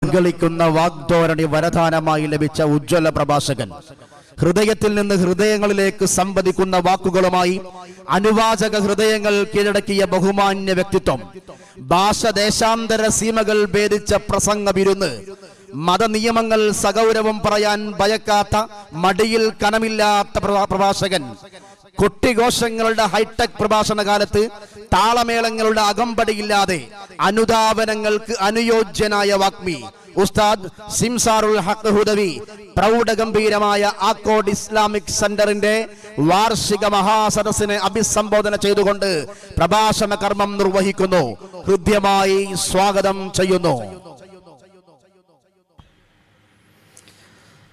ഉദ്ഗളിക്കുന്ന വാഗ്ധോരണി വരദാനമായി ലഭിച്ച ഉജ്ജ്വല പ്രഭാഷകൻ, ഹൃദയത്തിൽ നിന്ന് ഹൃദയങ്ങളിലേക്ക് സംവദിക്കുന്ന വാക്കുകളുമായി അനുവാചക ഹൃദയങ്ങൾ കീഴടക്കിയ ബഹുമാന്യ വ്യക്തിത്വം, ഭാഷ ദേശാന്തര സീമകൾ ഭേദിച്ച പ്രസംഗ വിരുന്ന്, മതനിയമങ്ങൾ സഗൗരവം പറയാൻ ഭയക്കാത്ത മടിയിൽ കനമില്ലാത്ത പ്രഭാഷകൻ, കൊട്ടിഘോഷങ്ങളുടെ ഹൈടെക് പ്രഭാഷണ കാലത്ത് താളമേളങ്ങളുടെ അകമ്പടിയില്ലാതെ അനുധാവനങ്ങൾക്ക് അനുയോജ്യനായ വാഗ്മി ഉസ്താദ് സിംസാറുൽ ഹഖ് ഹുദവി പ്രൗഢഗംഭീരമായ ആക്കോട് ഇസ്ലാമിക് സെന്ററിന്റെ വാർഷിക മഹാസദസ്സിനെ അഭിസംബോധന ചെയ്തുകൊണ്ട് പ്രഭാഷണ കർമ്മം നിർവഹിക്കുന്നു. ഹൃദ്യമായി സ്വാഗതം ചെയ്യുന്നു.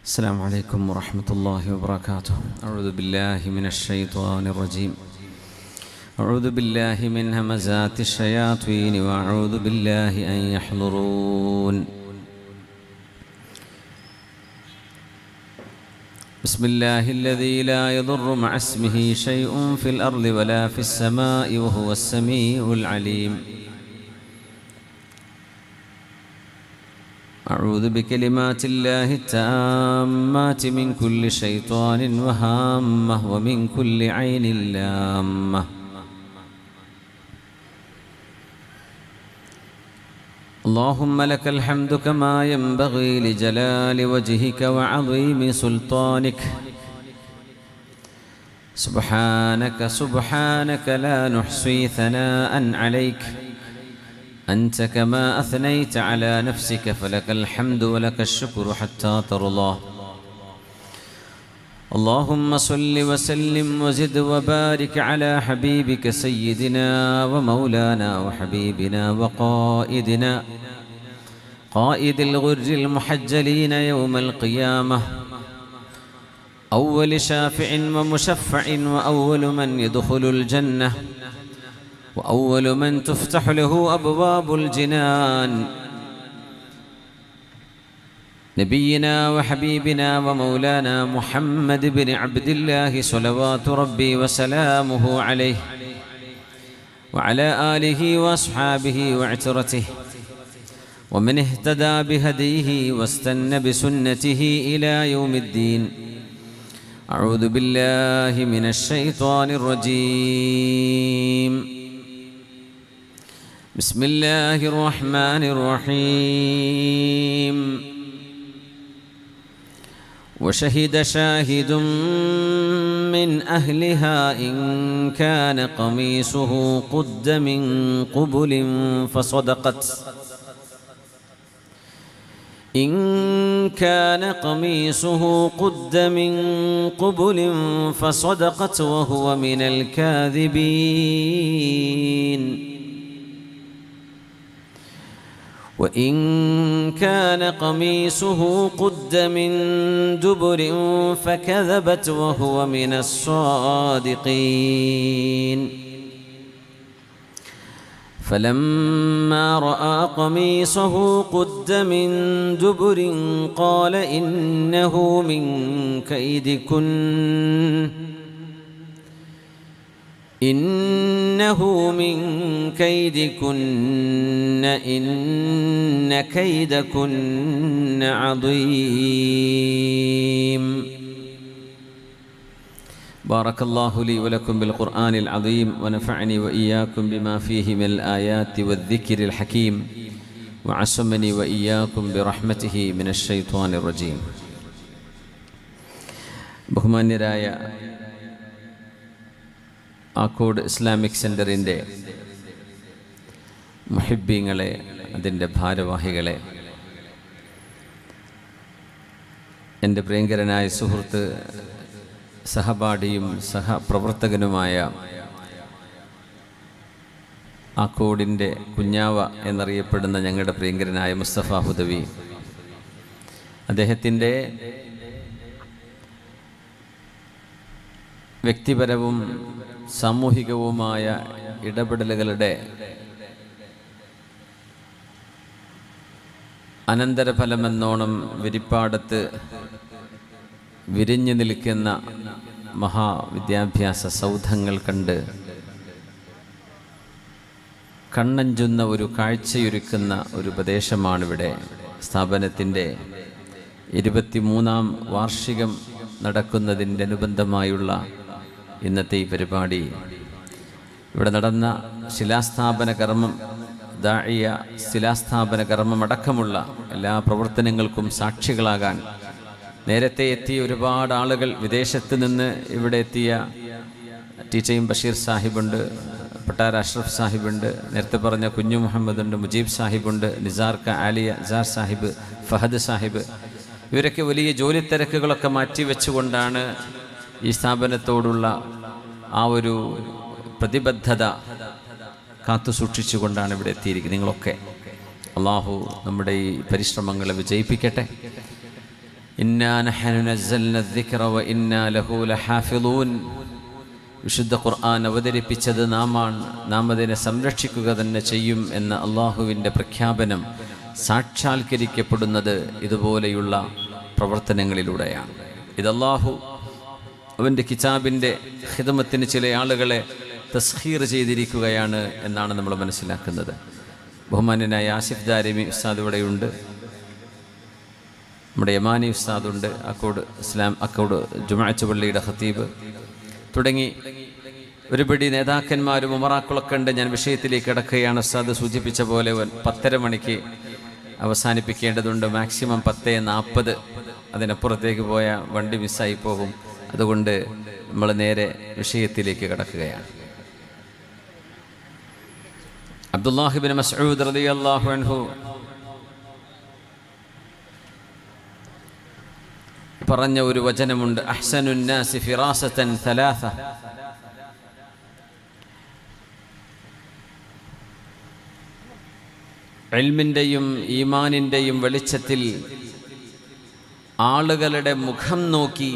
السلام عليكم ورحمة الله وبركاته. أعوذ بالله من الشيطان الرجيم. أعوذ بالله من همزات الشياطين وأعوذ بالله أن يحضرون. بسم الله الذي لا يضر مع اسمه شيء في الأرض ولا في السماء وهو السميع العليم. أعوذ بكلمات الله التامات من كل شيطان وهامة ومن كل عين لامة. اللهم لك الحمد كما ينبغي لجلال وجهك وعظيم سلطانك. سبحانك سبحانك لا نحصي ثناء عليك أنت كما أثنيت على نفسك فلك الحمد ولك الشكر حتى ترضى. اللهم صل وسلم وزد وبارك على حبيبك سيدنا ومولانا وحبيبنا وقائدنا قائد الغر المحجلين يوم القيامة، أول شافع ومشفع وأول من يدخل الجنة وأول من تفتح له أبواب الجنان، نبينا وحبيبنا ومولانا محمد بن عبد الله صلوات ربي وسلامه عليه وعلى آله وأصحابه وعترته ومن اهتدى بهديه واستنى بسنته إلى يوم الدين. أعوذ بالله من الشيطان الرجيم. بسم الله الرحمن الرحيم. وشهد شاهد من أهلها إن كان قميصه قد من قبل فصدقت إن كان قميصه قد من قبل فصدقت وهو من الكاذبين وإن كان قميصه قد من دبر فكذبت وهو من الصادقين. فلما رأى قميصه قد من دبر قال إنه من كيدكن إنه من كيدكن إن كيدكن عظيم. بارك الله لي ولكم بالقرآن العظيم ونفعني وإياكم بما فيه من الآيات والذكر الحكيم وعصمني وإياكم برحمته من الشيطان الرجيم. ബഹുമാന്യരായ ആക്കോട് ഇസ്ലാമിക് സെൻ്ററിൻ്റെ മുഹിബ്ബീങ്ങളെ, അതിൻ്റെ ഭാരവാഹികളെ, എൻ്റെ പ്രിയങ്കരനായ സുഹൃത്ത്, സഹപാഠിയും സഹപ്രവർത്തകനുമായ ആക്കോടിൻ്റെ കുഞ്ഞാവ എന്നറിയപ്പെടുന്ന ഞങ്ങളുടെ പ്രിയങ്കരനായ മുസ്തഫ ഹുദവി, അദ്ദേഹത്തിൻ്റെ വ്യക്തിപരവും സാമൂഹികവുമായ ഇടപെടലുകളുടെ അനന്തരഫലമെന്നോണം വിരിപ്പാടത്ത് വിരിഞ്ഞു നിൽക്കുന്ന മഹാവിദ്യാഭ്യാസ സൗധങ്ങൾ കണ്ട് കണ്ണഞ്ചുന്ന ഒരു കാഴ്ചയൊരുക്കുന്ന ഒരു പ്രദേശമാണിവിടെ. സ്ഥാപനത്തിൻ്റെ 23-ാം വാർഷികം നടക്കുന്നതിൻ്റെ അനുബന്ധമായുള്ള ഇന്നത്തെ ഈ പരിപാടി, ഇവിടെ നടന്ന ശിലാസ്ഥാപന കർമ്മം, ദാഇയ ശിലാസ്ഥാപന കർമ്മമടക്കമുള്ള എല്ലാ പ്രവർത്തനങ്ങൾക്കും സാക്ഷികളാകാൻ നേരത്തെ എത്തിയ ഒരുപാട് ആളുകൾ, വിദേശത്ത് നിന്ന് ഇവിടെ എത്തിയ ടീച്ചയും ബഷീർ സാഹിബുണ്ട്, പട്ടാര അഷ്റഫ് സാഹിബുണ്ട്, നേരത്തെ പറഞ്ഞ കുഞ്ഞു മുഹമ്മദുണ്ട്, മുജീബ് സാഹിബുണ്ട്, നിസാർക്ക ആലിയ നിസാർ സാഹിബ്, ഫഹദ് സാഹിബ്, ഇവരൊക്കെ വലിയ ജോലി തിരക്കുകളൊക്കെ മാറ്റിവെച്ചുകൊണ്ടാണ് ഈ സ്ഥാപനത്തോടുള്ള ആ ഒരു പ്രതിബദ്ധത കാത്തു സൂക്ഷിച്ചുകൊണ്ടാണ് ഇവിടെ എത്തിയിരിക്കുന്നത്. നിങ്ങളൊക്കെ അള്ളാഹു നമ്മുടെ ഈ പരിശ്രമങ്ങളെ വിജയിപ്പിക്കട്ടെ. ഇന്നാ നഹ്നു നസ്സൽന الذിക്റ വഇന്നാ ലഹു ലഹാഫിളൂൻ. വിശുദ്ധ ഖുർആൻ അവതരിപ്പിച്ചത് നാമാണ്, നാം അതിനെ സംരക്ഷിക്കുക തന്നെ ചെയ്യും എന്ന അള്ളാഹുവിൻ്റെ പ്രഖ്യാപനം സാക്ഷാത്കരിക്കപ്പെടുന്നത് ഇതുപോലെയുള്ള പ്രവർത്തനങ്ങളിലൂടെയാണ്. ഇത് അള്ളാഹു അവൻ്റെ കിതാബിൻ്റെ ഖിദ്മത്തിന് ചില ആളുകളെ തസ്ഖീർ ചെയ്തിരിക്കുകയാണ് എന്നാണ് നമ്മൾ മനസ്സിലാക്കുന്നത്. ബഹുമാന്യനായ ആസിഫ് ദാരിമി ഉസ്താദ് ഇവിടെയുണ്ട്, നമ്മുടെ യമാനി ഉസ്താദുണ്ട്, അക്കോട് ജുമുഅത്ത് പള്ളിയുടെ ഖത്തീബ് തുടങ്ങി ഒരുപടി നേതാക്കന്മാരും ഉമറാക്കളൊക്കെ ഉണ്ട്. ഞാൻ വിഷയത്തിലേക്ക് കിടക്കുകയാണ്. ഉസ്താദ് സൂചിപ്പിച്ച പോലെ 10:30 മണിക്ക് അവസാനിപ്പിക്കേണ്ടതുണ്ട്. മാക്സിമം 10:40. അതിനപ്പുറത്തേക്ക് പോയ വണ്ടി മിസ്സായി പോകും. അതുകൊണ്ട് നമ്മൾ നേരെ വിഷയത്തിലേക്ക് കിടക്കുകയാണ്. അബ്ദുല്ലാഹി ഇബ്നു മസ്ഊദ് റളിയല്ലാഹു അൻഹു പറഞ്ഞ ഒരു വചനമുണ്ട്, അഹ്സനുൻ നാസി ഫിറാസതൻ സലാസ. ഇൽമിൻ്റെയും ഈമാനിൻ്റെയും വെളിച്ചത്തിൽ ആളുകളുടെ മുഖം നോക്കി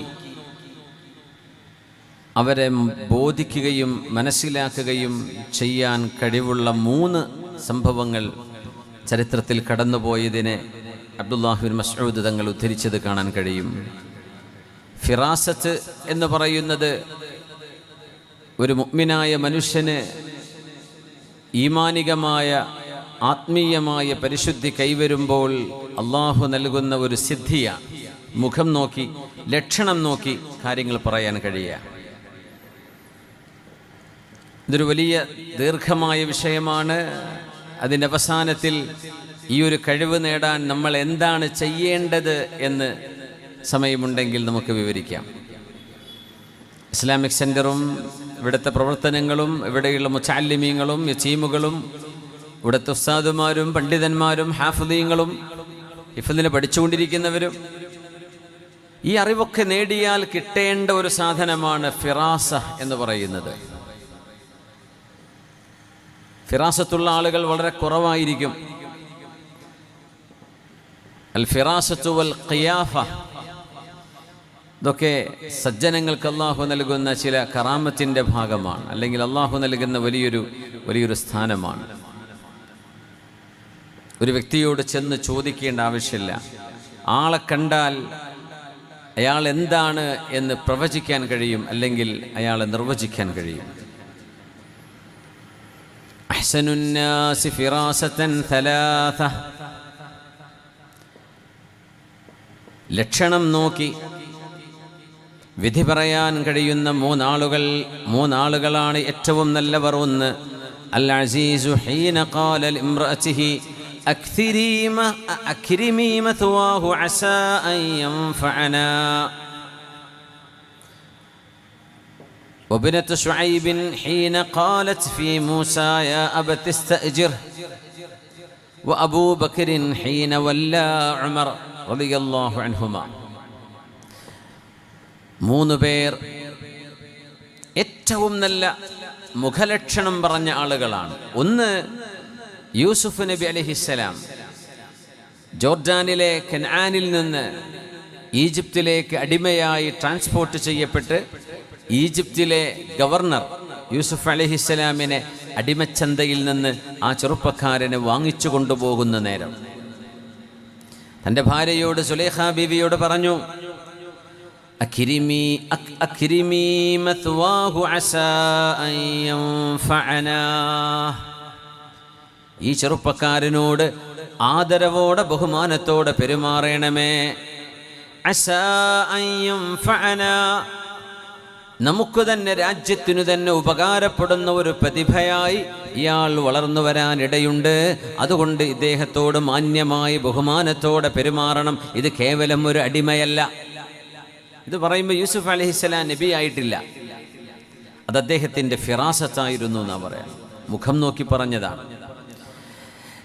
അവരെ ബോധിക്കുകയും മനസ്സിലാക്കുകയും ചെയ്യാൻ കഴിവുള്ള 3 സംഭവങ്ങൾ ചരിത്രത്തിൽ കടന്നുപോയതിനെ അബ്ദുല്ലാഹി ഇബ്നു മസ്ഊദ് തങ്ങൾ ഉദ്ധരിച്ചത് കാണാൻ കഴിയും. ഫിറാസത്ത് എന്ന് പറയുന്നത് ഒരു മുഅ്മിനായ മനുഷ്യന് ഈമാനികമായ ആത്മീയമായ പരിശുദ്ധി കൈവരുമ്പോൾ അള്ളാഹു നൽകുന്ന ഒരു സിദ്ധിയാണ്. മുഖം നോക്കി, ലക്ഷണം നോക്കി കാര്യങ്ങൾ പറയാൻ കഴിയുക. ഇതൊരു വലിയ ദീർഘമായ വിഷയമാണ്. അതിൻ്റെ അവസാനത്തിൽ ഈ ഒരു കഴിവ് നേടാൻ നമ്മൾ എന്താണ് ചെയ്യേണ്ടത് എന്ന് സമയമുണ്ടെങ്കിൽ നമുക്ക് വിവരിക്കാം. ഇസ്ലാമിക് സെൻ്ററും ഇവിടുത്തെ പ്രവർത്തനങ്ങളും ഇവിടെയുള്ള മുതഅല്ലിമീങ്ങളും യതീമുകളും ഇവിടുത്തെ ഉസ്താദുമാരും പണ്ഡിതന്മാരും ഹാഫിളീങ്ങളും ഹിഫ്ളിന് പഠിച്ചുകൊണ്ടിരിക്കുന്നവരും ഈ അറിവൊക്കെ നേടിയാൽ കിട്ടേണ്ട ഒരു സാധനമാണ് ഫിറാസ എന്ന് പറയുന്നത്. ഫിറാസത്തുള്ള ആളുകൾ വളരെ കുറവായിരിക്കും. അൽ ഫിറാസത്തു വൽ ഖിയാഫ, ഇതൊക്കെ സജ്ജനങ്ങൾക്ക് അള്ളാഹു നൽകുന്ന ചില കറാമത്തിൻ്റെ ഭാഗമാണ്, അല്ലെങ്കിൽ അള്ളാഹു നൽകുന്ന വലിയൊരു സ്ഥാനമാണ്. ഒരു വ്യക്തിയോട് ചെന്ന് ചോദിക്കേണ്ട ആവശ്യമില്ല. ആളെ കണ്ടാൽ അയാൾ എന്താണ് എന്ന് പ്രവചിക്കാൻ കഴിയും, അല്ലെങ്കിൽ അയാളെ നിർവചിക്കാൻ കഴിയും. അഹ്സനുൻ നാസി ഫിറാസതൻ സലാസ, ലക്ഷണം നോക്കി വിധി പറയാൻ കഴിയുന്ന 3 ആളുകളാണ് ഏറ്റവും നല്ലവർ. ഒന്ന്, അൽ അസീസു ഹീന ഖാല ലിംറഅതിഹി അക്രിമി മത്വാഹു അസാ അൻ യൻഫഅനാ وابنة شعيب حين قالت في موسى يا أبت استأجره وأبو بكر حين ولى عمر رضي الله عنهما. 3 പേർ ഏറ്റവും നല്ല മുഖലക്ഷണം പറഞ്ഞ ആളുകളാണ്. ഒന്ന്, യൂസുഫ് നബി അലൈഹിസ്സലാം ജോർഡാനിലെ കനാനിൽ നിന്ന് ഈജിപ്തിലേക്ക് അടിമയായി ട്രാൻസ്പോർട്ട് ചെയ്യപ്പെട്ട് ഈജിപ്തിലെ ഗവർണർ യൂസുഫ് അലൈഹിസ്സലാമിനെ അടിമച്ചന്തയിൽ നിന്ന് ആ ചെറുപ്പക്കാരനെ വാങ്ങിച്ചു കൊണ്ടുപോകുന്ന നേരം തൻ്റെ ഭാര്യയോട് സുലൈഖ ബീവിയോട് പറഞ്ഞു, അക്രിമി മത്വാഹു അസാ അൻ യൻഫഅനാ, ഈ ചെറുപ്പക്കാരനോട് ആദരവോടെ ബഹുമാനത്തോടെ പെരുമാറണമേ. അസാ അൻ യൻഫഅനാ, നമുക്ക് തന്നെ രാജ്യത്തിനു തന്നെ ഉപകാരപ്പെടുന്ന ഒരു പ്രതിഭയായി ഇയാൾ വളർന്നു വരാനിടയുണ്ട്. അതുകൊണ്ട് ഇദ്ദേഹത്തോട് മാന്യമായി ബഹുമാനത്തോടെ പെരുമാറണം. ഇത് കേവലം ഒരു അടിമയല്ല. ഇത് പറയുമ്പോൾ യൂസുഫ് അലൈഹിസ്സലാം നബി ആയിട്ടില്ല, അത് അദ്ദേഹത്തിൻ്റെ ഫിറാസത്തായിരുന്നു എന്നാ പറയാം. മുഖം നോക്കി പറഞ്ഞതാണ്.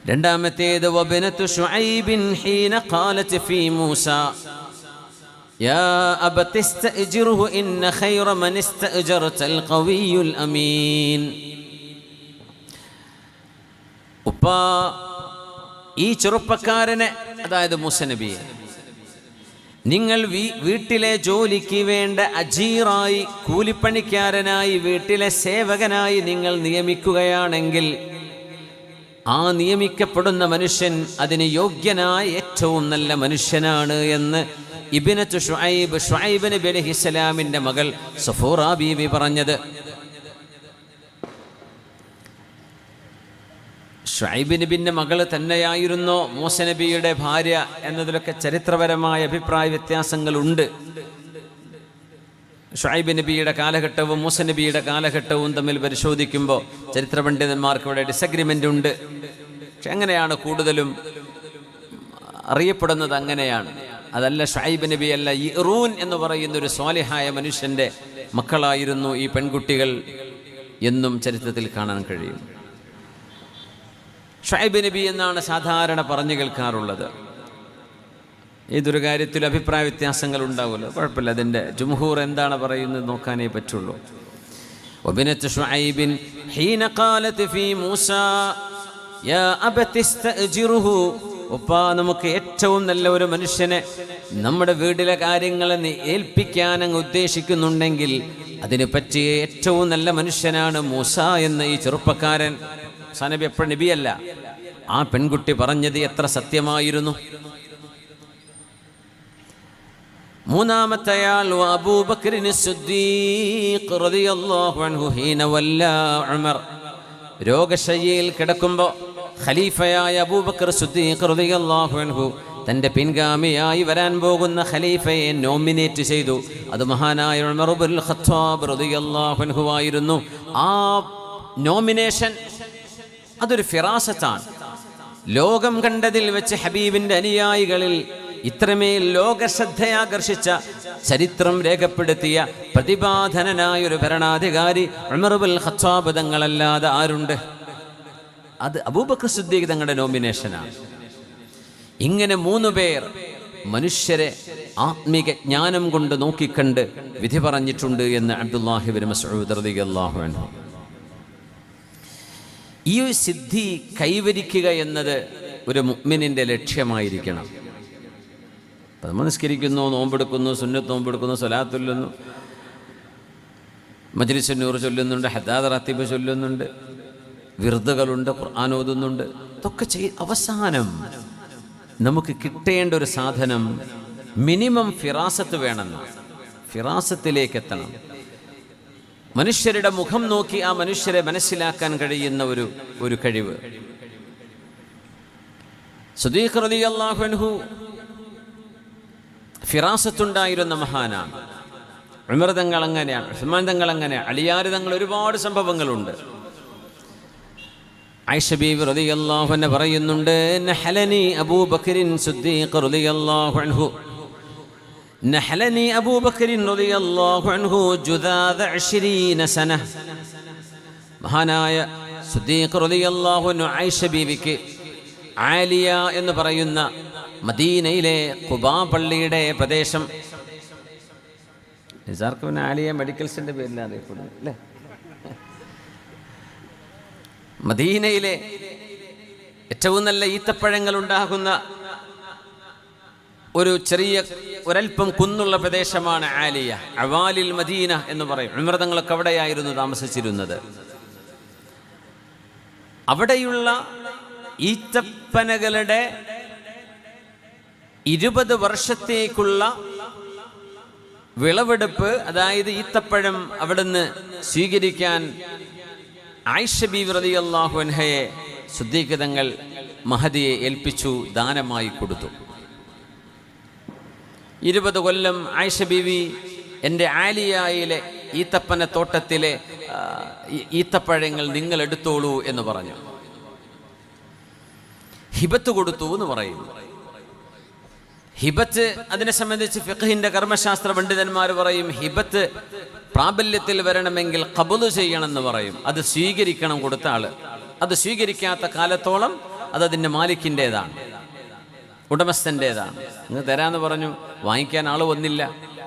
രണ്ടാമത്തേത് വബനതു ശുഐബിൻ ഹീന ഖാലത് ഫീ മൂസ യാ അബതി ഇസ്തഅ്ജിറുഹു ഇന്ന ഖൈറ മൻ ഇസ്തഅ്ജർതൽ ഖവിയ്യുൽ അമീൻ. ഉപ്പാ, ഈ ചെറുപ്പക്കാരനെ, അതായത് മൂസ നബിയെ, നിങ്ങൾ വീട്ടിലെ ജോലിക്ക് വേണ്ട അജീറായി, കൂലിപ്പണിക്കാരനായി, വീട്ടിലെ സേവകനായി നിങ്ങൾ നിയമിക്കുകയാണെങ്കിൽ ആ നിയമിക്കപ്പെടുന്ന മനുഷ്യൻ അതിന് യോഗ്യനായ ഏറ്റവും നല്ല മനുഷ്യനാണ് എന്ന് ഇബ്നത്തു ശുഐബ് നബി അലൈഹിസ്സലാമിൻ്റെ മകൾ സഫൂറ ബീവി പറഞ്ഞത്. ശുഐബ് നബിൻ്റെ മകൾ തന്നെയായിരുന്നോ മൂസ നബിയുടെ ഭാര്യ എന്നതിലൊക്കെ ചരിത്രപരമായ അഭിപ്രായ വ്യത്യാസങ്ങളുണ്ട്. ശുഐബ് നബിയുടെ കാലഘട്ടവും മൂസ നബിയുടെ കാലഘട്ടവും തമ്മിൽ പരിശോധിക്കുമ്പോൾ ചരിത്ര പണ്ഡിതന്മാർക്ക് ഇവിടെ ഡിസഗ്രിമെൻ്റ് ഉണ്ട്. പക്ഷെ അങ്ങനെയാണ് കൂടുതലും അറിയപ്പെടുന്നത്, അങ്ങനെയാണ്. അതല്ല, ശുഐബ് നബി അല്ല, യിറൂൻ എന്ന് പറയുന്നൊരു സ്വാലിഹായ മനുഷ്യൻ്റെ മക്കളായിരുന്നു ഈ പെൺകുട്ടികൾ എന്നും ചരിത്രത്തിൽ കാണാൻ കഴിയും. ശുഐബ് നബി എന്നാണ് സാധാരണ പറഞ്ഞു കേൾക്കാറുള്ളത്. ഏതൊരു കാര്യത്തിൽ അഭിപ്രായ വ്യത്യാസങ്ങൾ ഉണ്ടാവുമല്ലോ, കുഴപ്പമില്ല. അതിൻ്റെ ജുംഹൂർ എന്താണ് പറയുന്നത് നോക്കാനേ പറ്റുള്ളൂ. വബനതു ശുഐബിൻ ഹീന ഖാലത് ഫീ മൂസ യാ അബതി ഇസ്തഅ്ജിറുഹു, ഉപ്പാ, നമുക്ക് ഏറ്റവും നല്ല ഒരു മനുഷ്യനെ നമ്മുടെ വീട്ടിലെ കാര്യങ്ങളെ ഏൽപ്പിക്കാൻ അങ്ങ് ഉദ്ദേശിക്കുന്നുണ്ടെങ്കിൽ അതിന് പറ്റിയ ഏറ്റവും നല്ല മനുഷ്യനാണ് മൂസ എന്ന ഈ ചെറുപ്പക്കാരൻ. മൂസാ നബി എപ്പോഴും നബിയല്ല. ആ പെൺകുട്ടി പറഞ്ഞത് എത്ര സത്യമായിരുന്നു. മൂന്നാമത്തെയാൾ അബൂബക്കറിന് സിദ്ദീഖ് റളിയല്ലാഹു അൻഹു ഹീന വല്ലാ ഉമർ, രോഗശയ്യയിൽ കിടക്കുമ്പോൾ ഖലീഫയായ അബൂബക്കർ സിദ്ദീഖ് റളിയല്ലാഹു അൻഹു തൻ്റെ പിൻഗാമിയായി വരാൻ പോകുന്ന ഖലീഫയെ നോമിനേറ്റ് ചെയ്തു. അത് മഹാനായ ഉമർ ഇബ്നുൽ ഖത്താബ് റളിയല്ലാഹു അൻഹു ആയിരുന്നു. ആ നോമിനേഷൻ അതൊരു ഫിറാസത്താണ്. ലോകം കണ്ടതിൽ വെച്ച് ഹബീബിൻ്റെ അനുയായികളിൽ ഇത്രമേൽ ലോകശ്രദ്ധയാകർഷിച്ച, ചരിത്രം രേഖപ്പെടുത്തിയ പ്രതിഭാധനനായൊരു ഭരണാധികാരി ഉമർ ഇബ്നുൽ ഖത്താബ് തങ്ങളല്ലാതെ ആരുണ്ട്? അത് അബൂബക്കർ സിദ്ദീഖ് തങ്ങളുടെ നോമിനേഷനാണ്. ഇങ്ങനെ 3 പേർ മനുഷ്യരെ ആത്മീക ജ്ഞാനം കൊണ്ട് നോക്കിക്കണ്ട് വിധി പറഞ്ഞിട്ടുണ്ട് എന്ന് അബ്ദുല്ലാഹി ഇബ്നു മസ്ഊദ് റളിയല്ലാഹു അൻഹു. ഈ സിദ്ധി കൈവരിക്കുക എന്നത് ഒരു മുഅ്മിനിൻ്റെ ലക്ഷ്യമായിരിക്കണം. അപ്പം നമ്മൾ നിസ്കരിക്കുന്നു, നോമ്പെടുക്കുന്നു, സുന്നത്ത് നോമ്പെടുക്കുന്നു, സ്വലാത്ത് ചൊല്ലുന്നു, മജ്ലിസുൻ നൂർ ചൊല്ലുന്നുണ്ട്, ഹദാദ് റത്തീബ് ചൊല്ലുന്നുണ്ട്, വിർദുകളുണ്ട്, ഖുർആൻ ഓതുന്നുണ്ട്. ഇതൊക്കെ അവസാനം നമുക്ക് കിട്ടേണ്ട ഒരു സാധനം മിനിമം ഫിറാസത്ത് വേണമെന്ന്. ഫിറാസത്തിലേക്ക് എത്തണം. മനുഷ്യരുടെ മുഖം നോക്കി ആ മനുഷ്യരെ മനസ്സിലാക്കാൻ കഴിയുന്ന ഒരു കഴിവ്. സിദ്ദീഖ് റളിയല്ലാഹു അൻഹു ഫിറാസത്തുണ്ടായിരുന്ന മഹാനാണ്. ഉമർ തങ്ങൾ അങ്ങനെയാണ്, ഉസ്മാൻ തങ്ങൾ അങ്ങനെയാണ്, അലിയാർ തങ്ങൾ, ഒരുപാട് സംഭവങ്ങളുണ്ട്. ആയിഷ ബീവി റളിയല്ലാഹു അൻഹ പറയുന്നുണ്ട്, നഹലനി അബൂബക്കറിൻ സിദ്ദീഖ് റളിയല്ലാഹു അൻഹു, നഹലനി അബൂബക്കറിൻ റളിയല്ലാഹു അൻഹു ജുദാദ 20 സന. മഹാനായ സിദ്ദീഖ് റളിയല്ലാഹു അൻഹു ആയിഷ ബീവിക്ക് ആലിയ എന്ന് പറയുന്ന മദീനയിലെ ഖുബാ പള്ളിയുടെ പ്രദേശം, നിസാർക്ക് പിന്നെ ആലിയ മെഡിക്കൽസിൻ്റെ പേരിൽ അറിയപ്പെടുന്നു അല്ലേ, മദീനയിലെ ഏറ്റവും നല്ല ഈത്തപ്പഴങ്ങൾ ഉണ്ടാകുന്ന ഒരു ചെറിയ ഒരൽപ്പം കുന്നുള്ള പ്രദേശമാണ് ആലിയ. അവാലിൽ മദീന എന്ന് പറയും. ഉമർ തങ്ങളൊക്കെ അവിടെയായിരുന്നു താമസിച്ചിരുന്നത്. അവിടെയുള്ള ഈത്തപ്പനകളുടെ 20 വർഷത്തേക്കുള്ള വിളവെടുപ്പ്, അതായത് ഈത്തപ്പഴം അവിടുന്ന് സ്വീകരിക്കാൻ ആയിഷ ബീവി റളിയല്ലാഹു അൻഹയെ സിദ്ദീഖ് തങ്ങൾ മഹദിയെ ഏൽപ്പിച്ചു, ദാനമായി കൊടുത്തു. 20 കൊല്ലം ആയിഷ ബീവി എൻ്റെ ആലിയായിലെ ഈത്തപ്പന തോട്ടത്തിലെ ഈത്തപ്പഴങ്ങൾ നിങ്ങൾ എടുത്തോളൂ എന്ന് പറഞ്ഞു. ഹിബത്ത് കൊടുത്തു എന്ന് പറയുന്നു. ഹിബത്ത് അതിനെ സംബന്ധിച്ച് ഫിഖ്ഹിന്റെ കർമ്മശാസ്ത്ര പണ്ഡിതന്മാർ പറയും, ഹിബത്ത് പ്രാബല്യത്തിൽ വരണമെങ്കിൽ ഖബൂല് ചെയ്യണമെന്ന് പറയും. അത് സ്വീകരിക്കണം കൊടുത്ത ആള്. അത് സ്വീകരിക്കാത്ത കാലത്തോളം അതതിൻ്റെ മാലിക്കിൻ്റെതാണ്, ഉടമസ്ഥൻ്റെതാണ്. നിങ്ങൾ തരാമെന്ന് പറഞ്ഞു, വാങ്ങിക്കാൻ ആൾ വന്നില്ല,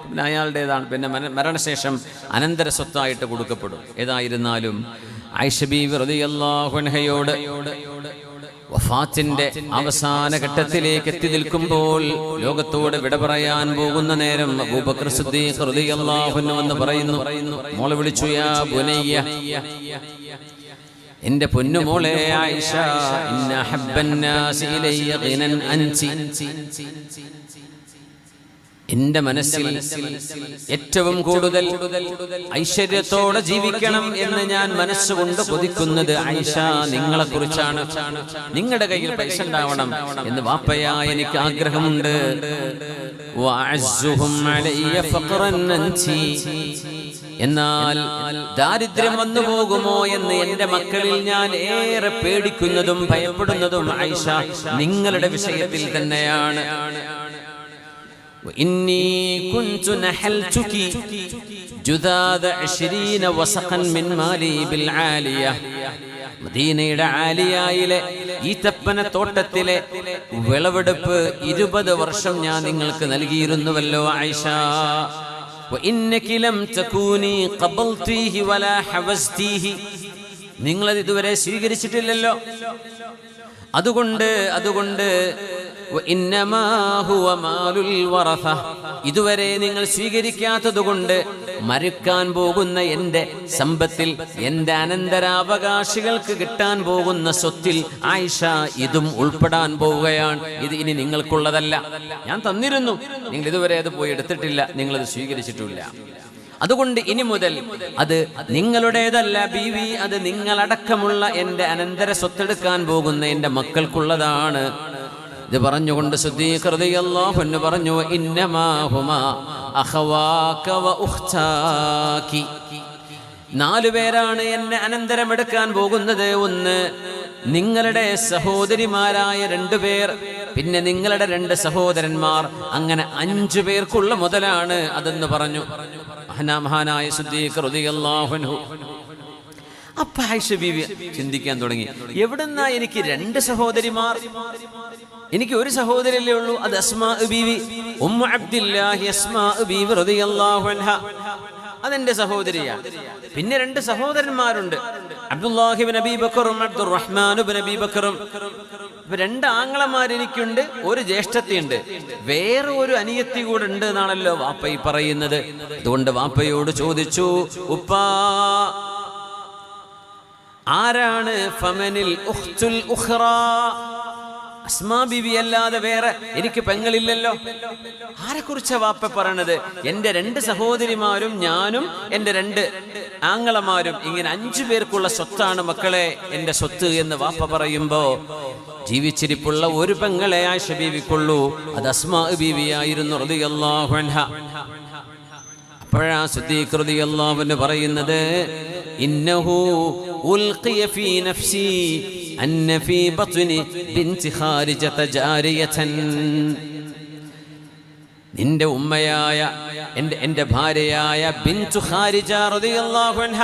പിന്നെ അയാളുടേതാണ്. പിന്നെ മരണശേഷം അനന്തര സ്വത്തായിട്ട് കൊടുക്കപ്പെടും. ഏതായിരുന്നാലും ആയിഷ ബീവി റളിയല്ലാഹു അൻഹയോട് വഫാത്തിന്റെ അവസാന ഘട്ടത്തിലേക്ക് എത്തി നിൽക്കുമ്പോൾ, ലോകത്തോട് വിട പറയാൻ പോകുന്ന നേരം അബൂബക്കർ സിദ്ദീഖ് റളിയല്ലാഹു അൻഹു എന്ന് പറയുന്നു, മോളെ വിളിച്ചു, യാ ബുനയ്യ, എന്റെ പൊന്നുമോളെ ആയിഷ, ഇന്ന ഹബ്ബന്നാസി ഇലയ്യ ഗിനൻ അൻതി, എന്റെ മനസ്സിൽ ഏറ്റവും കൂടുതൽ ഐശ്വര്യത്തോടെ ജീവിക്കണം എന്ന് ഞാൻ മനസ്സുകൊണ്ട് കൊതിക്കുന്നത് ആയിഷ നിങ്ങളെ കുറിച്ചാണ്. നിങ്ങളുടെ കയ്യിൽ പൈസ ഉണ്ടാവണം എന്ന് വാപ്പയാ എനിക്ക് ആഗ്രഹമുണ്ട്. എന്നാൽ ദാരിദ്ര്യം വന്നു പോകുമോ എന്ന് എന്റെ മക്കളിൽ ഞാൻ ഏറെ പേടിക്കുന്നതും ഭയപ്പെടുന്നതും ആയിഷ നിങ്ങളുടെ വിഷയത്തിൽ തന്നെയാണ്. وإني كنت نحلتك جذاذ 20 وسقا من مالي بالعالية. മദീനയുടെ ആലിയയിലെ ഈത്തപ്പന തോട്ടത്തിലെ വിളവെടുപ്പ് 20 വർഷം ഞാൻ നിങ്ങൾക്ക് നൽകിയിരുന്നുവല്ലോ ആയിഷ. وإنك لم تكوني قبلتيه ولا حوزتيه. നിങ്ങളത് ഇതുവരെ സ്വീകരിച്ചിട്ടില്ലല്ലോ. അതുകൊണ്ട് ഇതുവരെ നിങ്ങൾ സ്വീകരിക്കാത്തതുകൊണ്ട് മരിക്കാൻ പോകുന്ന എൻ്റെ സമ്പത്തിൽ, എൻ്റെ അനന്തരാവകാശികൾക്ക് കിട്ടാൻ പോകുന്ന സ്വത്തിൽ ആയിഷ ഇതും ഉൾപ്പെടാൻ പോവുകയാണ്. ഇത് ഇനി നിങ്ങൾക്കുള്ളതല്ല. ഞാൻ തന്നിരുന്നു, നിങ്ങൾ ഇതുവരെ അത് പോയി എടുത്തിട്ടില്ല, നിങ്ങളത് സ്വീകരിച്ചിട്ടില്ല. അതുകൊണ്ട് ഇനി മുതൽ അത് നിങ്ങളുടേതല്ല ബീവി, അത് നിങ്ങളടക്കമുള്ള എൻ്റെ അനന്തര സ്വത്തെടുക്കാൻ പോകുന്ന എൻ്റെ മക്കൾക്കുള്ളതാണ്. ഇത് പറഞ്ഞുകൊണ്ട് സിദ്ദീഖ് റളിയല്ലാഹു അൻഹു പറഞ്ഞു, ഇന്നമാ ഹുമാ അഖവാക വ ഉഖ്താകി. 4 പേരാണ് എന്നെ അനന്തരം എടുക്കാൻ പോകുന്നത്. ഒന്ന് നിങ്ങളുടെ സഹോദരിമാരായ 2 പേർ, പിന്നെ നിങ്ങളുടെ 2 സഹോദരന്മാർ, അങ്ങനെ 5 പേർക്കുള്ള മുതലാണ് അതെന്ന് പറഞ്ഞു മഹാനായ സിദ്ദീഖ് റളിയല്ലാഹു അൻഹു. അപ്പൊ ആയിഷ ബീവി ചിന്തിക്കാൻ തുടങ്ങി, എവിടുന്നാ എനിക്ക് 2 സഹോദരിമാർ? എനിക്ക് ഒരു സഹോദരിയല്ലേ ഉള്ളൂ, അത് അസ്മാ ബീവി, ഉമ്മു അബ്ദില്ലാഹി അസ്മാ ബീവി റളിയല്ലാഹു അൻഹ, അതെന്റെ സഹോദരിയാണ്. പിന്നെ 2 സഹോദരന്മാരുണ്ട്, അബ്ദുല്ലാഹി ഇബ്നു അബീ ബക്കറും അബ്ദുറഹ്മാൻ ഇബ്നു അബീ ബക്കറും. 2 ആങ്ങളമാർ എനിക്കുണ്ട്, ഒരു ജ്യേഷ്ഠത്തിയുണ്ട്, വേറെ ഒരു അനിയത്തി കൂടെ ഉണ്ട് എന്നാണല്ലോ വാപ്പ ഈ പറയുന്നത്. അതുകൊണ്ട് വാപ്പയോട് ചോദിച്ചു, ഉപ്പാ ആരാണ് ഫമനിൽ ഉഖ്തുൽ ഉഖ്റാ? അസ്മാ ബീവി അല്ലാതെ വേറെ എനിക്ക് പെങ്ങളില്ലല്ലോ. ആരെക്കുറിച്ചാ വാപ്പ പറയണത്? എൻ്റെ 2 സഹോദരിമാരും ഞാനും എൻ്റെ 2 ആങ്ങളമാരും, ഇങ്ങനെ 5 പേർക്കുള്ള സ്വത്താണ് മക്കളെ എൻ്റെ സ്വത്ത് എന്ന് വാപ്പ പറയുമ്പോ, ജീവിച്ചിരിപ്പുള്ള ഒരു പെങ്ങളെ ആയിഷ ബീവിക്കുള്ളൂ, അത് അസ്മാ ബീവിയായിരുന്നു റളിയല്ലാഹു അൻഹ. അപ്പോഴാ സിദ്ദീഖ് റളിയല്ലാഹു അൻഹു പറയുന്നത്, ഇന്നഹു ഉൽഖിയ ഫീ നഫ്സി അന്ന ഫീ ബത്നി ബിൻതി ഖാരിജത ജാരിയതൻ. നിന്റെ ഉമ്മയായ എൻ്റെ ഭാര്യയായ ബിൻതു ഖാരിജ റളിയല്ലാഹു അൻഹ,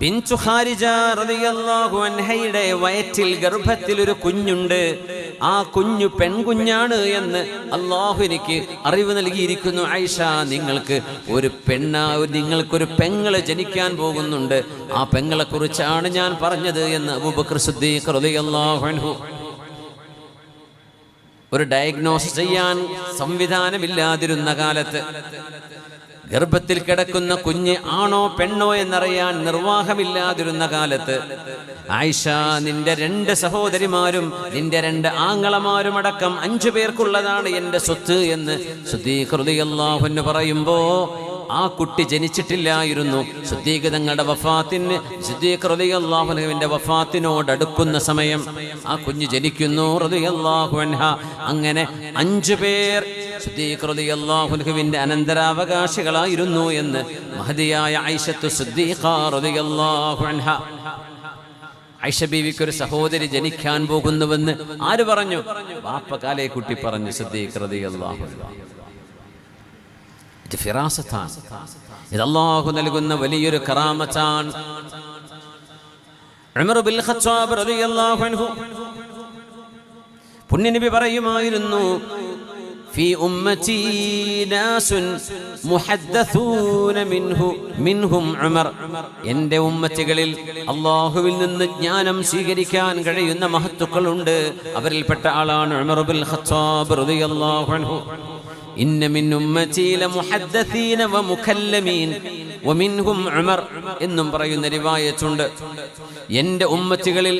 ബിൻതു ഖാരിജ റളിയല്ലാഹു അൻഹയുടെ വയറ്റിൽ ഗർഭത്തിൽ ഒരു കുഞ്ഞുണ്ട്. ആ കുഞ്ഞു പെൺകുഞ്ഞാണ് എന്ന് അല്ലാഹു എനിക്ക് അറിവ് നൽകിയിരിക്കുന്നു. ആയിഷ, നിങ്ങൾക്കൊരു പെങ്ങള് ജനിക്കാൻ പോകുന്നുണ്ട്, ആ പെങ്ങളെ കുറിച്ചാണ് ഞാൻ പറഞ്ഞത് എന്ന് അബൂബക്കർ സിദ്ദീഖ് റളിയല്ലാഹു അൻഹു. ഒരു ഡയഗ്നോസ് ചെയ്യാൻ സംവിധാനമില്ലാതിരുന്ന കാലത്ത്, ഗർഭത്തിൽ കിടക്കുന്ന കുഞ്ഞ് ആണോ പെണ്ണോ എന്നറിയാൻ നിർവാഹമില്ലാതിരുന്ന കാലത്ത്, ആയിഷ, നിന്റെ 2 സഹോദരിമാരും നിന്റെ 2 ആങ്ങളമാരും അടക്കം 5 പേർക്കുള്ളതാണ് എൻ്റെ സ്വത്ത് എന്ന് സിദ്ദീഖ് റളിയല്ലാഹു അൻഹു പറയുമ്പോ ആ കുട്ടി ജനിച്ചിട്ടില്ലായിരുന്നു. സിദ്ദീഖ് തങ്ങളുടെ വഫാത്തിന്, സിദ്ദീഖ് റളിയല്ലാഹു അൻഹുവിന്റെ വഫാത്തിനോട് അടുക്കുന്ന സമയം ആ കുഞ്ഞ് ജനിക്കുന്നു റളിയല്ലാഹു അൻഹ. അങ്ങനെ 5 പേർ സിദ്ദീഖ് റളിയല്ലാഹു അൻഹുവിന്റെ അനന്തരാവകാശികളായിരുന്നു എന്ന് മഹദിയായ ഐഷത്തു സിദ്ദീഖ റളിയല്ലാഹു അൻഹ. ഐഷ ബീവിക്ക് ഒരു സഹോദരി ജനിക്കാൻ പോകുന്നുവെന്ന് ആര് പറഞ്ഞു? ബാപ്പ കാലേ കുട്ടി പറഞ്ഞു, സിദ്ദീഖ് റളിയല്ലാഹു അൻഹു. ഇത് ഫിറാസത്താണ്. ഇത് അല്ലാഹു നൽകുന്ന വലിയൊരു കറാമത്താണ്. ഉമർ ബിൻ ഖത്താബ് റളിയല്ലാഹു അൻഹു പുണ്യനബി പറയുമായിരുന്നു, ഫീ ഉമ്മതി നാസുൻ മുഹദ്ദസൂന മിൻഹും ഉമർ. എൻ്റെ ഉമ്മത്തികളിൽ അല്ലാഹുവിൽ നിന്ന് ജ്ഞാനം സ്വീകരിക്കാൻ കഴിയുന്ന മഹത്തുക്കളുണ്ട്. അവരിൽപ്പെട്ട ആളാണ് ഉമർ ബിൻ ഖത്താബ് റളിയല്ലാഹു അൻഹു. ഇന്ന മിൻ ഉമ്മതി ലമുഹദ്ദസീന വമുകല്ലമീൻ വമിൻഹും ഉമർ എന്നും പറയുന്ന റിവായത്തുണ്ട്. എൻ്റെ ഉമ്മത്തികളിൽ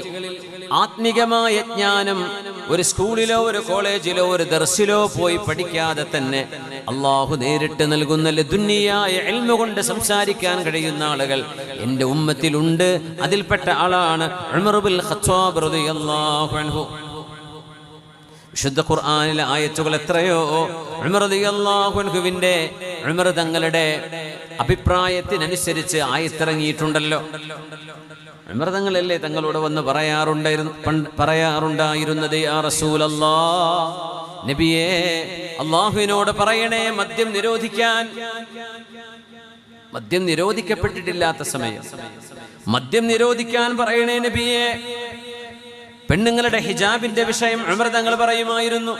ആത്മികമായ ജ്ഞാനം ഒരു സ്കൂളിലോ ഒരു കോളേജിലോ ഒരു ദർസിലോ പോയി പഠിക്കാതെ തന്നെ അള്ളാഹു നേരിട്ട് നൽകുന്ന ലദുന്നിയായ ഇൽമു കൊണ്ട് സംസാരിക്കാൻ കഴിയുന്ന ആളുകൾ എൻ്റെ ഉമ്മത്തിലുണ്ട്. അതിൽപ്പെട്ട ആളാണ് ഉമർ ബിൻ ഖത്താബ് റളിയല്ലാഹു അൻഹു. വിശുദ്ധ ഖുർആനിലെ ആയത്തുകൾ എത്രയോ ഉമർ റളിയല്ലാഹു അൻഹുവിന്റെ, ഉമർ തങ്ങളുടെ അഭിപ്രായത്തിനനുസരിച്ച് ആയത്തിറങ്ങിയിട്ടുണ്ടല്ലോ. ഉമർ തങ്ങളല്ലേ തങ്ങളോട് വന്ന് പറയാറുണ്ടായിരുന്നത്, യാ റസൂലല്ലാഹ്, നബിയേ അല്ലാഹുവിനോട് പറയണേ മദ്യം നിരോധിക്കാൻ. മദ്യം നിരോധിക്കപ്പെട്ടിട്ടില്ലാത്ത സമയം മദ്യം നിരോധിക്കാൻ പറയണേ നബിയേ. പെണ്ണുങ്ങളുടെ ഹിജാബിന്റെ വിഷയം ഉമർ തങ്ങൾ പറയുമായിരുന്നു,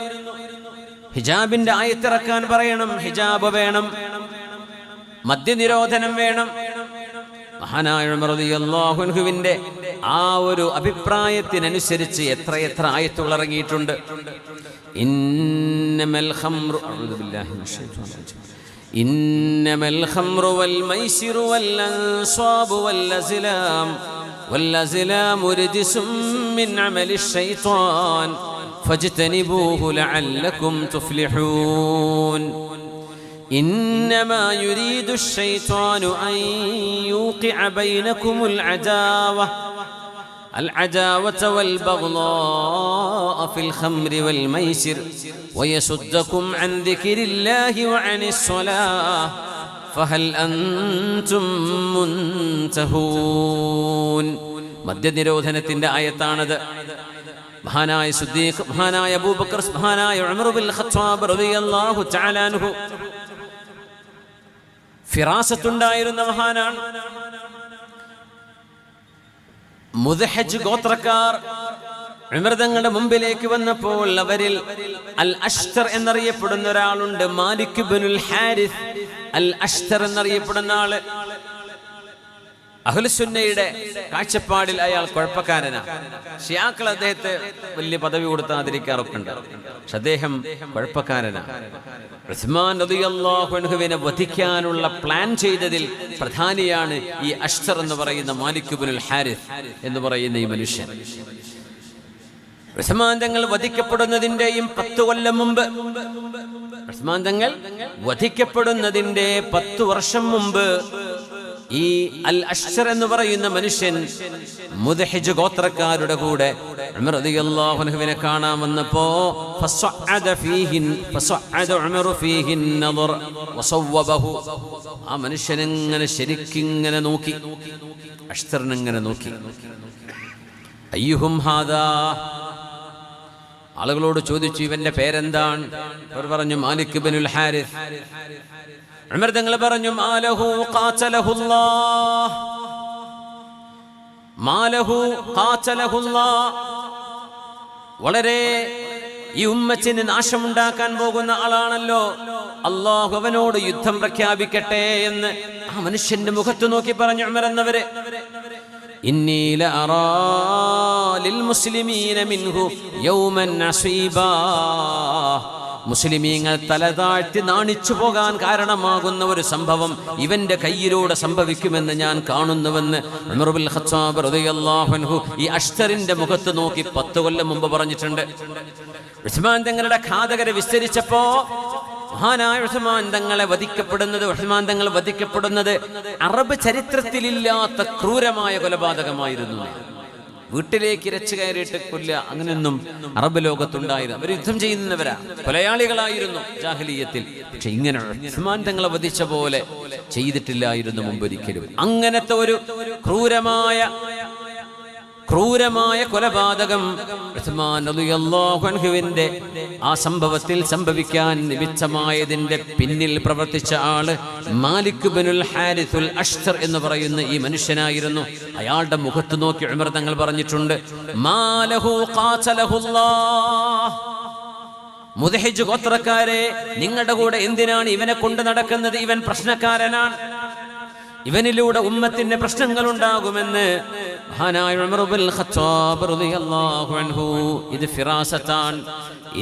ഹിജാബിന്റെ ആയത്തിറക്കാൻ പറയണം, ഹിജാബ് വേണം, മദ്യനിരോധനം വേണം. മഹാനായ ഉമർ റളിയല്ലാഹു അൻഹുവിന്റെ ആ ഒരു അഭിപ്രായത്തിനനുസരിച്ച് എത്രയെത്ര ആയത്തുകൾ ഇറങ്ങിയിട്ടുണ്ട്. ഇന്നമൽ ഖംറു, അഊദു ബില്ലാഹി മിനശ് ശൈത്വാനിർ റജീം, ഇന്നമൽ ഖംറു വൽ മൈസിറു വൽ അൻസാബു വൽ അസ്ലാമു റിജ്സും മിൻ അമലിശ് ശൈത്വാൻ ഫജ്തനിബൂഹു ലഅല്ലകും തുഫ്ലിഹൂൻ. إنما يريد الشيطان أن يوقع بينكم العداوة والبغضاء في الخمر والميسر ويصدكم عن ذكر الله وعن الصلاة فهل أنتم منتهون. മദ്യനിരോധനത്തിന്റെ ആയത്താണത്. മഹാനായ സിദ്ദീഖ്, മഹാനായ അബൂബക്കർ, മഹാനായ ഉമർ ബിൻ ഖത്താബ് റളിയല്ലാഹു തആല അൻഹു ഫിറാസത്തുണ്ടായിരുന്ന മഹാനാണ്. മുദ്ഹജ് ഗോത്രക്കാർ ഉമർ തങ്ങളുടെ മുമ്പിലേക്ക് വന്നപ്പോൾ അവരിൽ അൽ അഷ്തർ എന്നറിയപ്പെടുന്ന ഒരാളുണ്ട്, മാലിക് ഇബ്നുൽ ഹാരിസ് അൽ അഷ്തർ എന്നറിയപ്പെടുന്ന ആള്. അഹ്ലുസുന്നയുടെ കാഴ്ചപ്പാടിൽ അയാൾ കുഴപ്പക്കാരനാണ്. ഷിയാക്കൾ അദ്ദേഹത്തെ വലിയ പദവി കൊടുത്താതിരിക്കാറൊക്കെ ഉണ്ട്, പക്ഷെ അദ്ദേഹം കുഴപ്പക്കാരനാണ്. ഉസ്മാൻ റളിയല്ലാഹു അൻഹുവിനെ വധിക്കാനുള്ള പ്ലാൻ ചെയ്തതിൽ പ്രധാനിയാണ് ഈ അഷ്തർ എന്ന് പറയുന്ന മാലിക് ഇബ്നുൽ ഹാരിസ് എന്ന് പറയുന്ന ഈ മനുഷ്യൻ. ഉസ്മാൻ തങ്ങൾ വധിക്കപ്പെടുന്നതിന്റെയും 10 കൊല്ലം മുമ്പ്, ഉസ്മാൻ തങ്ങൾ വധിക്കപ്പെടുന്നതിന്റെ 10 വർഷം മുമ്പ് ഈ അൽ അഷ്ർ എന്ന് പറയുന്ന മനുഷ്യൻ മുദ്ഹിജ് ഗോത്രക്കാരുടെ കൂടെ ഉമർ റളിയല്ലാഹു അൻഹുവിനെ കാണാൻ വന്നപ്പോ ആ മനുഷ്യനെങ്ങനെ ശരിക്കിങ്ങനെ നോക്കി, അഷ്തറിനെങ്ങനെ നോക്കി. അയ്യുഹും ഹാദാ, ആളുകളോട് ചോദിച്ചു ഇവന്റെ പേരെന്താണ്? അവർ പറഞ്ഞു മാലിക് ഇബ്നുൽ ഹാരിസ്. ഉമർ തങ്ങൾ പറഞ്ഞു മാലഹു ഖാതലഹുല്ലാഹ്, മാലഹു ഖാതലഹുല്ലാഹ്, വളരെ ഈ ഉമ്മത്തിന് നാശമുണ്ടാക്കാൻ പോകുന്ന ആളാണല്ലോ, അല്ലാഹു അവനോട് യുദ്ധം പ്രഖ്യാപിക്കട്ടെ എന്ന് ആ മനുഷ്യന്റെ മുഖത്ത് നോക്കി പറഞ്ഞു ഉമർ എന്നവര്. ഇന്നി ലഅറാ ലിൽ മുസ്ലിമീന മിൻഹു യൗമൻ അസീബാ, മുസ്ലിമീങ്ങൾ തലതാഴ്ത്തി നാണിച്ചു പോകാൻ കാരണമാകുന്ന ഒരു സംഭവം ഇവന്റെ കയ്യിലൂടെ സംഭവിക്കുമെന്ന് ഞാൻ കാണുന്നുവെന്ന് ഉമർ ബിൻ ഖത്താബ് റളിയല്ലാഹു അൻഹു ഈ അഷ്തറിന്റെ മുഖത്ത് നോക്കി 10 കൊല്ലം മുമ്പ് പറഞ്ഞിട്ടുണ്ട്. ഉസ്മാൻ തങ്ങളുടെ ഘാതകരെ വിസ്തരിച്ചപ്പോ മഹാനായ ഉസ്മാൻ തങ്ങൾ വധിക്കപ്പെടുന്നത് അറബ് ചരിത്രത്തിലില്ലാത്ത ക്രൂരമായ കൊലപാതകമായിരുന്നു. വീട്ടിലേക്ക് ഇരച്ചു കയറിയിട്ട് കൊല്ല, അങ്ങനെയൊന്നും അറബ് ലോകത്തുണ്ടായിരുന്നു. അവർ യുദ്ധം ചെയ്യുന്നവരാ, കൊലയാളികളായിരുന്നു ജാഹിലിയ്യത്തിൽ. പക്ഷെ ഇങ്ങനെ ഉസ്മാൻ തങ്ങളെ വധിച്ച പോലെ ചെയ്തിട്ടില്ലായിരുന്നു മുമ്പൊരിക്കലും. അങ്ങനത്തെ ഒരു ക്രൂരമായ കൊലപാതകം ഉസ്മാൻ റളിയല്ലാഹു അൻഹുവിന്റെ ആ സംഭവത്തിൽ സംഭവിക്കാൻ നിമിത്തമായതിന്റെ പിന്നിൽ പ്രവർത്തിച്ച ആള് മാലിക് ബിനുൽ ഹാരിസുൽ അഷ്തർ എന്ന് പറയുന്ന ഈ മനുഷ്യനായിരുന്നു. അയാളുടെ മുഖത്ത് നോക്കി ഉമർ തങ്ങൾ പറഞ്ഞിട്ടുണ്ട്, മാലഹു ഖാതലഹുല്ലാഹ്, മുദ്ഹിജ് ഗോത്രക്കാരെ, നിങ്ങളുടെ കൂടെ എന്തിനാണ് ഇവനെ കൊണ്ട് നടക്കുന്നത്? ഇവൻ പ്രശ്നക്കാരനാണ്, ഇവനിലൂടെ ഉമ്മത്തിന് പ്രശ്നങ്ങൾ ഉണ്ടാകുമെന്ന് മഹാനായ ഉമർ ഇബ്നുൽ ഖത്താബ് റളിയല്ലാഹു അൻഹു ഇത് ഫിറാസത്താൻ.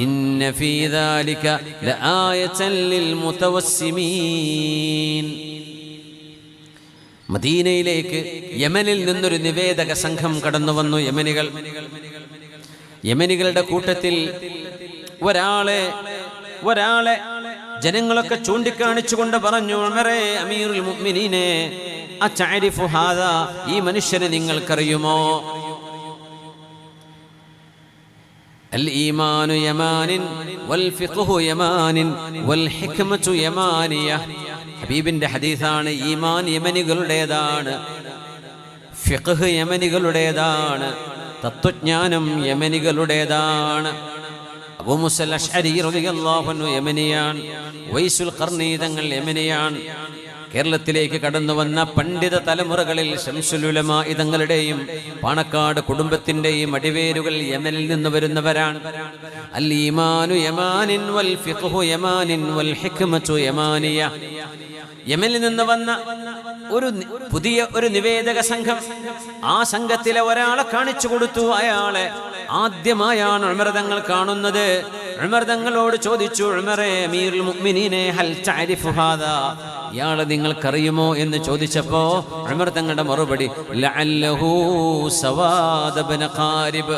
ഇന്ന ഫീ ദാലിക ലആയതൻ ലിൽ മുതവസ്സിമീൻ. മദീനയിലേക്ക് യമനിൽ നിന്നൊരു നിവേദക സംഘം കടന്നു വന്നു. യമനികളുടെ കൂട്ടത്തിൽ ഒരാളെ ജനങ്ങളൊക്കെ ചൂണ്ടിക്കാണിച്ചുകൊണ്ട് പറഞ്ഞു, ഉമറേ, അമീറുൽ മുഅ്മിനീനെ, അതഅരിഫു ഹാദാ, ഈ മനുഷ്യനെ നിങ്ങൾക്കറിയുമോ? അൽ ഈമാനു യമാനിൻ വൽ ഫിഖ്ഹു യമാനിൻ വൽ ഹിക്മതു യമാനിയ. ഹബീബിന്റെ ഹദീസാണ്. ഈമാൻ യമനികളുടേതാണ്, ഫിഖ്ഹ് യമനികളുടേതാണ്, തത്വജ്ഞാനം യമനികളുടേതാണ്. അബൂ മുസൽ അശ്അരി റളിയല്ലാഹു അൻഹു യമനിയാണ്, വൈസുൽ ഖർനി തങ്ങൾ യമനിയാണ്. കേരളത്തിലേക്ക് കടന്നു വന്ന പണ്ഡിത തലമുറകളിൽ ശംസുൽ ഉലമാ തങ്ങളുടെയും പാണക്കാട് കുടുംബത്തിന്റെയും അടിവേരുകൾ യമനിൽ നിന്ന് വരുന്നവരാണ്. അൽ ഈമാനു യമാനിൻ വൽ ഫിഖ്ഹു യമാനിൻ വൽ ഹിക്മതു യമാനിയ. യമനിൽ നിന്ന് വന്ന പുതിയ ഒരു നിവേദക സംഘം, ആ സംഘത്തിലെ ഒരാളെ കാണിച്ചു കൊടുത്തു. അയാളെ ആദ്യമായാണ് ഉമർ തങ്ങൾ കാണുന്നത്. ഉമർ തങ്ങളോട് ചോദിച്ചു, ഉമറേ, അമീറുൽ മുഅ്മിനീനെ, ഹൽ തഅരിഫു ഹാദാ, ഇയാളെ നിങ്ങൾക്കറിയുമോ എന്ന് ചോദിച്ചപ്പോ ഉമർ തങ്ങളുടെ മറുപടി, ലഅല്ലഹു സവാദ് ഇബ്നു ഖാരിബ്,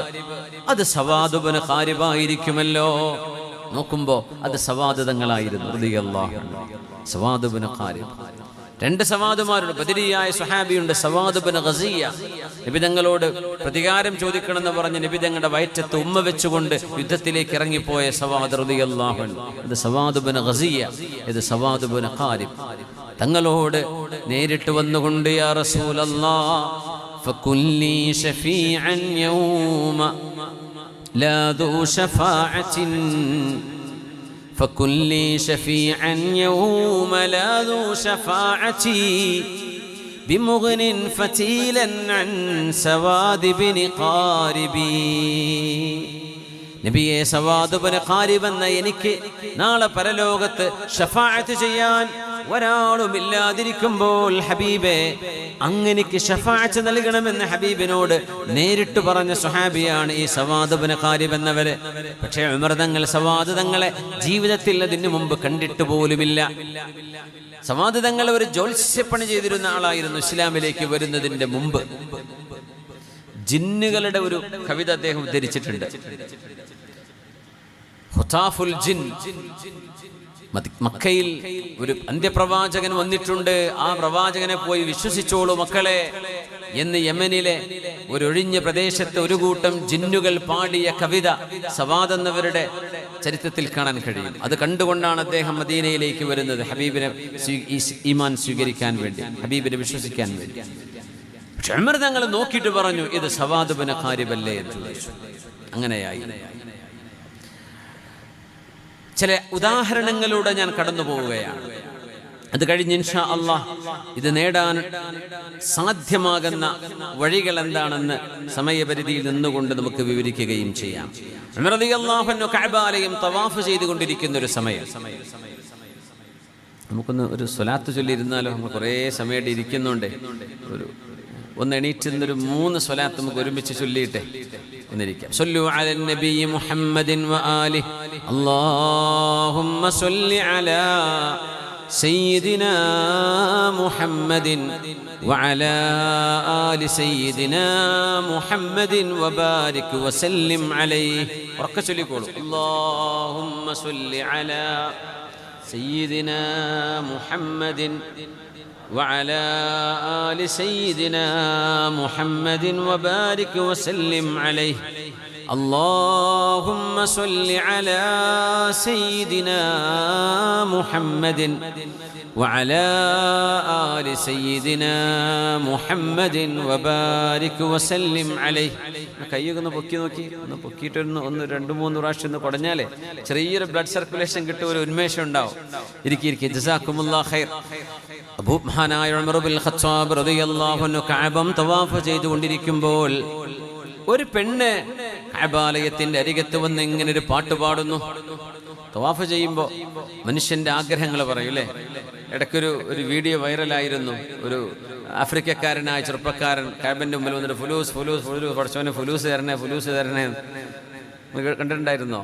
അത് സവാദ് ഇബ്നു ഖാരിബ് ആയിരിക്കുമല്ലോ. നോക്കുമ്പോ അത് സവാദ് തങ്ങളായിരുന്നു റളിയല്ലാഹു അൻഹു. സവാദ് ഇബ്നു ഖാരിബ്. രണ്ട് സവാദുമാരുണ്ട്. ബദരിയായ സ്വഹാബിയുണ്ട് സവാദ് ഇബ്നു ഗസിയ. നബി തങ്ങളോട് പ്രതികാരം ചോദിക്കണമെന്ന് പറഞ്ഞ് നബി തങ്ങളുടെ വയറ്റത്ത് ഉമ്മ വെച്ചുകൊണ്ട് യുദ്ധത്തിലേക്ക് ഇറങ്ങിപ്പോയ സവാദ് റളിയല്ലാഹു അൻഹു. ഇത് സവാദ് ഇബ്നു ഗസിയ, ഇത് സവാദ് ഇബ്നു ഖാരിബ്. തങ്ങളോട് നേരിട്ട് വന്നുകൊണ്ട്, യാ റസൂലല്ലാഹ്, ഫകുല്ലി ശഫീഅൻ യൗമ ലാ ദൂ ശഫാഅത്തിൻ, فكلي شفيعا يوم لا ذو شفاعتي بمغن فتيلا عن سواد بن قاربي. നബിയെ, സവാദ് ഇബ്നു ഖാരിബ് എന്ന എനിക്ക് നാളെ പരലോകത്ത് ഷഫാഅത്ത് ചെയ്യാൻ ഒരാളുമില്ലാതിരിക്കുമ്പോൾ ഹബീബേ, അങ്ങനെക്ക് ഷഫാഅത്ത് നൽകണമെന്ന് ഹബീബിനോട് നേരിട്ട് പറഞ്ഞ സ്വഹാബിയാണ് ഈ സവാദ് ഇബ്നു ഖാരിബ് എന്നവര്. പക്ഷേ ഉമർ തങ്ങൾ സവാദ് തങ്ങളെ ജീവിതത്തിൽ അതിനു മുമ്പ് കണ്ടിട്ട് പോലുമില്ല. സവാദ് തങ്ങൾ ഒരു ജ്യോത്സ്യപ്പണി ചെയ്തിരുന്ന ആളായിരുന്നു. ഇസ്ലാമിലേക്ക് വരുന്നതിന്റെ മുമ്പ് ജിന്നുകളുടെ ഒരു കവിത അദ്ദേഹം ഉദ്ധരിച്ചിട്ടുണ്ട്. ഖുതാഫുൽ ജിൻ. മക്കയിൽ ഒരു അന്ത്യപ്രവാചകൻ വന്നിട്ടുണ്ട്, ആ പ്രവാചകനെ പോയി വിശ്വസിച്ചോളൂ മക്കളെ എന്ന് യമനിലെ ഒരു ഒഴിഞ്ഞ പ്രദേശത്ത് ഒരു കൂട്ടം ജിന്നുകൾ പാടിയ കവിത സവാദ് എന്നവരുടെ ചരിത്രത്തിൽ കാണാൻ കഴിയും. അത് കണ്ടുകൊണ്ടാണ് അദ്ദേഹം മദീനയിലേക്ക് വരുന്നത്, ഹബീബിനെ ഈമാൻ സ്വീകരിക്കാൻ വേണ്ടി, ഹബീബിനെ വിശ്വസിക്കാൻ വേണ്ടി. പക്ഷെ ഉമർ തങ്ങൾ നോക്കിയിട്ട് പറഞ്ഞു, ഇത് സവാദ് ഇബ്നു ഖാരിബ് അല്ലേ എന്ന് ചോദിച്ചു. അങ്ങനെയായി. ചില ഉദാഹരണങ്ങളിലൂടെ ഞാൻ കടന്നു പോവുകയാണ്. അത് കഴിഞ്ഞ് ഇൻഷാ അല്ലാഹ് ഇത് നേടാൻ സാധ്യമാകുന്ന വഴികൾ എന്താണെന്ന് സമയപരിധിയിൽ നിന്നുകൊണ്ട് നമുക്ക് വിവരിക്കുകയും ചെയ്യാം. ഉമർ റളിയല്ലാഹു അൻഹു കഅബാലയം തവാഫ് ചെയ്തുകൊണ്ടിരിക്കുന്ന ഒരു സമയം. നമുക്കൊന്ന് ഒരു സ്വലാത്ത് ചൊല്ലിയിരുന്നാലോ? നമ്മൾ കുറേ സമയമായിട്ട് ഇരിക്കുന്നുണ്ട്. ഒന്ന് എണീറ്റുന്നൊരു 3 സ്വലാത്ത് നമുക്ക് ഒരുമിച്ച് ചൊല്ലിയിട്ടെ ഒന്നിരിക്കാം. സല്ലു അലൻ നബി മുഹമ്മദിൻ വ ആലിഹി അല്ലാഹുമ്മ സല്ലി അലാ സയ്യിദിനാ മുഹമ്മദിൻ വ അലാ ആലി സയ്യിദിനാ മുഹമ്മദിൻ വ ബാരിക് വ സല്ലിം അലൈഹി. ഉറക്കെ ചൊല്ലിക്കോളൂ. അല്ലാഹുമ്മ സല്ലി അലാ سيدنا محمد وعلى آل سيدنا محمد وبارك وسلم عليه اللهم صل على سيدنا محمد وعلى آل سيدنا محمد وبارك وسلم عليه. കൈയൊന്ന് പൊക്കി നോക്കി, ഒന്ന് പൊക്കിയിട്ട് ഒന്ന് 2-3 പ്രാവശ്യം ഒന്ന് കുടഞ്ഞാലേ ചെറിയൊരു ബ്ലഡ് സർക്കുലേഷൻ കിട്ടും, ഒരു ഉന്മേഷം ഉണ്ടാവും. ഇരിക്കും. ജസാക്കുമുല്ലാഹ് ഖൈർ. മഹാനായ ഉമർ ഇബ്നുൽ ഖത്താബ് റളിയല്ലാഹു അൻഹു കഅബം തവാഫ് ചെയ്തുകൊണ്ടിരിക്കുമ്പോൾ ഒരു പെണ്ണ് കഅബാലയത്തിന്റെ അരികത്ത് വന്ന് ഇങ്ങനെ ഒരു പാട്ട് പാടുന്നു. തവാഫ് ചെയ്യുമ്പോൾ മനുഷ്യന്റെ ആഗ്രഹങ്ങൾ പറയൂലേ. ഇടയ്ക്കൊരു വീഡിയോ വൈറലായിരുന്നു. ഒരു ആഫ്രിക്കക്കാരനായ ചെറുപ്പക്കാരൻ കഅബന്റെ മുമ്പിൽ വന്നിട്ട് ഫുലൂസ് ഫുലൂസ് ഫുലൂസ് പഠിച്ചവന് ഫുലൂസ് തരണേ ഫുലൂസ് തരണേ കണ്ടിട്ടുണ്ടായിരുന്നോ?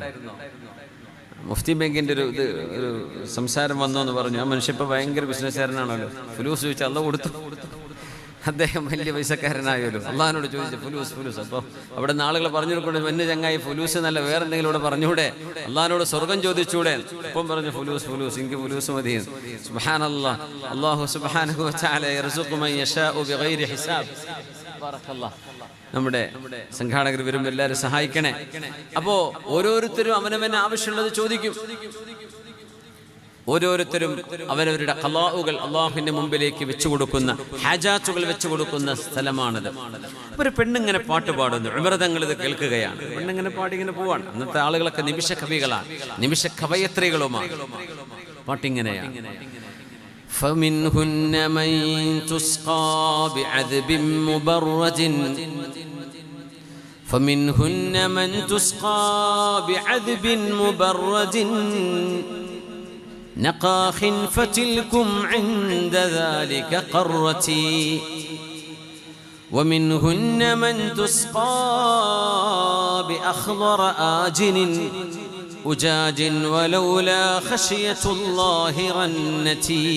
മുഫ്തി ബാങ്കിന്റെ ഒരു സംസാരം വന്നു എന്ന് പറഞ്ഞു. ആ മനുഷ്യ ഇപ്പൊ ഭയങ്കര ബിസിനസ്സുകാരനാണല്ലോ. ഫുലൂസ് ചോദിച്ചാൽ അള്ളാഹ് കൊടുത്തു. അദ്ദേഹം വലിയ പൈസക്കാരനായല്ലോ. അള്ളാഹിനോട് ചോദിച്ചു ഫുലൂസ് ഫുലൂസ്. അപ്പോൾ അവിടെ നിന്ന് ആളുകൾ പറഞ്ഞു കൊടുക്കുന്നത് എന്നെ ചങ്ങായി ഫുലൂസ് എന്നല്ല വേറെ എന്തെങ്കിലും ഇവിടെ പറഞ്ഞൂടെ, അള്ളാഹിനോട് സ്വർഗം ചോദിച്ചൂടെ. ഇപ്പം പറഞ്ഞു ഫുലൂസ് ഫുലൂസ്, എനിക്ക് ഫുലൂസ് മതി. സുബ്ഹാനല്ലാഹ്. അല്ലാഹു സുബ്ഹാനഹു വ തആല യർസുഖു മൻ യശാഉ ബിഗൈരി ഹിസാബ്. ബറക്കല്ലാഹ്. നമ്മുടെ സംഘാടകർ വരുമ്പോൾ എല്ലാവരും സഹായിക്കണേ. അപ്പോ ഓരോരുത്തരും അവനവന് ആവശ്യമുള്ളത് ചോദിക്കും. ഓരോരുത്തരും അവരവരുടെ ഖലാഉകൾ അള്ളാഹുവിന്റെ മുമ്പിലേക്ക് വെച്ചു കൊടുക്കുന്ന, ഹാജാത്തുകൾ വെച്ചു കൊടുക്കുന്ന സ്ഥലമാണിത്. ഒരു പെണ്ണിങ്ങനെ പാട്ട് പാടുന്നു. ഉമർ തങ്ങൾ ഇത് കേൾക്കുകയാണ്. പെണ്ണിങ്ങനെ പാടി ഇങ്ങനെ പോവാണ്. അന്നത്തെ ആളുകളൊക്കെ നിമിഷ കവികളാണ്, നിമിഷ കവയത്രികളുമാണ്. പാട്ടിങ്ങനെയാണ്. فمنهن من تسقى بعذب مبرد فمنهن من تسقى بعذب مبرد نقاخ فتلكم عند ذلك قرتي ومنهن من تسقى بأخضر آجن أجاج ولولا خشية الله رنتي.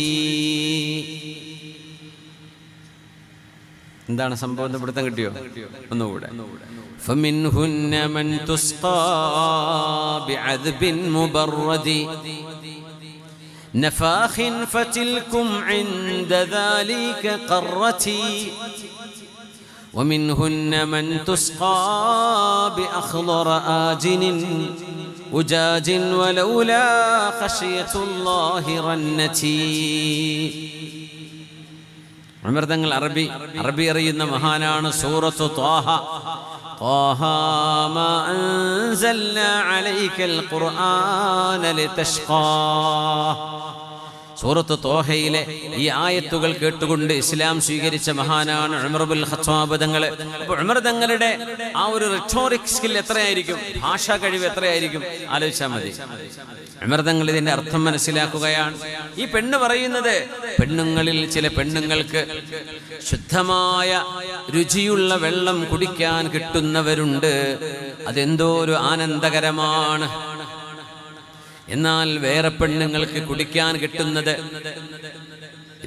എന്താണ് സംഭവം? പിടുത്തം കിട്ടിയോ? ഒന്നുകൂടെ. فمنهن من تسقى بعذب مبرد نفاخ فتلكم عند ذلك قرتي ومنهن من تسقى بأخضر آجن أجاج ولولا خشية الله رنتي. ഉമർ തങ്ങൾ അറബി അറിയുന്ന മഹാനാണ്. സൂറത്തു ത്വാഹ. ത്വാഹ മാ അൻസൽനാ അലൈക്കൽ ഖുർആന ലിതശ്ഖാ. സൂറത്ത് ത്വാഹയിലെ ഈ ആയത്തുകൾ കേട്ടുകൊണ്ട് ഇസ്ലാം സ്വീകരിച്ച മഹാനാണ് ഉമർ ഇബ്നുൽ ഖത്താബ് തങ്ങൾ. അപ്പോൾ ഉമർ തങ്ങളുടെ ആ ഒരു റിട്ടോറിക് സ്കിൽ എത്രയായിരിക്കും, ഭാഷാ കഴിവ് എത്രയായിരിക്കും ആലോചിച്ചാൽ മതി. ഉമർ തങ്ങൾ ഇതിന്റെ അർത്ഥം മനസ്സിലാക്കുകയാണ്. ഈ പെണ്ണ് പറയുന്നത്, പെണ്ണുങ്ങളിൽ ചില പെണ്ണുങ്ങൾക്ക് ശുദ്ധമായ രുചിയുള്ള വെള്ളം കുടിക്കാൻ കിട്ടുന്നവരുണ്ട്. അതെന്തോ ഒരു ആനന്ദകരമാണ്. എന്നാൽ വേറെ പെണ്ണുങ്ങൾക്ക് കുടിക്കാൻ കിട്ടുന്നത്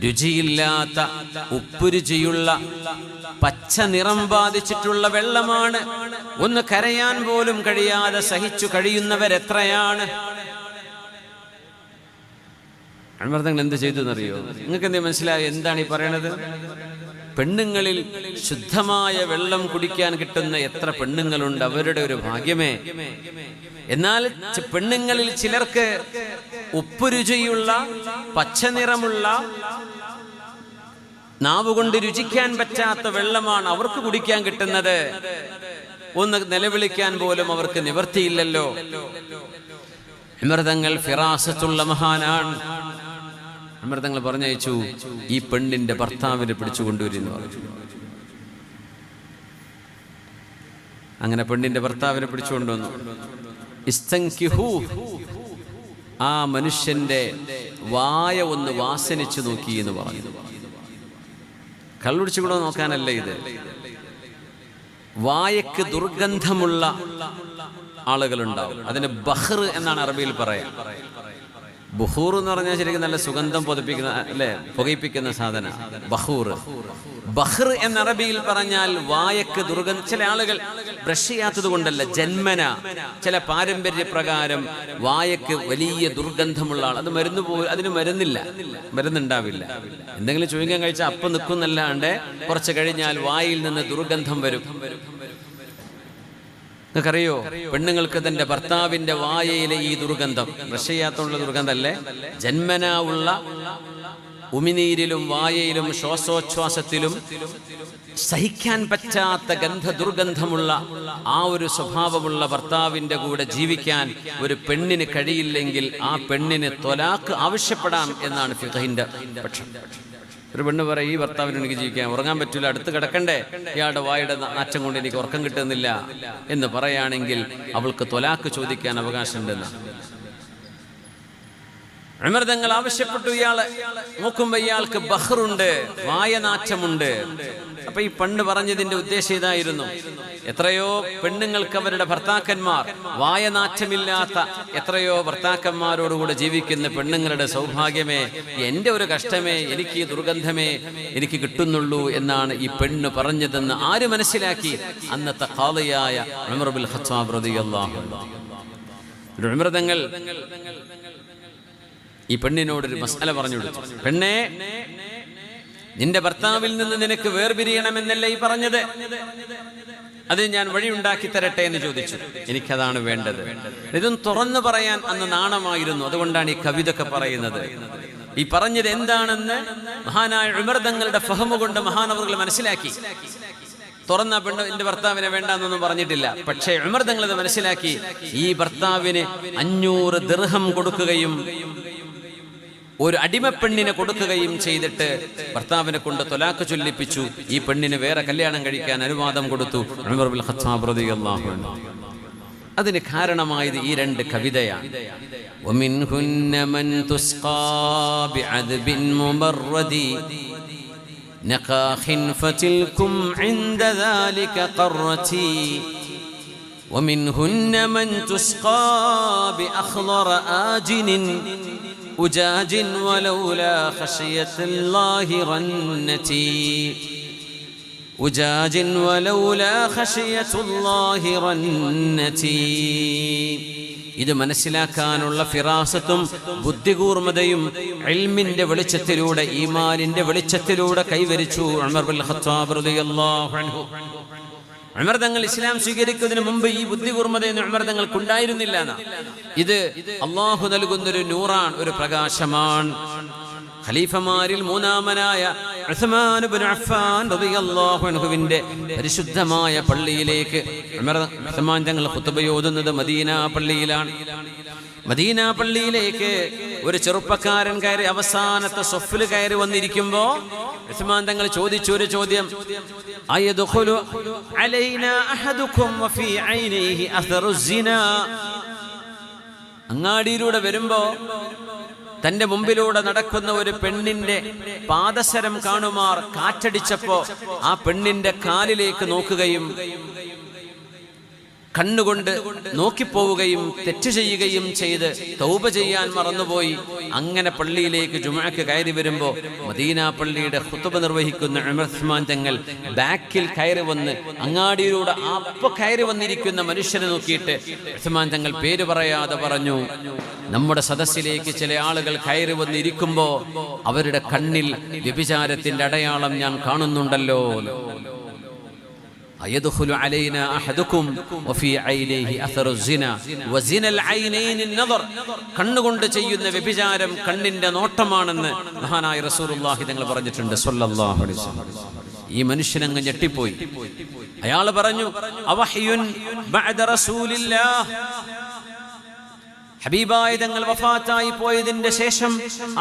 രുചിയില്ലാത്ത, ഉപ്പുരുചിയുള്ള, പച്ച നിറം ബാധിച്ചിട്ടുള്ള വെള്ളമാണ്. ഒന്ന് കരയാൻ പോലും കഴിയാതെ സഹിച്ചു കഴിയുന്നവരെത്രയാണ്. അമൃതങ്ങൾ എന്ത് ചെയ്തു എന്നറിയോ? നിങ്ങൾക്ക് എന്തേ മനസ്സിലായോ എന്താണ് ഈ പറയണത്? പെണ്ണുങ്ങളിൽ ശുദ്ധമായ വെള്ളം കുടിക്കാൻ കിട്ടുന്ന എത്ര പെണ്ണുങ്ങളുണ്ട്, അവരുടെ ഒരു ഭാഗ്യമേ. എന്നാൽ പെണ്ണുങ്ങളിൽ ചിലർക്ക് ഉപ്പുരുചിയുള്ള, പച്ചനിറമുള്ള, നാവുകൊണ്ട് രുചിക്കാൻ പറ്റാത്ത വെള്ളമാണ് അവർക്ക് കുടിക്കാൻ കിട്ടുന്നത്. ഒന്ന് നിലവിളിക്കാൻ പോലും അവർക്ക് നിവർത്തിയില്ലല്ലോ. അമൃതങ്ങൾ ഫിറാസത്തുള്ള മഹാനാണ്. അമൃതങ്ങൾ പറഞ്ഞയച്ചു, ഈ പെണ്ണിന്റെ ഭർത്താവിനെ പിടിച്ചു കൊണ്ടുവരുന്നു. അങ്ങനെ പെണ്ണിന്റെ ഭർത്താവിനെ പിടിച്ചു കൊണ്ടുവന്നു. ഇസ്തൻകിഹു, ആ മനുഷ്യന്റെ വായ ഒന്ന് വാസനിച്ചു നോക്കി എന്ന് പറഞ്ഞു. കള്ളുടിച്ചു കൂടെ നോക്കാനല്ല ഇത്. വായക്ക് ദുർഗന്ധമുള്ള ആളുകളുണ്ടാവും. അതിന് ബഹ്ർ എന്നാണ് അറബിയിൽ പറയാം. ബുഹൂർ എന്ന് പറഞ്ഞാൽ ശരിക്കും നല്ല സുഗന്ധം പൊതിപ്പിക്കുന്ന, അല്ലെ, പുകയിപ്പിക്കുന്ന സാധന ബഹൂർ. ബഹ്ർ എന്ന അറബിയിൽ പറഞ്ഞാൽ വായക്ക് ദുർഗന്ധം. ചില ആളുകൾ ബ്രഷ് ചെയ്യാത്തത് കൊണ്ടല്ല, ജന്മന ചില പാരമ്പര്യ പ്രകാരം വായക്ക് വലിയ ദുർഗന്ധമുള്ള ആൾ, അത് അതിന് മരുന്നുണ്ടാവില്ല. എന്തെങ്കിലും ചുരുങ്ങാൻ കഴിച്ചാൽ അപ്പം നിൽക്കുന്നല്ലാണ്ട് കുറച്ച് കഴിഞ്ഞാൽ വായിൽ നിന്ന് ദുർഗന്ധം വരും. നിങ്ങൾക്കറിയോ, പെണ്ണുങ്ങൾക്ക് തന്റെ ഭർത്താവിന്റെ വായയിലെ ഈ ദുർഗന്ധം ബ്രഷ് ചെയ്യാത്തുള്ള ദുർഗന്ധമല്ലേ, ജന്മനാ ഉള്ള ഉമിനീരിലും വായയിലും ശ്വാസോച്ഛ്വാസത്തിലും സഹിക്കാൻ പറ്റാത്ത ദുർഗന്ധമുള്ള ആ ഒരു സ്വഭാവമുള്ള ഭർത്താവിന്റെ കൂടെ ജീവിക്കാൻ ഒരു പെണ്ണിന് കഴിയില്ലെങ്കിൽ ആ പെണ്ണിന് ത്വലാഖ് ആവശ്യപ്പെടാം എന്നാണ് ഫിഖഹിന്റെ പക്ഷം. ഒരു പെണ്ണ് പറയും, ഈ ഭർത്താവിന് എനിക്ക് ജീവിക്കാൻ ഉറങ്ങാൻ പറ്റില്ല, അടുത്ത് കിടക്കണ്ടേ, ഇയാളുടെ വായുടെ നാറ്റം കൊണ്ട് എനിക്ക് ഉറക്കം കിട്ടുന്നില്ല എന്ന് പറയുകയാണെങ്കിൽ അവൾക്ക് ത്വലാഖ് ചോദിക്കാൻ അവകാശമുണ്ടെന്ന് ഉമർ തങ്ങൾ ആവശ്യപ്പെട്ടു. ഇയാള് നോക്കുമ്പോ ഇയാൾക്ക് ബഹ്റുണ്ട്, വായനാറ്റമുണ്ട്. അപ്പൊ ഈ പെണ്ണ് പറഞ്ഞതിന്റെ ഉദ്ദേശം ഇതായിരുന്നു, എത്രയോ പെണ്ണുങ്ങൾക്ക് അവരുടെ ഭർത്താക്കന്മാർ വായനാറ്റമില്ലാത്ത എത്രയോ ഭർത്താക്കന്മാരോടുകൂടെ ജീവിക്കുന്ന പെണ്ണുങ്ങളുടെ സൗഭാഗ്യമേ, എന്റെ ഒരു കഷ്ടമേ, എനിക്ക് ഈ ദുർഗന്ധമേ എനിക്ക് കിട്ടുന്നുള്ളൂ എന്നാണ് ഈ പെണ്ണ് പറഞ്ഞതെന്ന് ആര് മനസ്സിലാക്കി? അന്നത്തെ ഖാദിയായ ഉമർ ബിൻ ഖത്താബ് റളിയല്ലാഹു അൻഹു. ഉമർ തങ്ങൾ ഈ പെണ്ണിനോടൊരു മസ്അല പറഞ്ഞു കൊടുത്തു. പെണ്ണേ, നിന്റെ ഭർത്താവിൽ നിന്ന് നിനക്ക് വേർപിരിയണമെന്നല്ലേ ഈ പറഞ്ഞത്? അത് ഞാൻ വഴിയുണ്ടാക്കി തരട്ടെ എന്ന് ചോദിച്ചു. എനിക്കതാണ് വേണ്ടത്. ഇതും തുറന്നു പറയാൻ അന്ന് നാണമായിരുന്നു. അതുകൊണ്ടാണ് ഈ കവിതൊക്കെ പറയുന്നത്. ഈ പറഞ്ഞത് എന്താണെന്ന് മഹാനായ ഉമർ തങ്ങളുടെ ഫഹ്മ് കൊണ്ട് മഹാനവറുകൾ മനസ്സിലാക്കി. തുറന്ന പെണ്ണ് എന്റെ ഭർത്താവിനെ വേണ്ടെന്നൊന്നും പറഞ്ഞിട്ടില്ല. പക്ഷേ ഉമർ തങ്ങൾ അത് മനസ്സിലാക്കി. ഈ ഭർത്താവിന് 500 ദിർഹം കൊടുക്കുകയും ഒരു അടിമപ്പെണ്ണിനെ കൊടുക്കുകയും ചെയ്തിട്ട് ഭർത്താവിനെ കൊണ്ട് ത്വലാഖ് ചൊല്ലിപ്പിച്ചു. ഈ പെണ്ണിന് വേറെ കല്യാണം കഴിക്കാൻ അനുവാദം കൊടുത്തു ഉമർ ബിൻ ഖത്താബ് റളിയല്ലാഹു അൻഹു. അതിന് കാരണമായത് ഈ 2 കവിതയാണ്. ومنهن من تسقى بعذب ممرد نقاخ فتلكم عند ذلك قرتي ومنهن من تسقى بأخضر آجن أجاج ولولا خشية الله رنتي أجاج ولولا خشية الله رنتي. ഇത് മനസ്സിലാക്കാനുള്ള ഫിറാസത്തും ബുദ്ധികൂർമ്മതയും ഇൽമിന്റെ വെളിച്ചത്തിലൂടെ, ഈമാനിന്റെ വെളിച്ചത്തിലൂടെ കൈവരിച്ചു ഉമർ ബിൻ ഖത്താബ് റളിയല്ലാഹു അൻഹു. ഉമർ തങ്ങൾ ഇസ്ലാം സ്വീകരിക്കുന്നതിന് മുമ്പ് ഈ ബുദ്ധികൂർമ്മതയൊന്നും ഉമർ തങ്ങൾക്കുണ്ടായിരുന്നില്ല. ഇത് അള്ളാഹു നൽകുന്നൊരു നൂറാൻ, ഒരു പ്രകാശമാണ്. ഖലീഫമാരിൽ 3-മനായ ഉസ്മാൻ ഇബ്നു അഫ്ഫാൻ റളിയല്ലാഹു അൻഹുവിന്റെ പരിശുദ്ധമായ പള്ളിയിലേക്ക് ഉസ്മാൻ തങ്ങൾ ഖുതുബ ഓതുന്നത് മദീന പള്ളിയിലാണ്. മദീന പള്ളിയിലേക്ക് ഒരു ചെറുപ്പക്കാരൻ കയറി അവസാനത്തെ സഫിൽ കയറി വന്നിരിക്കുമ്പോ ഉസ്മാൻ തങ്ങൾ ചോദിച്ചു ഒരു ചോദ്യം, അയദ്ഖുലു അലൈനാ അഹദുകും വഫീ ഐനിഹി അഥറു സിനാ. അങ്ങാടിയിലൂടെ വരുമ്പോ തന്റെ മുമ്പിലൂടെ നടക്കുന്ന ഒരു പെണ്ണിന്റെ പാദസരം കാണുമാർ കാറ്റടിച്ചപ്പോ ആ പെണ്ണിന്റെ കാലിലേക്ക് നോക്കുകയും കണ്ണുകൊണ്ട് നോക്കിപ്പോവുകയും തെറ്റ് ചെയ്യുകയും ചെയ്ത് തൗബ ചെയ്യാൻ മറന്നുപോയി. അങ്ങനെ പള്ളിയിലേക്ക് ജുമുഅക്ക് കയറി വരുമ്പോ മദീന പള്ളിയുടെ ഖുതുബ നിർവഹിക്കുന്ന ഉസ്മാൻ തങ്ങൾ ബാക്കിൽ കയറി വന്ന് അങ്ങാടിയിലൂടെ അപ്പൊ കയറി വന്നിരിക്കുന്ന മനുഷ്യനെ നോക്കിയിട്ട് ഉസ്മാൻ തങ്ങൾ പേര് പറയാതെ പറഞ്ഞു, നമ്മുടെ സദസ്സിലേക്ക് ചില ആളുകൾ കയറി വന്നിരിക്കുമ്പോ അവരുടെ കണ്ണിൽ വ്യഭിചാരത്തിന്റെ അടയാളം ഞാൻ കാണുന്നുണ്ടല്ലോ. അയദ്ഖുലു അലൈനാ അഹദുകും വഫീ ഐനിഹി അഥറു സിനാ വസിനൽ ഐനൈനി നദർ. കണ്ണുകൊണ്ട് ചെയ്യുന്ന വ്യഭിചാരം കണ്ണിന്റെ നോട്ടമാണെന്ന് മഹാനായ റസൂലുള്ളാഹി തങ്ങൾ പറഞ്ഞിട്ടുണ്ട് സ്വല്ലല്ലാഹു അലൈഹി വസല്ലം. ഈ മനുഷ്യൻ അങ്ങ് ഞെട്ടിപ്പോയി. അയാൾ പറഞ്ഞു, അവഹ്യുൻ ബഅദ റസൂലില്ലാഹ്. ഹബീബായ തങ്ങൾ വഫാത്തായി പോയതിന്റെ ശേഷം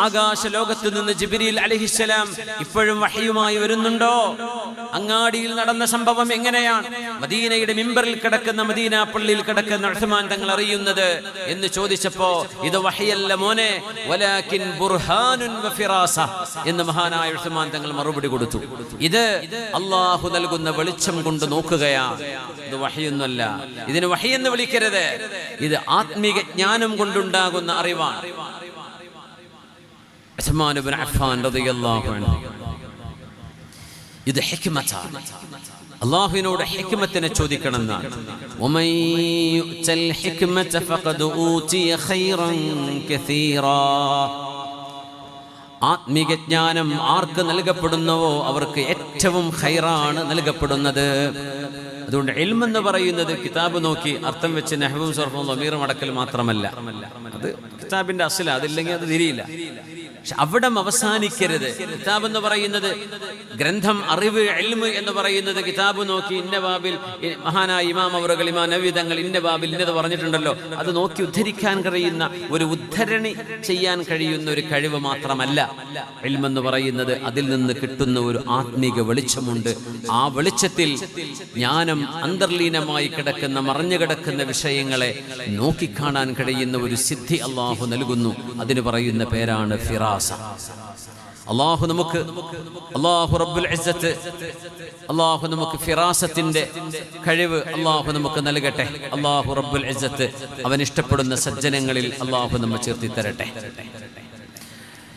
ആകാശ ലോകത്ത് നിന്ന് ജിബ്രീൽ അലൈഹിസ്സലാം ഇപ്പോഴും വഹയുമായി വരുന്നുണ്ടോ? അങ്ങാടിയിൽ നടന്ന സംഭവം എങ്ങനെയാണ് മദീനയുടെ മിമ്പറിൽ കിടക്കുന്ന മദീന പള്ളിയിൽ കിടക്കുന്ന ഉസ്മാൻ തങ്ങൾ അറിയുന്നത് എന്ന് ചോദിച്ചപ്പോ, ഇത് വഹയല്ല മോനെ, വലാകിൻ ബുർഹാനുൻ വഫിറാസ എന്ന് മഹാനായ ഉസ്മാൻ തങ്ങൾ മറുപടി കൊടുത്തു. ഇത് അല്ലാഹു നൽകുന്ന വെളിച്ചം കൊണ്ട് നോക്കുകയാണ്, ഇത് വഹയൊന്നുമല്ല. ഇതിന് വഹയെന്ന് വിളിക്കരുത്, ഇത് ആത്മീക ജ്ഞാനം കൊണ്ടുണ്ടാകുന്ന അറിവാണ്. ഉസ്മാൻ ഇബ്നു അഫ്ഫാൻ റളിയല്ലാഹു അൻഹു, ഇത് ഹിക്മത്താണ്. അള്ളാഹുവിനോട് ഹിക്മത്തിനെ ചോദിക്കണം എന്നാണ്. വമൻ യുഅ്തൽ ഹിക്മത ഫഖദ് ഊതിയ ഖൈറൻ കസീറാ. ആത്മീക ജ്ഞാനം ആർക്ക് നൽകപ്പെടുന്നുവോ അവർക്ക് ഏറ്റവും ഖൈറാണ് നൽകപ്പെടുന്നത്. അതുകൊണ്ട് ഇൽമ് എന്ന് പറയുന്നത് കിതാബ് നോക്കി അർത്ഥം വെച്ച് നഹ്വും സർഫും ളമീറും അടക്കൽ മാത്രമല്ല. അത് കിതാബിന്റെ അസ്ല, അതില്ലെങ്കിൽ അത് തിരിയില്ല. പക്ഷെ അവിടം അവസാനിക്കരുത്. കിതാബ് എന്ന് പറയുന്നത് ഗ്രന്ഥം, അറിവ്, ഇൽമ് എന്ന് പറയുന്നത് കിതാബ് നോക്കി ഇന്ന ബാബിൽ മഹാനായ ഇമാം അവറുകൾ, ഇമാം നബി തങ്ങൾ ഇന്ന ബാബിൽ ഇന്നത് പറഞ്ഞിട്ടുണ്ടല്ലോ, അത് നോക്കി ഉദ്ധരിക്കാൻ കഴിയുന്ന ഒരു ഉദ്ധരണി ചെയ്യാൻ കഴിയുന്ന ഒരു കഴിവ് മാത്രമല്ല ഇൽമ് എന്ന് പറയുന്നത്. അതിൽ നിന്ന് കിട്ടുന്ന ഒരു ആത്മീക വെളിച്ചമുണ്ട്. ആ വെളിച്ചത്തിൽ ജ്ഞാനം അന്തർലീനമായി കിടക്കുന്ന, മറഞ്ഞു കിടക്കുന്ന വിഷയങ്ങളെ നോക്കിക്കാണാൻ കഴിയുന്ന ഒരു സിദ്ധി അള്ളാഹു നൽകുന്നു. അതിന് പറയുന്ന പേരാണ് ഫിറാസ. അള്ളാഹു നമുക്ക്, അള്ളാഹു റബ്ബുൽ ഇസ്സത്ത്, അള്ളാഹു നമുക്ക് ഫിറാസത്തിന്റെ കഴിവ് അള്ളാഹു നമുക്ക് നൽകട്ടെ. അള്ളാഹു റബ്ബുൽ ഇസ്സത്ത് അവൻ ഇഷ്ടപ്പെടുന്ന സജ്ജനങ്ങളിൽ അള്ളാഹു നമ്മെ ചേർത്തി തരട്ടെ.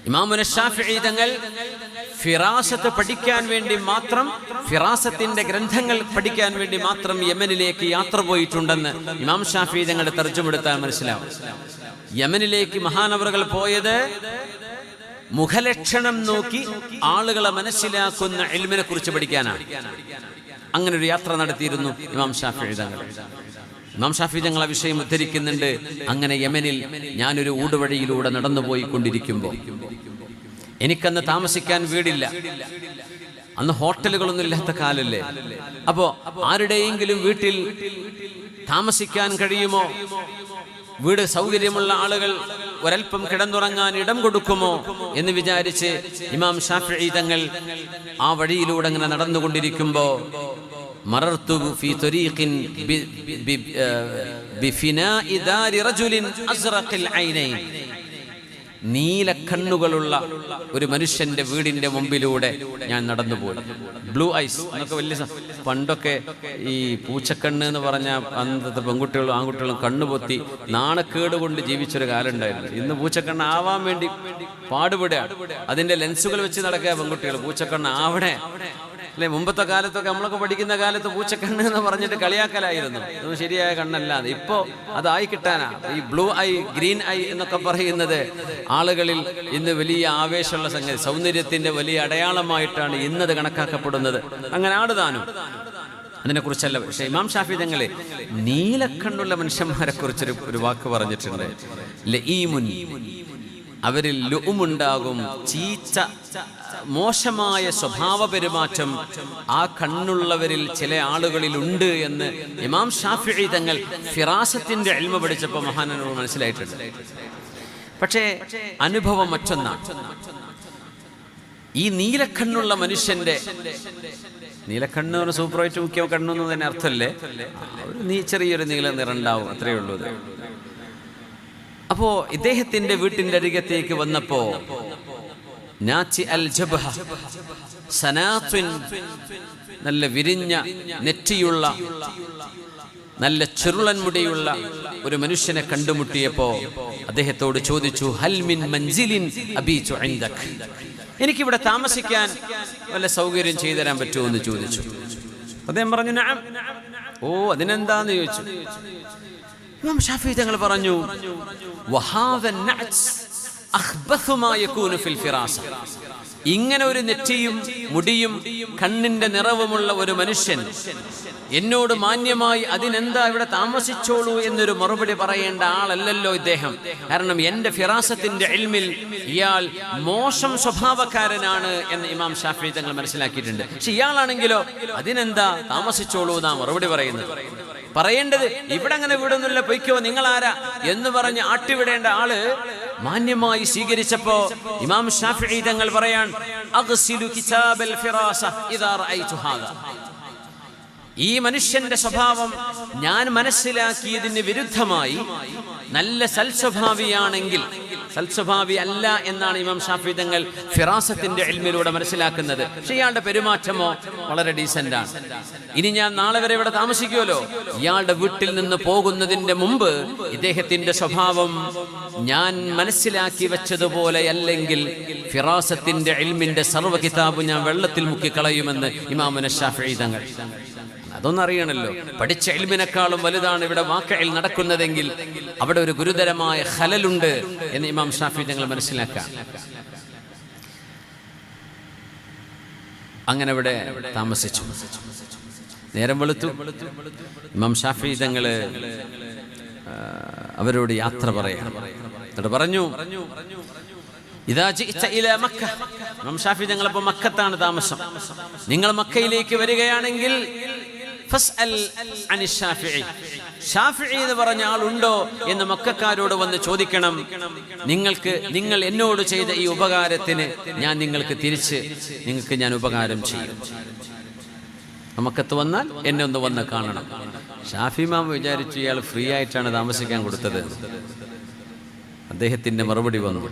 ഇമാമുന ശാഫിഈ തങ്ങൾ ഫിറാസത്ത് പഠിക്കാൻ വേണ്ടി മാത്രം, ഫിറാസത്തിന്റെ ഗ്രന്ഥങ്ങൾ പഠിക്കാൻ വേണ്ടി മാത്രം യമനിലേക്ക് യാത്ര പോയിട്ടുണ്ടെന്ന് ഇമാം ശാഫിഈ തങ്ങളുടെ തർജ്ജമെടുത്താൽ മനസ്സിലാവും. യമനിലേക്ക് മഹാനവറുകൾ പോയത് മുഖലക്ഷണം നോക്കി ആളുകളെ മനസ്സിലാക്കുന്ന ഇൽമിനെ കുറിച്ച് പഠിക്കാനാണ്. അങ്ങനെ ഒരു യാത്ര നടത്തിയിരുന്നു ഇമാം ശാഫിഈ തങ്ങൾ. ഇമാം ശാഫിഈ തങ്ങൾ ആ വിഷയം ഉദ്ധരിക്കുന്നുണ്ട്. അങ്ങനെ യമനിൽ ഞാനൊരു ഊടുവഴിയിലൂടെ നടന്നു പോയിക്കൊണ്ടിരിക്കുമ്പോൾ, എനിക്കന്ന് താമസിക്കാൻ വീടില്ല. അന്ന് ഹോട്ടലുകളൊന്നും ഇല്ലാത്ത കാലല്ലേ. അപ്പോ ആരുടെയെങ്കിലും വീട്ടിൽ താമസിക്കാൻ കഴിയുമോ, വീട് സൗകര്യമുള്ള ആളുകൾ ഒരൽപ്പം കിടന്നുറങ്ങാൻ ഇടം കൊടുക്കുമോ എന്ന് വിചാരിച്ച് ഇമാം ശാഫിഈ തങ്ങൾ ആ വഴിയിലൂടെ അങ്ങനെ നടന്നുകൊണ്ടിരിക്കുമ്പോ, മറർതു ഫീ ത്വരീഖിൻ ബിഫിനാഇ ദാരി റജുലിൻ അസ്റഖിൽ ഐനൈൻ. നീല കണ്ണുകളുള്ള ഒരു മനുഷ്യന്റെ വീടിന്റെ മുമ്പിലൂടെ ഞാൻ നടന്നുപോയി. ബ്ലൂ ഐസ് എന്നൊക്കെ വലിയ പണ്ടൊക്കെ ഈ പൂച്ചക്കണ്ണ് എന്ന് പറഞ്ഞ അന്നത്തെ പെൺകുട്ടികളും ആൺകുട്ടികളും കണ്ണുപൊത്തി നാണക്കേട് കൊണ്ട് ജീവിച്ചൊരു കാലം ഉണ്ടായിരുന്നു. ഇന്ന് പൂച്ചക്കണ്ണ് ആവാൻ വേണ്ടി പാടുപെടുക, അതിന്റെ ലെൻസുകൾ വെച്ച് നടക്കുക പെൺകുട്ടികൾ. പൂച്ചക്കണ്ണ് ആവണേ അല്ലെ? മുമ്പത്തെ കാലത്തൊക്കെ നമ്മളൊക്കെ പഠിക്കുന്ന കാലത്ത് പൂച്ചക്കണ്ണ് എന്ന് പറഞ്ഞിട്ട് കളിയാക്കലായിരുന്നു. അതൊന്നും ശരിയായ കണ്ണല്ലാതെ. ഇപ്പോ അതായി കിട്ടാനാ ഈ ബ്ലൂ ഐ, ഗ്രീൻ ഐ എന്നൊക്കെ പറയുന്നത് ആളുകളിൽ ഇന്ന് വലിയ ആവേശമുള്ള സംഗതി, സൗന്ദര്യത്തിന്റെ വലിയ അടയാളമായിട്ടാണ് ഇന്നത് കണക്കാക്കപ്പെടുന്നത്. അങ്ങനെ ആടുതാനും അതിനെക്കുറിച്ചല്ല. പക്ഷേ ഇമാം ശാഫിഈ തങ്ങളെ നീലക്കണ്ണുള്ള മനുഷ്യന്മാരെ കുറിച്ചൊരു ഒരു വാക്ക് പറഞ്ഞിട്ടുണ്ട്. ലഈമുൻ, അവരിൽ ലുഉമുണ്ടാകും, ചീച്ച, മോശമായ സ്വഭാവ പെരുമാറ്റം ആ കണ്ണുള്ളവരിൽ ചില ആളുകളിലുണ്ട് എന്ന് ഇമാം ശാഫിഈ തങ്ങൾ ഫിറാസത്തിന്റെ ഇൽമ പഠിച്ചപ്പോൾ മഹാനവറുകൾ മനസ്സിലായിട്ടുണ്ട്. പക്ഷേ അനുഭവം മറ്റൊന്നാണ്. ഈ നീലക്കണ്ണുള്ള മനുഷ്യന്റെ, നീലക്കണ്ണ് പറഞ്ഞ സൂപ്പറായിട്ട് മുഖ്യ കണ്ണൊന്നും തന്നെ അർത്ഥമല്ലേ, ചെറിയൊരു നീല നിറണ്ടാവും, അത്രയേ ഉള്ളൂ. അപ്പോ ഇദ്ദേഹത്തിന്റെ വീട്ടിന്റെ അരികത്തേക്ക് വന്നപ്പോ നല്ല വിരിഞ്ഞ നെറ്റിയുള്ള, നല്ല ചെറുളൻ മുടിയുള്ള ഒരു മനുഷ്യനെ കണ്ടുമുട്ടിയപ്പോ അദ്ദേഹത്തോട് ചോദിച്ചു, ഹൽ മിൻ മൻസിലിൻ അബീതു ഇൻദക്, എനിക്കിവിടെ താമസിക്കാൻ വല്ല സൗകര്യം ചെയ്തു തരാൻ പറ്റുമോ എന്ന് ചോദിച്ചു. അദ്ദേഹം പറഞ്ഞു നഅം. ഓ, അതിനെന്താന്ന് ചോദിച്ചു. ഇമാം ശാഫിഈ തങ്ങൾ പറഞ്ഞു, വഹാദ നഅ്സ് അഖ്ബഥു മാ യകൂനു ഫിൽ ഫിറാസ. ഇങ്ങനെ ഒരു നെറ്റിയും മുടിയും കണ്ണിന്റെ നിറവുമുള്ള ഒരു മനുഷ്യൻ എന്നോട് മാന്യമായി അതിനെന്താ ഇവിടെ താമസിച്ചോളൂ എന്നൊരു മറുപടി പറയേണ്ട ആളല്ലല്ലോ ഇദ്ദേഹം. കാരണം എന്റെ ഫിറാസത്തിന്റെ ഇൽമിൽ ഇയാൾ മോശം സ്വഭാവക്കാരനാണ് എന്ന് ഇമാം ശാഫിഈ തങ്ങൾ മനസ്സിലാക്കിയിട്ടുണ്ട്. പക്ഷെ ഇയാളാണെങ്കിലോ അതിനെന്താ താമസിച്ചോളൂ എന്നാ മറുപടി പറയുന്നത്. പറയേണ്ടത് ഇവിടെ അങ്ങനെ വീടൊന്നുമില്ല, പൊയ്ക്കോ, നിങ്ങൾ ആരാ എന്ന് പറഞ്ഞ് ആട്ടിവിടേണ്ട ആള് മാന്യമായി സ്വീകരിച്ചപ്പോ ഇമാം ശാഫിഈ തങ്ങൾ പറയാൻ, അഗ്സിലു കിതാബൽ ഫിറാസ ഇദാ റഅയ്തു ഹാദാ. ഈ മനുഷ്യന്റെ സ്വഭാവം ഞാൻ മനസ്സിലാക്കിയതിന് വിരുദ്ധമായി നല്ല സൽസ്വഭാവിയാണെങ്കിൽ, സൽസ്വഭാവി അല്ല എന്നാണ് ഇമാം ശാഫിഈ തങ്ങൾ ഫിറാസത്തിന്റെ ഇൽമിലൂടെ മനസ്സിലാക്കുന്നത്. പക്ഷെ ഇയാളുടെ പെരുമാറ്റമോ വളരെ ഡീസന്റ് ആണ്. ഇനി ഞാൻ നാളെ വരെ ഇവിടെ താമസിക്കുമല്ലോ, ഇയാളുടെ വീട്ടിൽ നിന്ന് പോകുന്നതിന്റെ മുമ്പ് ഇദ്ദേഹത്തിന്റെ സ്വഭാവം ഞാൻ മനസ്സിലാക്കി വെച്ചതുപോലെ അല്ലെങ്കിൽ ഫിറാസത്തിന്റെ ഇൽമിന്റെ സർവ്വ കിതാബ് ഞാൻ വെള്ളത്തിൽ മുക്കി കളയുമെന്ന് ഇമാമുന ശാഫിഈ തങ്ങൾ. അതൊന്നും അറിയണല്ലോ. പഠിച്ച ഇൽമിനേക്കാളും വലുതാണ് ഇവിടെ വാക്കയിൽ നടക്കുന്നതെങ്കിൽ അവിടെ ഒരു ഗുരുതരമായ ഖലലുണ്ട് എന്ന് ഇമാം ഷാഫി തങ്ങൾ മനസ്സിലാക്കാം. അങ്ങനെ ഇവിടെ താമസിച്ചു. നേരം വെളുത്തു. ഇമാം ഷാഫി തങ്ങൾ അവരോട് യാത്ര പറയാം. എന്നിട്ട് പറഞ്ഞു, ഇദാ ജിഅത ഇലാ മക്ക, ഇമാം ഷാഫി തങ്ങൾ ഇപ്പോൾ മക്കത്താണ് താമസം. നിങ്ങൾ മക്കയിലേക്ക് വരികയാണെങ്കിൽ ഫസ്അൽ അനി ഷാഫിഈ, ഷാഫിഈ എന്ന് പറഞ്ഞ ആളുണ്ടോ എന്ന് മക്കക്കാരോട് വന്ന് ചോദിക്കണം. നിങ്ങൾ എന്നോട് ചെയ്ത ഈ ഉപകാരത്തിന് ഞാൻ നിങ്ങൾക്ക് ഞാൻ ഉപകാരം ചെയ്യും. മക്കത്ത് വന്നാൽ എന്നെ ഒന്ന് വന്ന് കാണണം. ഷാഫി ഇമാം വിചാരിച്ചു ഇയാൾ ഫ്രീ ആയിട്ടാണ് താമസിക്കാൻ കൊടുത്തത്. അദ്ദേഹത്തിന്റെ മറുപടി വന്നു,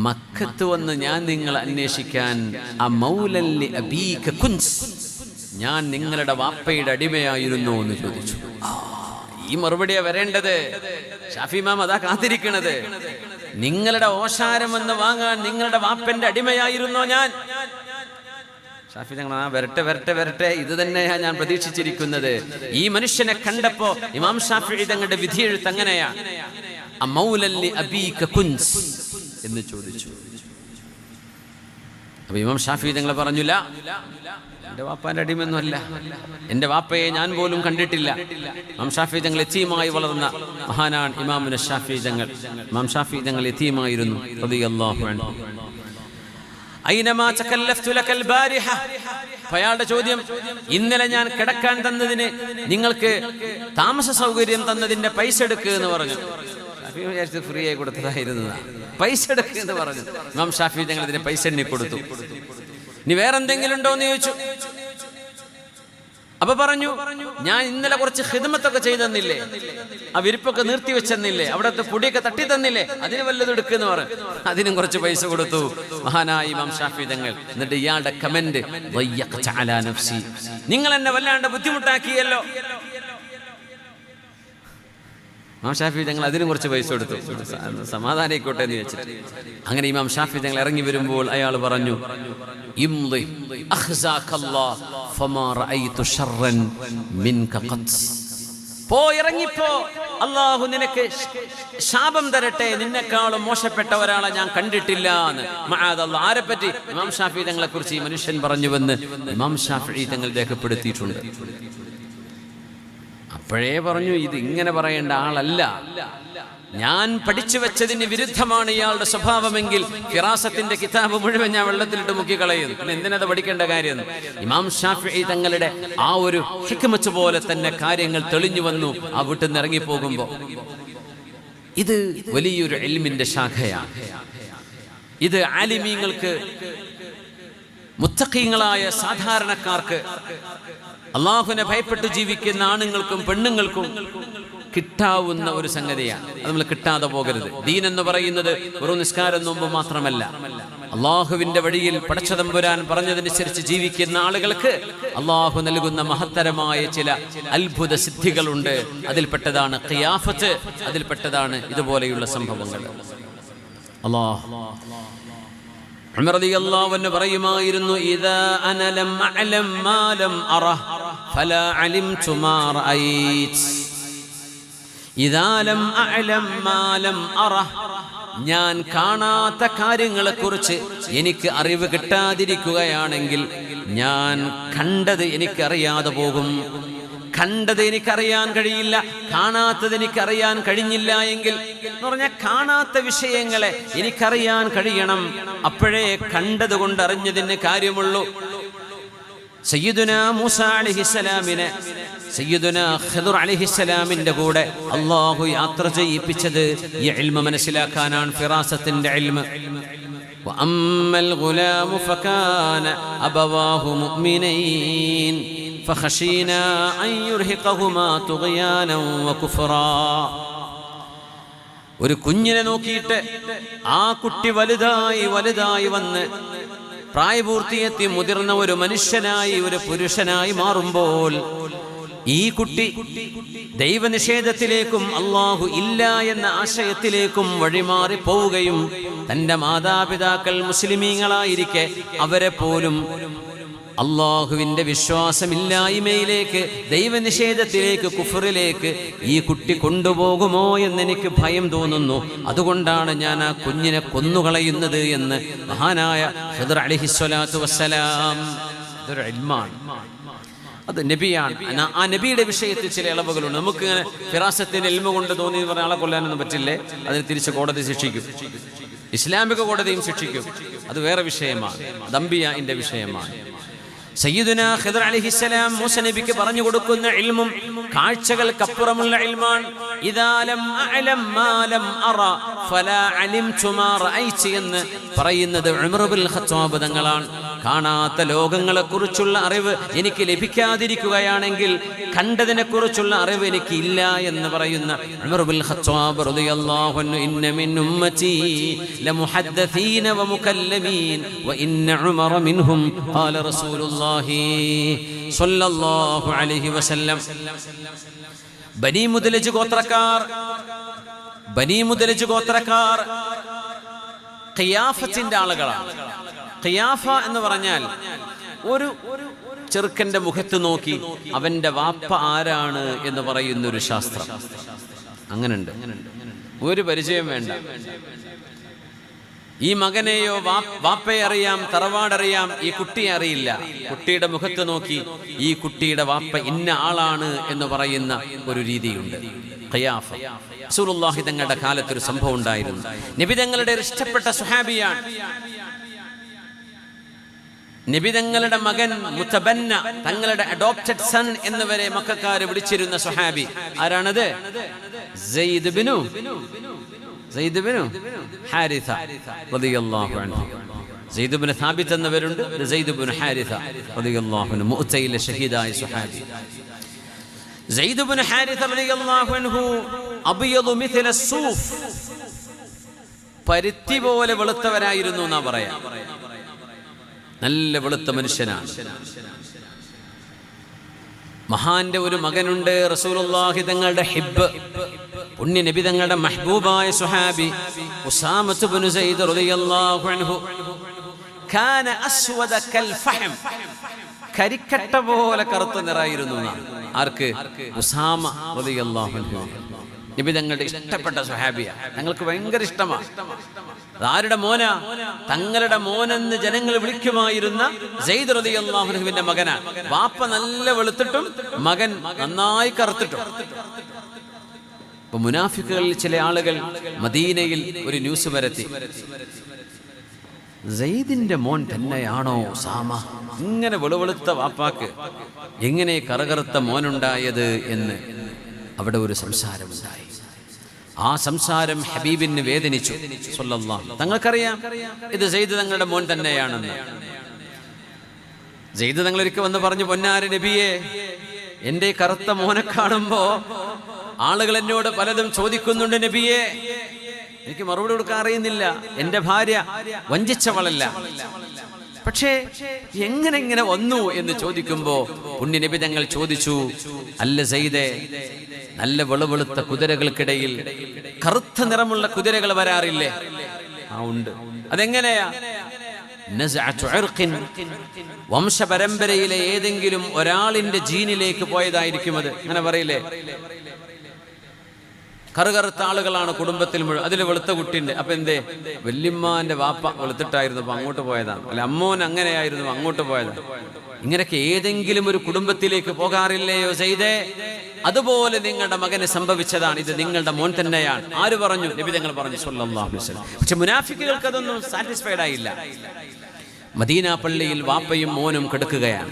മക്കത്ത് വന്ന് ഞാൻ നിങ്ങളെ അന്വേഷിക്കാൻ ഞാൻ നിങ്ങളുടെ വാപ്പയുടെ അടിമയായിരുന്നു എന്ന് ചോദിച്ചു. ഈ മറുപടിയാ വരേണ്ടത്. ഷാഫി ഇമാം അതാ കാത്തിരിക്കണത്. നിങ്ങളുടെ ഓശാരം എന്ന് വാങ്ങാൻ നിങ്ങളുടെ വാപ്പന്റെ അടിമയായിരുന്നോ ഞാൻ? ഷാഫി തങ്ങൾ വരട്ടെ, ഇത് തന്നെയാ ഞാൻ പ്രതീക്ഷിച്ചിരിക്കുന്നത്. ഈ മനുഷ്യനെ കണ്ടപ്പോ ഇമാം ഷാഫി തങ്ങളുടെ വിധിയെഴുത്ത് അങ്ങനെയാ, എന്ന് ചോദിച്ചു. അപ്പൊ ഇമാം ഷാഫി തങ്ങൾ പറഞ്ഞില്ല, എന്റെ വാപ്പാന്റെ അടിമയൊന്നുമല്ല, എന്റെ വാപ്പയെ ഞാൻ പോലും കണ്ടിട്ടില്ല. ഇമാം ഷാഫി തങ്ങൾ യതീമായി വളർന്ന മഹാനാണ് ഇമാമുന ഷാഫി തങ്ങൾ. ഇമാം ഷാഫി തങ്ങൾ യതീമായിരുന്നു റളിയല്ലാഹു അൻഹു. അയാളുടെ ചോദ്യം, ഇന്നലെ ഞാൻ കിടക്കാൻ തന്നതിന് നിങ്ങൾക്ക് താമസ സൗകര്യം തന്നതിന്റെ പൈസ എടുക്കുക എന്ന് പറഞ്ഞു. ഷാഫി ഫ്രീ ആയി കൊടുത്തതായിരുന്നു. പൈസ എടുക്കുക എന്ന് പറഞ്ഞു. ഇമാം ഷാഫി തങ്ങൾ ഇതിന് പൈസ എണ്ണി കൊടുത്തു. ഇനി വേറെന്തെങ്കിലും ഉണ്ടോ എന്ന് ചോദിച്ചു. അപ്പൊ പറഞ്ഞു, ഞാൻ ഇന്നലെ കുറച്ച് ഖിദ്മത്തൊക്കെ ചെയ്തെന്നില്ലേ, ആ വിരിപ്പൊക്കെ നിർത്തി വെച്ചെന്നില്ലേ, അവിടത്തെ പൊടിയൊക്കെ തട്ടി തന്നില്ലേ, അതിന് വല്ലതും എടുക്കുന്ന് പറഞ്ഞു. അതിനും കുറച്ച് പൈസ കൊടുത്തു മഹാനായ ഇമാം ഷാഫി തങ്ങൾ. എന്നിട്ട് ഇയാളുടെ കമന്റ്, നിങ്ങൾ എന്നെ വല്ലാണ്ട് ബുദ്ധിമുട്ടാക്കിയല്ലോ. ഇമാം ഷാഫി തങ്ങൾ അതിനും കുറച്ച് പൈസ കൊടുത്തു. സമാധാനിക്കോട്ടെ എന്ന് വെച്ചിട്ട് അങ്ങനെ ഇമാം ഷാഫി തങ്ങൾ ഇറങ്ങി വരുമ്പോൾ അയാൾ പറഞ്ഞു, ഇറങ്ങിപ്പോ, അല്ലാഹു നിനക്ക് ശാപം തരട്ടെ, നിന്നെക്കാളും മോശപ്പെട്ട ഒരാളെ ഞാൻ കണ്ടിട്ടില്ല എന്ന്. മഅദല്ലാഹ്. ആരെപ്പറ്റി? ഇമാം ഷാഫി തങ്ങളെ കുറിച്ച് ഈ മനുഷ്യൻ പറഞ്ഞുവെന്ന് ഇമാം ഷാഫി തങ്ങൾ രേഖപ്പെടുത്തിയിട്ടുണ്ട്. അപ്പോഴേ പറഞ്ഞു, ഇത് ഇങ്ങനെ പറയേണ്ട ആളല്ല. ഞാൻ പഠിച്ചു വെച്ചതിന് വിരുദ്ധമാണ് ഇയാളുടെ സ്വഭാവമെങ്കിൽ ഫിറാസത്തിന്റെ കിതാബ് മുഴുവൻ ഞാൻ വെള്ളത്തിലിട്ട് മുക്കിക്കളയുന്നു. എന്തിനത് പഠിക്കേണ്ട കാര്യം? ഇമാം ഷാഫിഈ തങ്ങളുടെ ആ ഒരു ഹിക്മത്ത് പോലെ തന്നെ കാര്യങ്ങൾ തെളിഞ്ഞു വന്നു ആ വീട്ടിൽ നിന്ന് ഇറങ്ങിപ്പോകുമ്പോ. ഇത് വലിയൊരു ഇൽമിന്റെ ശാഖയാണ്. ഇത് ആലിമീങ്ങൾക്ക്, മുത്തഖീങ്ങളായ സാധാരണക്കാർക്ക്, അള്ളാഹുവിനെ ഭയപ്പെട്ട് ജീവിക്കുന്ന ആണുങ്ങൾക്കും പെണ്ണുങ്ങൾക്കും കിട്ടാവുന്ന ഒരു സംഗതിയാണ്. അത് നമ്മൾ കിട്ടാതെ പോകരുത്. ദീൻ എന്ന് പറയുന്നത് വെറും നിസ്കാരം നോമ്പ് മാത്രമല്ല. അള്ളാഹുവിന്റെ വഴിയിൽ പടച്ചതമ്പുരാൻ പറഞ്ഞതനുസരിച്ച് ജീവിക്കുന്ന ആളുകൾക്ക് അള്ളാഹു നൽകുന്ന മഹത്തരമായ ചില അത്ഭുത സിദ്ധികളുണ്ട്. അതിൽപ്പെട്ടതാണ് ഖിയാഫത്ത്, അതിൽപ്പെട്ടതാണ് ഇതുപോലെയുള്ള സംഭവങ്ങൾ. ഉമർ റളിയല്ലാഹു അൻഹു പറയുമായിരുന്നു, ഇദാ അന ലം അഅലം മാ ലം അറഹ് ഫലാ അലിംതു മാ റഅയ്ത്. ഇദാ ലം അഅലം മാ ലം അറഹ്, ഞാൻ കാണാത്ത കാര്യങ്ങളെക്കുറിച്ച് എനിക്ക് അറിവ് കിട്ടാതിരിക്കുകയാണെങ്കിൽ ഞാൻ കണ്ടത് എനിക്കറിയാതെ പോകും. കണ്ടത് എനിക്കറിയാൻ കഴിയില്ല, കാണാത്തത് എനിക്കറിയാൻ കഴിഞ്ഞില്ല എങ്കിൽ എന്ന് പറഞ്ഞാൽ കാണാത്ത വിഷയങ്ങളെ എനിക്കറിയാൻ കഴിയണം. അപ്പോഴേ കണ്ടത് കൊണ്ട് അറിഞ്ഞതിന് കാര്യമുള്ളൂ. സയ്യിദുനാ മൂസ അലൈഹിസ്സലാമിനെ സയ്യിദുനാ ഖിദ്ർ അലൈഹിസ്സലാമിന്റെ കൂടെ അല്ലാഹു യാത്ര ചെയ്യിപ്പിച്ചത് ഈ ഇൽമ മനസ്സിലാക്കാനാണ്, ഫിറാസത്തിന്റെ ഇൽമ. വഅമ്മൽ ഗുലാമു ഫകാന അബവാഹു മുഅ്മിനൈൻ ഫഖശീനാ അൻ യുർഹിഖഹുമാ തുഗ്യാനൻ വകുഫറാ. ഒരു കുഞ്ഞിനെ നോക്കിയിട്ട് ആ കുട്ടി വലുതായി വന്ന് പ്രായപൂർത്തിയെത്തി മുതിർന്ന ഒരു മനുഷ്യനായി, ഒരു പുരുഷനായി മാറുമ്പോൾ ഈ കുട്ടി ദൈവനിഷേധത്തിലേക്കും അല്ലാഹു ഇല്ല എന്ന ആശയത്തിലേക്കും വഴിമാറി പോവുകയും തൻ്റെ മാതാപിതാക്കൾ മുസ്ലിമീങ്ങളായിരിക്കെ അവരെ പോലും അള്ളാഹുവിൻ്റെ വിശ്വാസമില്ലായ്മയിലേക്ക്, ദൈവനിഷേധത്തിലേക്ക്, കുഫറിലേക്ക് ഈ കുട്ടി കൊണ്ടുപോകുമോ എന്നെനിക്ക് ഭയം തോന്നുന്നു. അതുകൊണ്ടാണ് ഞാൻ ആ കുഞ്ഞിനെ കൊന്നുകളയുന്നത് എന്ന് മഹാനായ ഖിദ്ർ അലൈഹിസ്സലാത്തു വസ്സലാം. അതൊരു ഇൽമാണ്, അത് നബിയാണ്. ആ നബിയുടെ വിഷയത്തിൽ ചില ഇളവുകളുണ്ട്. നമുക്ക് ഇങ്ങനെ ഫിറാസത്തിന്റെ ഇൽമ കൊണ്ട് തോന്നി പറഞ്ഞ ആളെ കൊല്ലാനൊന്നും പറ്റില്ലേ. അതിന് തിരിച്ച് കോടതി ശിക്ഷിക്കും, ഇസ്ലാമിക കോടതിയും ശിക്ഷിക്കും. അത് വേറെ വിഷയമാണ്, അത് അംബിയാഇന്റെ വിഷയമാണ്. സയ്യിദുനാ ഖിദ്ർ അലൈഹിസ്സലാം മൂസ നബിക്ക് പറഞ്ഞു കൊടുക്കുന്ന ഇൽമും കാഴ്ചകൾക്കപ്പുറമുള്ള ഇൽമാണ്. ഇദാ ലം അഅലം മാ ലം അറ ഫലാ അലിംതു മാ റഅയ്തു എന്ന് പറയുന്നത് ഉമർ ഇബ്നുൽ ഖത്താബ് തങ്ങളാണ്. കാണാത്ത ലോകങ്ങളെക്കുറിച്ചുള്ള അറിവ് എനിക്ക് ലഭിക്കാതിരിക്കുകയാണെങ്കിൽ കണ്ടതിനെക്കുറിച്ചുള്ള അറിവ് എനിക്ക് ഇല്ല എന്ന് പറയുന്ന ഉമർ ഇബ്നുൽ ഖത്താബ് റളിയല്ലാഹു അൻഹു, ഇന്ന മിൻ ഉമ്മതി ലമുഹദ്ദസീന വമുകല്ലമീൻ വഇന്ന ഉമറ മിൻഹും ഖാല റസൂലുള്ളാഹി സ്വല്ലല്ലാഹു അലൈഹി വസല്ലം. ബനി മുദ്ലിജ് ഗോത്രക്കാർ ഖിയാഫത്തിന്റെ ആളുകളാണ്. ഖിയാഫ എന്ന് പറഞ്ഞാൽ ഒരു ചെറുക്കന്റെ മുഖത്ത് നോക്കി അവന്റെ വാപ്പ ആരാണ് എന്ന് പറയുന്നൊരു ശാസ്ത്രം. അങ്ങനുണ്ട്, ഒരു പരിചയം വേണ്ട. ഈ മകനെയോ വാപ്പയെ അറിയാം, തറവാടറിയാം, ഈ കുട്ടിയെ അറിയില്ല. കുട്ടിയുടെ മുഖത്ത് നോക്കി ഈ കുട്ടിയുടെ വാപ്പ ഇന്ന ആളാണ് എന്ന് പറയുന്ന ഒരു രീതിയുണ്ട്. ഖിയാഫ റസൂലുള്ളാഹി തങ്ങളുടെ കാലത്തൊരു സംഭവം ഉണ്ടായിരുന്നു. നബി തങ്ങളുടെ ഇഷ്ടപ്പെട്ട സ്വഹാബിയാണ്. നബി തങ്ങളുടെ മകൻ മുതബന്ന, തങ്ങളുടെ അഡോപ്റ്റഡ് സൺ എന്നിവരെ മക്കക്കാര് വിളിച്ചിരുന്ന സ്വഹാബി ആരാണത്? സയ്യിദ് ബിനു ഹാരിഥ റളിയല്ലാഹു അൻഹു. സയ്യിദ് ബിൻ സാബിത്ത് എന്നവരുണ്ട്, സയ്യിദ് ബിൻ ഹാരിഥ റളിയല്ലാഹു അൻഹു മുഅ്തയിലെ ഷഹീദായ സ്വഹാബി. സയ്യിദ് ബിൻ ഹാരിഥ റളിയല്ലാഹു അൻഹു അബിയദു മിഥല സൂഫ്, പരുത്തി പോലെ വെളുത്തവരായിരുന്നു എന്നാ പറയാ. നല്ല വെളുത്ത മനുഷ്യനാണ്. മഹാന്റെ ഒരു മകനുണ്ട്, റസൂലുള്ളാഹി തങ്ങളുടെ ഹിബ്ബ്, പുണ്യ നബി തങ്ങളുടെ മഹ്ബൂബായ സ്വഹാബി ഉസാമത്ത് ഇബ്നു സയ്യിദ് റളിയല്ലാഹു അൻഹു. കാന അസ്വദ കൽ ഫഹം, കരിക്കട്ട പോലെ കറുത്ത നിറായിരുന്നു. ആർക്ക്? ഉസാമ റളിയല്ലാഹു അൻഹു. നബി തങ്ങളുടെ ഇഷ്ടപ്പെട്ട സ്വഹാബിയ, ഞങ്ങൾക്ക് ഭയങ്കര ഇഷ്ടമാണ്. ആരുടെ മോനാ? തങ്ങളുടെ മോനെന്ന് ജനങ്ങൾ വിളിക്കുമായിരുന്ന സയ്യിദ് റളിയല്ലാഹു അൻഹുവിന്റെ മകനാണ്. വാപ്പ നല്ല വെളുത്തിട്ടും മകൻ നന്നായി കറുത്തിട്ടും. ഇപ്പൊ മുനാഫിക്കുകളിൽ ചില ആളുകൾ മദീനയിൽ ഒരു ന്യൂസ് പരത്തി, സയ്യിദിന്റെ മോൻ തന്നെയാണോ ഉസാമ? ഇങ്ങനെ വെളുവെളുത്ത വാപ്പാക്ക് എങ്ങനെ കറുകറുത്ത മോനുണ്ടായത് എന്ന് അവിടെ ഒരു സംസാരമുണ്ടായി. ആ സംസാരം ഹബീബിന് വേദനിച്ചു സ്വല്ലല്ലാഹു. തങ്ങൾക്കറിയാം ഇത് സയ്യിദ് തങ്ങളുടെ മോൻ തന്നെയാണെന്ന്. സയ്യിദ് തങ്ങൾ ഒരിക്കൽ വന്ന് പറഞ്ഞു, പൊന്നാര നബിയെ, എന്റെ കറുത്ത മോനെ കാണുമ്പോ ആളുകൾ എന്നോട് പലതും ചോദിക്കുന്നുണ്ട് നബിയെ, എനിക്ക് മറുപടി കൊടുക്കാൻ അറിയുന്നില്ല. എന്റെ ഭാര്യ വഞ്ചിച്ചവളല്ല, പക്ഷേ എങ്ങനെ വന്നു എന്ന് ചോദിക്കുമ്പോ പുണ്യ നബി തങ്ങൾ ചോദിച്ചു, അല്ല സയ്യിദേ, നല്ല വെളുവെളുത്ത കുതിരകൾക്കിടയിൽ കറുത്ത നിറമുള്ള കുതിരകൾ വരാറില്ലേ? ആ ഉണ്ട്. അതെങ്ങനെയാ? വംശപരമ്പരയിലെ ഏതെങ്കിലും ഒരാളിന്റെ ജീനിലേക്ക് പോയതായിരിക്കും അത്. അങ്ങനെ പറയില്ലേ? കറുകറുത്ത ആളുകളാണ് കുടുംബത്തിൽ മുഴുവൻ. അതിൽ വെളുത്ത കുട്ടിയുണ്ട്. അപ്പൊ എന്തേ? വല്യമ്മാന്റെ വാപ്പ വെളുത്തിട്ടായിരുന്നു, അപ്പൊ അങ്ങോട്ട് പോയതാണ്. അല്ലെ അമ്മോൻ അങ്ങനെയായിരുന്നു, അങ്ങോട്ട് പോയതാണ്. ഇങ്ങനെയൊക്കെ ഏതെങ്കിലും ഒരു കുടുംബത്തിലേക്ക് പോകാറില്ലയോ സയ്യിദേ? അതുപോലെ നിങ്ങളുടെ മകന് സംഭവിച്ചതാണ്. ഇത് നിങ്ങളുടെ മോൻ തന്നെയാണ്. ആര് പറഞ്ഞു? നബി തങ്ങൾ പറഞ്ഞു സ്വല്ലല്ലാഹു അലൈഹി വസല്ലം. പക്ഷെ മുനാഫിക്കുകൾക്ക് അതൊന്നും സാറ്റിസ്ഫൈഡ് ആയില്ല. മദീന പള്ളിയിൽ വാപ്പയും മോനും കിടക്കുകയാണ്.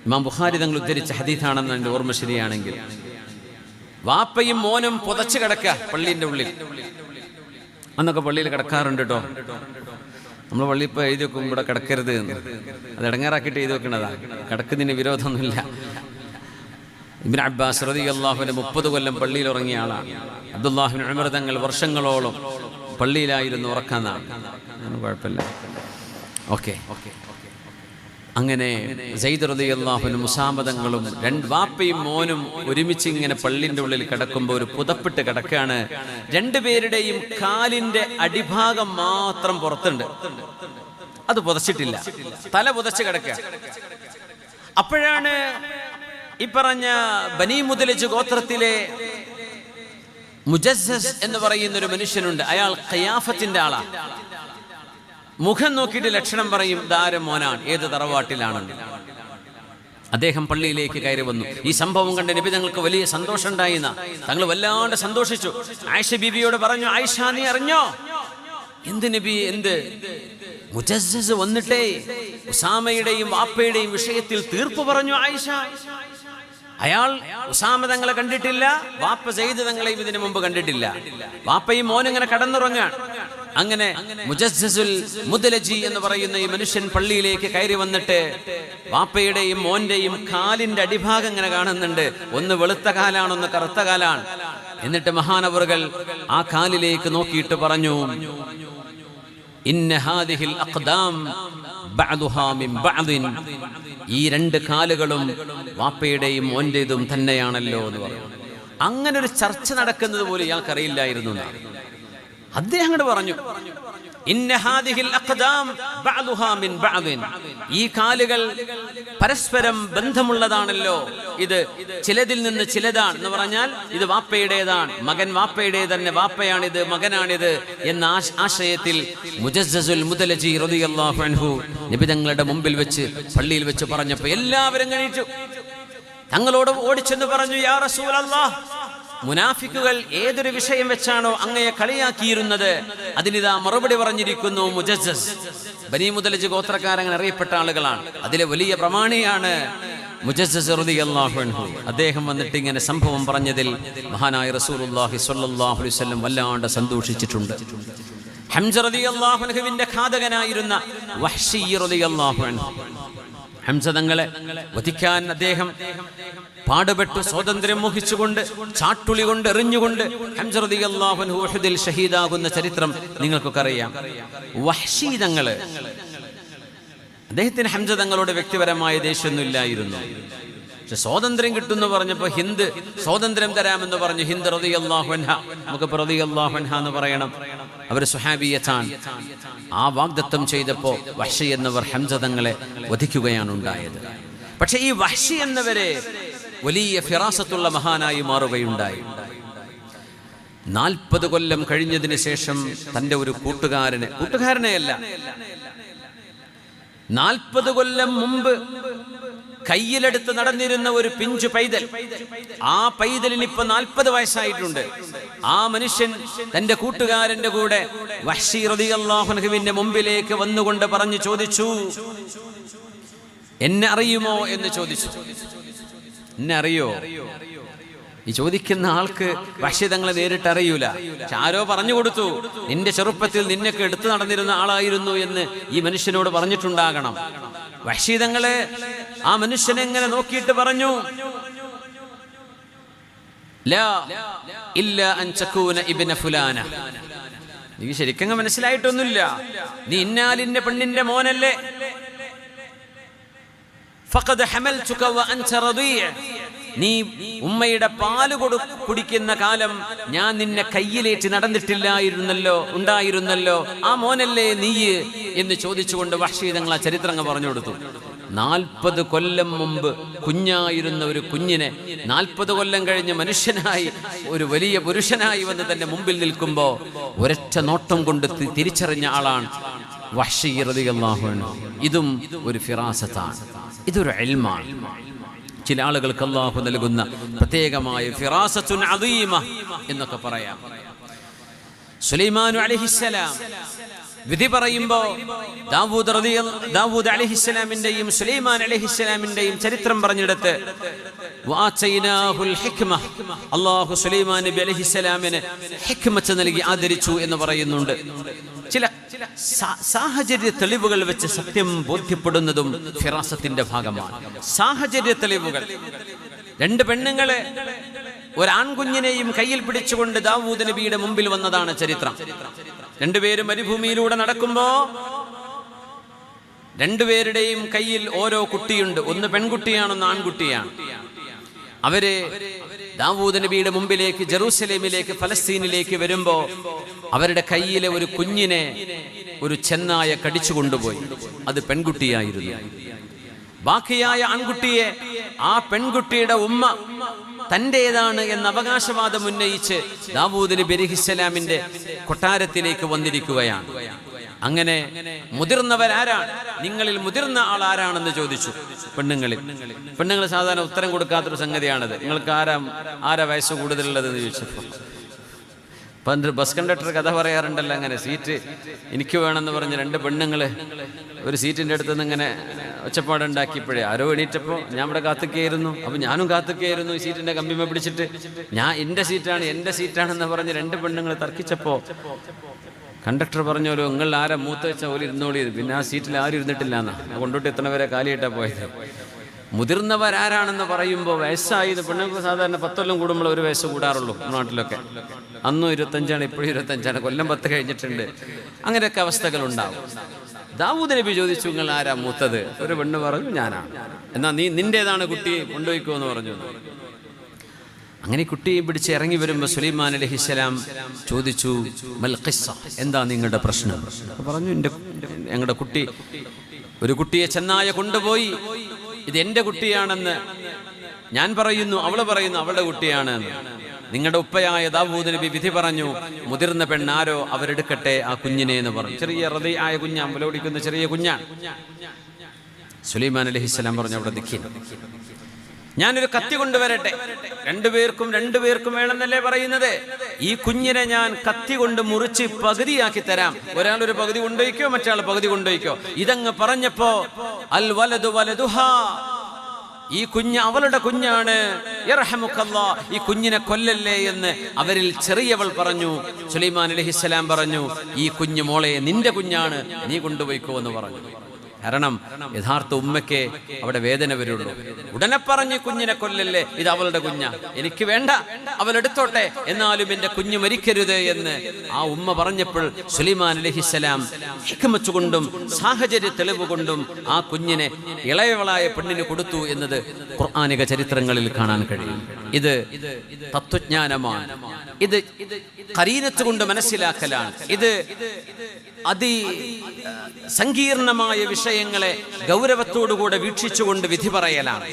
ഇമാം ബുഖാരി തങ്ങൾ ഉദ്ധരിച്ച ഹദീസാണെന്ന് എൻ്റെ ഓർമ്മ ശരിയാണെങ്കിൽ, വാപ്പയും മോനും പുതച്ചു കിടക്കുക പള്ളിന്റെ ഉള്ളിൽ. അന്നൊക്കെ പള്ളിയിൽ കിടക്കാറുണ്ട് കേട്ടോ. നമ്മൾ പള്ളി ഇപ്പോൾ എഴുതി വെക്കും ഇവിടെ കിടക്കരുത് എന്ന്. അത് ഇടങ്ങേറാക്കിയിട്ട് എഴുതി വെക്കണതാ. കിടക്കുന്നതിന് വിരോധമൊന്നുമില്ല. ഇബ്നു അബ്ബാസ് റളിയല്ലാഹു അൻഹു 30 കൊല്ലം പള്ളിയിൽ ഉറങ്ങിയ ആളാണ്. അബ്ദുല്ലാഹി ഇബ്നു ഉമർ തങ്ങൾ വർഷങ്ങളോളം പള്ളിയിലായിരുന്നു ഉറക്കാന്നാണ്. കുഴപ്പമില്ല. ഓക്കെ. അങ്ങനെ സയ്യിദ് റളിയല്ലാഹു അൻഹു ഉസാമ തങ്ങളും വാപ്പയും മോനും ഒരുമിച്ച് ഇങ്ങനെ പള്ളിൻ്റെ ഉള്ളിൽ കിടക്കുമ്പോൾ ഒരു പുതപ്പിട്ട് കിടക്കുകയാണ്. രണ്ടുപേരുടെയും കാലിന്റെ അടിഭാഗം മാത്രം പുറത്തുണ്ട്, അത് പുതച്ചിട്ടില്ല, തല പുതച്ച് കിടക്കുക. അപ്പോഴാണ് ഈ പറഞ്ഞ ബനി മുദലിജ് ഗോത്രത്തിലെ മുജസ്സസ് എന്ന് പറയുന്ന ഒരു മനുഷ്യനുണ്ട്. അയാൾ ഖിയാഫത്തിന്റെ ആളാണ്. മുഖം നോക്കിയിട്ട് ലക്ഷണം പറയും, ഇതാരും മോനാണ്, ഏത് തറവാട്ടിലാണെന്ന്. അദ്ദേഹം പള്ളിയിലേക്ക് കയറി വന്നു. ഈ സംഭവം കണ്ട് നബി തങ്ങൾക്ക് വലിയ സന്തോഷം ഉണ്ടായിന്ന, തങ്ങൾ വല്ലാണ്ട് സന്തോഷിച്ചു. ആയിഷ ബീബിയോട് പറഞ്ഞു, ആയിഷ നീ അറിഞ്ഞോ? എന്ത് നബി, എന്ത്? മുജസ്സസ് വന്നിട്ടേ ഉസാമയുടെയും വാപ്പയുടെയും വിഷയത്തിൽ തീർപ്പ് പറഞ്ഞു ആയിഷ. അയാൾ ഉസാമ തങ്ങളെ കണ്ടിട്ടില്ല, വാപ്പ സയ്യിദ് തങ്ങളെയും ഇതിനു മുമ്പ് കണ്ടിട്ടില്ല. വാപ്പയും മോനും ഇങ്ങനെ കടന്നുറങ്ങാൻ. അങ്ങനെ മുജസ്സസുൽ മുദലജി എന്ന് പറയുന്ന ഈ മനുഷ്യൻ പള്ളിയിലേക്ക് കയറി വന്നിട്ട് വാപ്പയുടെയും മോന്റെയും കാലിന്റെ അടിഭാഗം ഇങ്ങനെ കാണുന്നുണ്ട്. ഒന്ന് വെളുത്ത കാലാണ്, ഒന്ന് കറുത്ത കാലാണ്. എന്നിട്ട് മഹാനവറുകൾ ആ കാലിലേക്ക് നോക്കിയിട്ട് പറഞ്ഞു, ഇന്ന ഹാദിഹിൽ അഖ്ദാം ബഅദുഹാ മിൻ ബഅദിൻ, ഈ രണ്ട് കാലുകളും വാപ്പയുടെയും മോന്റേതും തന്നെയാണല്ലോ എന്ന് പറഞ്ഞു. അങ്ങനെ ഒരു ചർച്ച നടക്കുന്നത് പോലെ ഇയാൾക്കറിയില്ലായിരുന്നു. അദ്ദേഹം അങ്ങോട്ട് പറഞ്ഞു, ഇന്ന ഹാദിഹിൽ അഖ്ദാം ബഅദുഹാ മിൻ ബഅദിൻ, ഈ കാലുകൾ പരസ്പരം ബന്ധമുള്ളതാണല്ലോ, ഇത് ചിലതിൽ നിന്ന് ചിലതാണ് എന്ന് പറഞ്ഞാൽ ഇത് വാപ്പയുടേതാണ്, മകൻ വാപ്പയുടേത് തന്നെ, വാപ്പയാണിത്, മകനാണിത് എന്ന ആശയത്തിൽ മുജസ്സസുൽ മുദലജി റളിയല്ലാഹു അൻഹു നബി തങ്ങളുടെ മുമ്പിൽ വെച്ച് പള്ളിയിൽ വെച്ച് പറഞ്ഞപ്പോൾ എല്ലാവരും എണീറ്റു. തങ്ങളോട് ഓടിച്ചെന്ന് പറഞ്ഞു, യാ റസൂലല്ലാഹ്, മുനാഫിക്കുകൾ ഏതൊരു വിഷയം വെച്ചാണോ അങ്ങയെ കളിയാക്കിയിരുന്നത് അതിനിതാ മറുപടി പറഞ്ഞിരിക്കുന്നു മുജസ്സസ്. ബനി മുദലജ് ഗോത്രക്കാരങ്ങനെ അറിയപ്പെട്ട ആളുകളാണ്, അതിലെ വലിയ പ്രമാണിയാണ് മുജസ്സസ് റളിയല്ലാഹു അൻഹു. അദ്ദേഹം വന്നിട്ട് ഇങ്ങനെ സംഭവം പറഞ്ഞതിൽ മഹാനായ റസൂലുള്ളാഹി സ്വല്ലല്ലാഹു അലൈഹി വസല്ലം വല്ലാണ്ട് സന്തോഷിച്ചിട്ടുണ്ട്. ഹംസ റളിയല്ലാഹു അൻഹുവിന്റെ ഘാതകനായിരുന്ന വഹ്ശി റളിയല്ലാഹു അൻഹു, ഹംസ തങ്ങളെ വധിക്കാൻ അദ്ദേഹം പാടുപെട്ടു. സ്വാതന്ത്ര്യം മോഹിച്ചുകൊണ്ട് ചാട്ടുളി കൊണ്ട് എറിഞ്ഞുകൊണ്ട് ഹംസ റളിയല്ലാഹു അൻഹു ഉഹദിൽ ഷഹീദാകുന്ന ചരിത്രം നിങ്ങൾക്കൊക്കെ അറിയാം. വഹ്ശി തങ്ങള്, അദ്ദേഹത്തിന് ഹംസ തങ്ങളോട് വ്യക്തിപരമായ ദേഷ്യമൊന്നും ഇല്ലായിരുന്നു. പക്ഷെ സ്വാതന്ത്ര്യം കിട്ടുമെന്ന് പറഞ്ഞപ്പോൾ ഹിന്ദ് സ്വാതന്ത്ര്യം തരാമെന്ന് പറഞ്ഞു. ഹിന്ദ് റളിയല്ലാഹു അൻഹ, നമുക്ക് റളിയല്ലാഹു അൻഹ എന്ന് പറയണം, അവർ സുഹാബിയത്താണ്. ആ വാഗ്ദത്തം ചെയ്തപ്പോൾ വഹ്ശി എന്നവർ ഹംസ തങ്ങളെ വധിക്കുകയാണ് ഉണ്ടായത്. പക്ഷെ ഈ വഹ്ശി എന്നവരെ വലിയ ഫിറാസത്തുള്ള മഹാനായി മാറുകയുണ്ടായി. 40 കൊല്ലം കഴിഞ്ഞതിന് ശേഷം തൻ്റെ ഒരു കൂട്ടുകാരനെയല്ല, 40 കൊല്ലം മുമ്പ് കയ്യിലെടുത്ത് നടന്നിരുന്ന ഒരു പിഞ്ചു പൈതൽ, ആ പൈതലിന് ഇപ്പൊ 40 വയസ്സായിട്ടുണ്ട്. ആ മനുഷ്യൻ തന്റെ കൂട്ടുകാരന്റെ കൂടെ വഹ്ശി റളിയല്ലാഹു അൻഹുവിന്റെ മുമ്പിലേക്ക് വന്നുകൊണ്ട് പറഞ്ഞു ചോദിച്ചു, എന്നെ അറിയുമോ എന്ന് ചോദിച്ചു. എന്നെ അറിയോ? ഈ ചോദിക്കുന്ന ആൾക്ക് വഹ്ശി തങ്ങളെ നേരിട്ട് അറിയൂല. പക്ഷെ ആരോ പറഞ്ഞു കൊടുത്തു, നിന്റെ ചെറുപ്പത്തിൽ നിന്നൊക്കെ എടുത്തു നടന്നിരുന്ന ആളായിരുന്നു എന്ന് ഈ മനുഷ്യനോട് പറഞ്ഞിട്ടുണ്ടാകണം. വഹ്ശി തങ്ങളെ ആ മനുഷ്യനെ എങ്ങനെ നോക്കിയിട്ട് പറഞ്ഞു, ലാ ഇല്ല അൻ തകൂന ഇബ്ന ഫുലാന, നീ ശരിക്കും മനസ്സിലായിട്ടൊന്നുമില്ല, നീ ഇന്നാലിന്റെ പെണ്ണിന്റെ മോനല്ലേ. ഫഖദ് ഹമൽതുക വ അൻത റദീഅ, നീ ഉമ്മയുടെ പാല് കുടിക്കുന്ന കാലം ഞാൻ നിന്നെ കയ്യിലേറ്റ് ഉണ്ടായിരുന്നല്ലോ, ആ മോനല്ലേ നീ എന്ന് ചോദിച്ചുകൊണ്ട് വഹ്ശി തങ്ങൾ ആ ചരിത്രങ്ങൾ പറഞ്ഞു കൊടുത്തു. 40 കൊല്ലം മുമ്പ് കുഞ്ഞായിരുന്ന ഒരു കുഞ്ഞിനെ 40 കൊല്ലം കഴിഞ്ഞ് മനുഷ്യനായി ഒരു വലിയ പുരുഷനായി വന്ന് തന്റെ മുമ്പിൽ നിൽക്കുമ്പോൾ ഒരൊറ്റ നോട്ടം കൊണ്ട് തിരിച്ചറിഞ്ഞ ആളാണ് വഹ്ശി റളിയല്ലാഹു അൻഹു. ഇതും ഒരു ഫിറാസത്താണ്, ഇതൊരു ഇൽമാണ്. ചില ആളുകൾക്ക് അല്ലാഹു നൽകുന്ന പ്രത്യേകമായ ഫിറാസത്തുൻ അദീമ എന്നൊക്കെ പറയാം. സുലൈമാൻ അലൈഹിസ്സലാം വിധി പറയുമ്പോൾ ദാവൂദ് അലൈഹിസ്സലാമിന്റെയും സുലൈമാൻ അലൈഹിസ്സലാമിന്റെയും ചരിത്രം പറഞ്ഞെടുത്ത് അല്ലാഹു സുലൈമാൻ നബി അലൈഹിസ്സലാമിന് ഹിക്മത്ത് നൽകി ആദരിച്ചു എന്ന് പറയുന്നുണ്ട്. ചില സാഹചര്യ തെളിവുകൾ വെച്ച് സത്യം ബോധ്യപ്പെടുന്നതും ഫിറാസത്തിന്റെ ഭാഗമാണ്. സാഹചര്യ തെളിവുകൾ, 2 പെണ്ണുങ്ങളെ ഒരാൺകുഞ്ഞിനെയും കയ്യിൽ പിടിച്ചുകൊണ്ട് ദാവൂദ് നബിയുടെ മുമ്പിൽ വന്നതാണ് ചരിത്രം. 2 പേരും മരുഭൂമിയിലൂടെ നടക്കുമ്പോ രണ്ടുപേരുടെയും കയ്യിൽ ഓരോ കുട്ടിയുണ്ട്. ഒന്ന് പെൺകുട്ടിയാണ്, ഒന്ന് ആൺകുട്ടിയാണ്. അവര് ദാവൂദ് നബിയുടെ മുമ്പിലേക്ക്, ജെറൂസലേമിലേക്ക്, ഫലസ്തീനിലേക്ക് വരുമ്പോൾ അവരുടെ കയ്യിലെ ഒരു കുഞ്ഞിനെ ഒരു ചെന്നായ കടിച്ചു കൊണ്ടുപോയി. അത് പെൺകുട്ടിയായിരുന്നു. ബാക്കിയായ ആൺകുട്ടിയെ ആ പെൺകുട്ടിയുടെ ഉമ്മ തൻ്റേതാണ് എന്ന അവകാശവാദം ഉന്നയിച്ച് ദാവൂദ് നബി അലൈഹിസ്സലാമിന്റെ കൊട്ടാരത്തിലേക്ക് വന്നിരിക്കുകയാണ്. അങ്ങനെ മുതിർന്നവരാരാണ്, നിങ്ങളിൽ മുതിർന്ന ആൾ ആരാണെന്ന് ചോദിച്ചു. പെണ്ണുങ്ങൾ സാധാരണ ഉത്തരം കൊടുക്കാത്തൊരു സംഗതിയാണത്. നിങ്ങൾക്ക് ആരാ വയസ്സ് കൂടുതലുള്ളതെന്ന് ചോദിച്ചപ്പോൾ ബസ് കണ്ടക്ടർ കഥ പറയാറുണ്ടല്ലോ, അങ്ങനെ സീറ്റ് എനിക്ക് വേണമെന്ന് പറഞ്ഞ് രണ്ട് പെണ്ണുങ്ങൾ ഒരു സീറ്റിൻ്റെ അടുത്ത് നിന്ന് ഇങ്ങനെ ഒച്ചപ്പാടുണ്ടാക്കിയപ്പോഴേ ആരോ എണീറ്റപ്പോൾ ഞാൻ ഇവിടെ കാത്തുകയായിരുന്നു. അപ്പോൾ ഞാനും കാത്തുകയായിരുന്നു ഈ സീറ്റിൻ്റെ കമ്പിമ പിടിച്ചിട്ട്. എൻ്റെ സീറ്റാണെന്ന് പറഞ്ഞ് രണ്ട് പെണ്ണുങ്ങൾ തർക്കിച്ചപ്പോൾ കണ്ടക്ടർ പറഞ്ഞോലോ, നിങ്ങൾ ആരാ മൂത്ത വെച്ചാൽ ഓല് ഇരുന്നോളി. പിന്നെ ആ സീറ്റിൽ ആരും ഇരുന്നിട്ടില്ല എന്നാ കൊണ്ടോട്ട് എത്തണവരെ കാലിയിട്ടാണ് പോയത്. മുതിർന്നവരാരാണെന്ന് പറയുമ്പോൾ വയസ്സായത് പെണ്ണുങ്ങൾക്ക് സാധാരണ 10 കൊല്ലം കൂടുമ്പോൾ ഒരു വയസ്സ് കൂടാറുള്ളൂ നാട്ടിലൊക്കെ. അന്നും 25ആണ്, ഇപ്പോഴും 25ആണ്, കൊല്ലം 10 കഴിഞ്ഞിട്ടുണ്ട്. അങ്ങനെയൊക്കെ അവസ്ഥകളുണ്ടാവും. ദാവൂദ് നബി ചോദിച്ചു, നിങ്ങൾ ആരാ മൂത്തത്? ഒരു പെണ്ണ് പറഞ്ഞു, ഞാനാണ്. എന്നാ നിന്റേതാണ് കുട്ടി, കൊണ്ടുപോയിക്കോന്ന് പറഞ്ഞു. അങ്ങനെ കുട്ടിയെ പിടിച്ച് ഇറങ്ങി വരുമ്പോൾ സുലൈമാൻ അലൈഹിസ്സലാം ചോദിച്ചു, മൽ ഖിസ്സ, എന്താ നിങ്ങളുടെ പ്രശ്നം? പറഞ്ഞു, ഞങ്ങളുടെ കുട്ടി, ഒരു കുട്ടിയെ ചെന്നായ കൊണ്ടുപോയി, ഇത് എൻ്റെ കുട്ടിയാണെന്ന് ഞാൻ പറയുന്നു, അവള് പറയുന്നു അവളുടെ കുട്ടിയാണെന്ന്. നിങ്ങളുടെ ഉപ്പയായ ദാവൂദ് നബി വിധി പറഞ്ഞു, മുതിർന്ന പെണ്ണാരോ അവരെടുക്കട്ടെ ആ കുഞ്ഞിനെ എന്ന് പറഞ്ഞു. ചെറിയ റളിയായ കുഞ്ഞ്, അമ്പലോടിക്കുന്ന ചെറിയ കുഞ്ഞാണ്. സുലൈമാൻ അലൈഹിസ്സലാം പറഞ്ഞു, അവിടെ നിൽക്കി, ഞാനൊരു കത്തി കൊണ്ടുവരട്ടെ. രണ്ടുപേർക്കും വേണമെന്നല്ലേ പറയുന്നത്. ഈ കുഞ്ഞിനെ ഞാൻ കത്തി കൊണ്ട് മുറിച്ച് പകുതിയാക്കി തരാം. ഒരാൾ ഒരു പകുതി കൊണ്ടുപോയിക്കോ, മറ്റാൾ പകുതി കൊണ്ടുപോയിക്കോ. ഇതങ്ങ് പറഞ്ഞപ്പോ അൽ വലദു വലദുഹാ, ഈ കുഞ്ഞ് അവളുടെ കുഞ്ഞാണ്, യർഹമുക്കല്ലാ, ഈ കുഞ്ഞിനെ കൊല്ലല്ലേ എന്ന് അവരിൽ ചെറിയവൾ പറഞ്ഞു. സുലൈമാൻ അലൈഹിസ്സലാം പറഞ്ഞു, ഈ കുഞ്ഞ് മോളെ നിന്റെ കുഞ്ഞാണ്, നീ കൊണ്ടുപോയിക്കോ എന്ന് പറഞ്ഞു. കാരണം യഥാർത്ഥ ഉമ്മയ്ക്ക് അവിടെ വേദന വരുള്ളൂ. ഉടനെ പറഞ്ഞു, കുഞ്ഞിനെ കൊല്ലല്ലേ, ഇത് അവളുടെ കുഞ്ഞാ, എനിക്ക് വേണ്ട, അവളെടുത്തോട്ടെ, എന്നാലും എൻ്റെ കുഞ്ഞ് മരിക്കരുത് എന്ന് ആ ഉമ്മ പറഞ്ഞപ്പോൾ സുലൈമാൻ അലൈഹിസ്സലാം ഹിക്മത്ത് കൊണ്ടും സാഹചര്യ തെളിവ് കൊണ്ടും ആ കുഞ്ഞിനെ ഇളയവളായ പെണ്ണിന് കൊടുത്തു എന്നത് ഖുർആനിക ചരിത്രങ്ങളിൽ കാണാൻ കഴിയും. ഇത് തത്വജ്ഞാനമാണ്. ഇത് ഖരീനത്ത് കൊണ്ട് മനസ്സിലാക്കലാണ്. ഇത് സങ്കീർണമായ വിഷയങ്ങളെ ഗൗരവത്തോടുകൂടെ വീക്ഷിച്ചുകൊണ്ട് വിധി പറയലാണ്.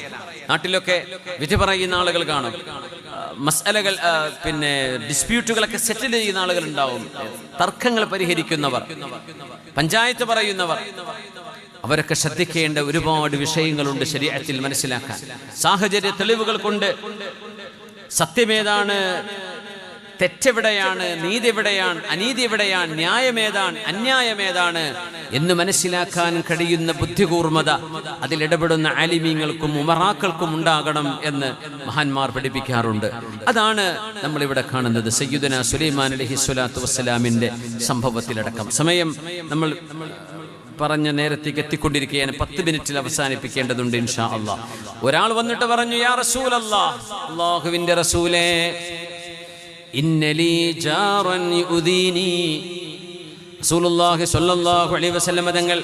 നാട്ടിലൊക്കെ വിധി പറയുന്ന ആളുകൾ കാണും. മസ്അലകൾ, പിന്നെ ഡിസ്പ്യൂട്ടുകളൊക്കെ സെറ്റിൽ ചെയ്യുന്ന ആളുകൾ ഉണ്ടാവും. തർക്കങ്ങൾ പരിഹരിക്കുന്നവർ, പഞ്ചായത്ത് പറയുന്നവർ, അവരൊക്കെ ശ്രദ്ധിക്കേണ്ട ഒരുപാട് വിഷയങ്ങളുണ്ട് ശരീഅത്തിൽ മനസ്സിലാക്കാൻ. സാഹചര്യ തെളിവുകൾ കൊണ്ട് സത്യമേതാണ്, തെറ്റെവിടെയാണ്, നീതി എവിടെയാണ്, അനീതി എവിടെയാണ്, ന്യായമേതാണ്, അന്യായമേതാണ് എന്ന് മനസ്സിലാക്കാൻ കഴിയുന്ന ബുദ്ധികൂർമ്മത അതിലിടപെടുന്ന ആലിമീങ്ങൾക്കും ഉമറാക്കൾക്കും ഉണ്ടാകണം എന്ന് മഹാന്മാർ പഠിപ്പിക്കാറുണ്ട്. അതാണ് നമ്മളിവിടെ കാണുന്നത് സയ്യിദുനാ സുലൈമാൻ അലൈഹിസ്സലാത്തു വസ്സലാമിന്റെ സംഭവത്തിലടക്കം. സമയം നമ്മൾ പറഞ്ഞ നേരത്തേക്ക് എത്തിക്കൊണ്ടിരിക്കുകയാണ്. 10 മിനിറ്റിൽ അവസാനിപ്പിക്കേണ്ടതുണ്ട് ഇൻഷാ അല്ലാഹ്. ഒരാൾ വന്നിട്ട് പറഞ്ഞു, യാ റസൂലല്ലാഹ്, അല്ലാഹുവിന്റെ റസൂലേ, ഇന്നലി ജാറൻ യുദീനി. റസൂലുള്ളാഹി സ്വല്ലല്ലാഹു അലൈഹി വസല്ലം തങ്ങൾ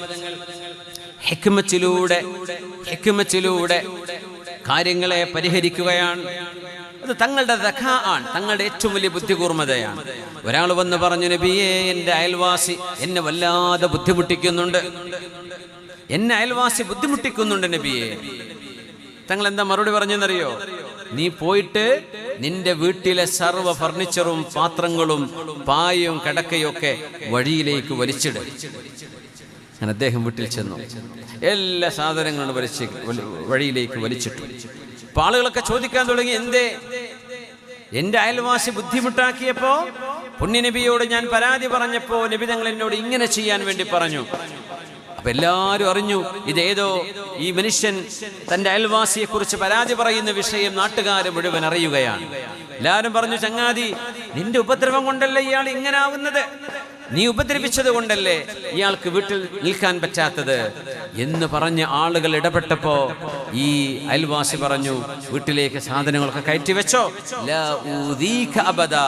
ഹിക്മത്തിലൂടെ കാര്യങ്ങളെ പരിഹരിക്കുകയാണ്. അത് തങ്ങളുടെ ദഖാഅാണ്, തങ്ങളുടെ ഏറ്റവും വലിയ ബുദ്ധികൂർമ്മതയാണ്. ഒരാൾ വന്ന് പറഞ്ഞു, നബിയേ, എൻ്റെ അയൽവാസി എന്നെ വല്ലാതെ ബുദ്ധിമുട്ടിക്കുന്നുണ്ട് നബിയേ. തങ്ങൾ എന്താ മറുപടി പറഞ്ഞെന്നറിയോ? നീ പോയിട്ട് നിന്റെ വീട്ടിലെ സർവ്വ ഫർണിച്ചറും പാത്രങ്ങളും പായയും കിടക്കയും ഒക്കെ വഴിയിലേക്ക് വലിച്ചിട്. ഞാൻ അദ്ദേഹം വീട്ടിൽ ചെന്നു, എല്ലാ സാധനങ്ങളും വഴിയിലേക്ക് വലിച്ചിട്ടു. അപ്പൊ ആളുകളൊക്കെ ചോദിക്കാൻ തുടങ്ങി, എന്തേ? എന്റെ അയൽവാസി ബുദ്ധിമുട്ടാക്കിയപ്പോ പുണ്യനബിയോട് ഞാൻ പരാതി പറഞ്ഞപ്പോ നബി തങ്ങൾ എന്നോട് ഇങ്ങനെ ചെയ്യാൻ വേണ്ടി പറഞ്ഞു. അപ്പൊ എല്ലാവരും അറിഞ്ഞു, ഇതേതോ ഈ മനുഷ്യൻ തന്റെ അയൽവാസിയെ കുറിച്ച് പരാതി പറയുന്ന വിഷയം നാട്ടുകാർ മുഴുവൻ അറിയുകയാണ്. എല്ലാവരും പറഞ്ഞു, ചങ്ങാതി, നിന്റെ ഉപദ്രവം കൊണ്ടല്ലേ ഇയാൾ ഇങ്ങനെ ആവുന്നത്, നീ ഉപദ്രവിച്ചത് കൊണ്ടല്ലേ ഇയാൾക്ക് വീട്ടിൽ നിൽക്കാൻ പറ്റാത്തത് എന്ന് പറഞ്ഞ് ആളുകൾ ഇടപെട്ടപ്പോ ഈ അയൽവാസി പറഞ്ഞു, വീട്ടിലേക്ക് സാധനങ്ങളൊക്കെ കയറ്റി വെച്ചോ, ലാ ഊദീക അബദാ,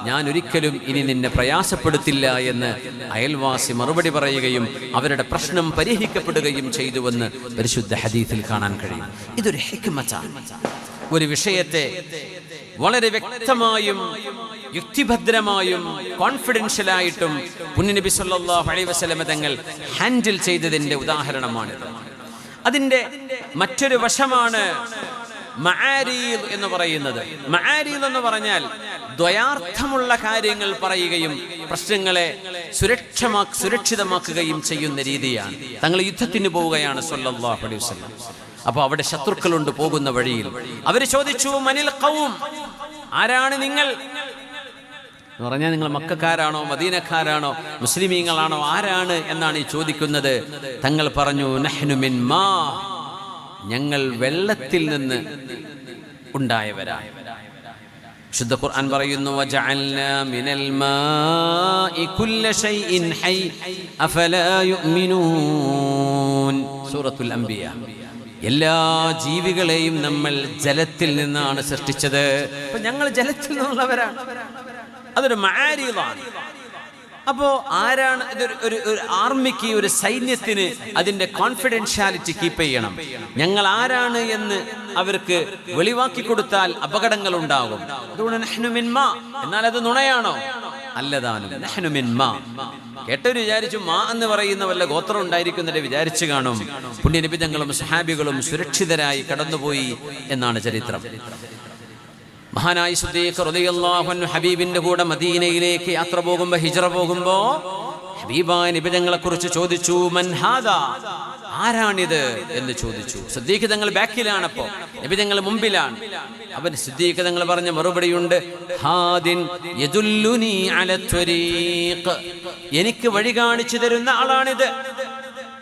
ഞാൻ ഒരിക്കലും ഇനി നിന്നെ പ്രയാസപ്പെടുത്തില്ല എന്ന് അയൽവാസി മറുപടി പറയുകയും അവരുടെ പ്രശ്നം പരിഹരിക്കപ്പെടുകയും ചെയ്തുവെന്ന് പരിശുദ്ധ ഹദീസിൽ കാണാൻ കഴിയും. ഇതൊരു ഹിക്മത്താണ്. ഒരു വിഷയത്തെ വളരെ വ്യക്തമായും യുക്തിഭദ്രമായും കോൺഫിഡൻഷ്യലായിട്ടും പുണ്യനബി സല്ലല്ലാഹു അലൈഹി വസല്ലം തങ്ങൾ ഹാൻഡിൽ ചെയ്തതിന്റെ ഉദാഹരണമാണിത്. അതിന്റെ മറ്റൊരു വശമാണ് മആരീദ് എന്ന് പറയുന്നത്. മആരീദ് എന്ന് പറഞ്ഞാൽ ദ്വയാർത്ഥമുള്ള കാര്യങ്ങൾ പറയുകയും പ്രശ്നങ്ങളെ സുരക്ഷിതമാക്കുകയും ചെയ്യുന്ന രീതിയാണ്. തങ്ങൾ യുദ്ധത്തിന് പോവുകയാണ് സല്ലല്ലാഹു അലൈഹി വസല്ലം. അപ്പൊ അവിടെ ശത്രുക്കളുണ്ട് പോകുന്ന വഴിയിൽ. അവര് ചോദിച്ചു, മനിൽ ഖൗം, ആരാണ് നിങ്ങൾ എന്ന് പറഞ്ഞാൽ നിങ്ങൾ മക്കക്കാരാണോ മദീനക്കാരാണോ മുസ്ലിമീങ്ങളാണോ ആരാണ് എന്നാണ് ഈ ചോദിക്കുന്നത്. തങ്ങൾ പറഞ്ഞു, നഹ്നു മിൻ മാ, ഞങ്ങൾ വെള്ളത്തിൽ നിന്ന് ഉണ്ടായവരാണ്. ശുദ്ധ ഖുർആൻ പറയുന്നു, വജഅൽനാ മിനൽ മാഇ കുല്ല ശൈഇൻ ഹൈ അഫലാ യുഅ്മിനൂൻ. സൂറത്തുൽ അംബിയ. എല്ലാ ജീവികളെയും നമ്മൾ ജലത്തിൽ നിന്നാണ് സൃഷ്ടിച്ചത്. അപ്പൊ ഞങ്ങൾ ജലത്തിൽ നിന്നുള്ളവരാണ്. അതൊരു മആരീദാണ്. അപ്പോ ആരാണ് ഒരു ആർമിക്ക്, ഒരു സൈന്യത്തിന് അതിന്റെ കോൺഫിഡൻഷ്യാലിറ്റി കീപ്പ് ചെയ്യണം. ഞങ്ങൾ ആരാണ് എന്ന് അവർക്ക് വെളിവാക്കി കൊടുത്താൽ അപകടങ്ങൾ ഉണ്ടാകും. അതുകൊണ്ട് നഹ്നു മിൻ മാ, എന്നാൽ അത് നുണയാണോ? അല്ലതാനും. നഹ്നു മിൻ മാ കേട്ടവർ വിചാരിച്ചു മാ എന്ന് പറയുന്ന വല്ല ഗോത്രം ഉണ്ടായിരിക്കുന്നവരെ വിചാരിച്ചു കാണും. പുണ്യനബി തങ്ങളും സഹാബികളും സുരക്ഷിതരായി കടന്നുപോയി എന്നാണ് ചരിത്രം. മഹാനായ സിദ്ദീഖ് റളിയല്ലാഹു അൻഹു ഹബീബിന്റെ കൂടെ മദീനയിലേക്ക് യാത്ര പോകുമ്പോൾ, ഹിജ്റ പോകുമ്പോൾ ഹബീബായ നബി തങ്ങളെ കുറിച്ച് ചോദിച്ചു, മൻ ഹാദാ, ആരാണിത് എന്ന് ചോദിച്ചു. സിദ്ദീഖ് തങ്ങൾ ബാക്കിലാണപ്പോ, നബി തങ്ങൾ മുമ്പിലാണ്. അവൻ സിദ്ദീഖ് തങ്ങൾ പറഞ്ഞ മറുപടിയുണ്ട്, ഹാദിൻ യദുല്ലുനി അല ത്വരീഖ്, എനിക്ക് വഴി കാണിച്ചു തരുന്ന ആളാണിത്.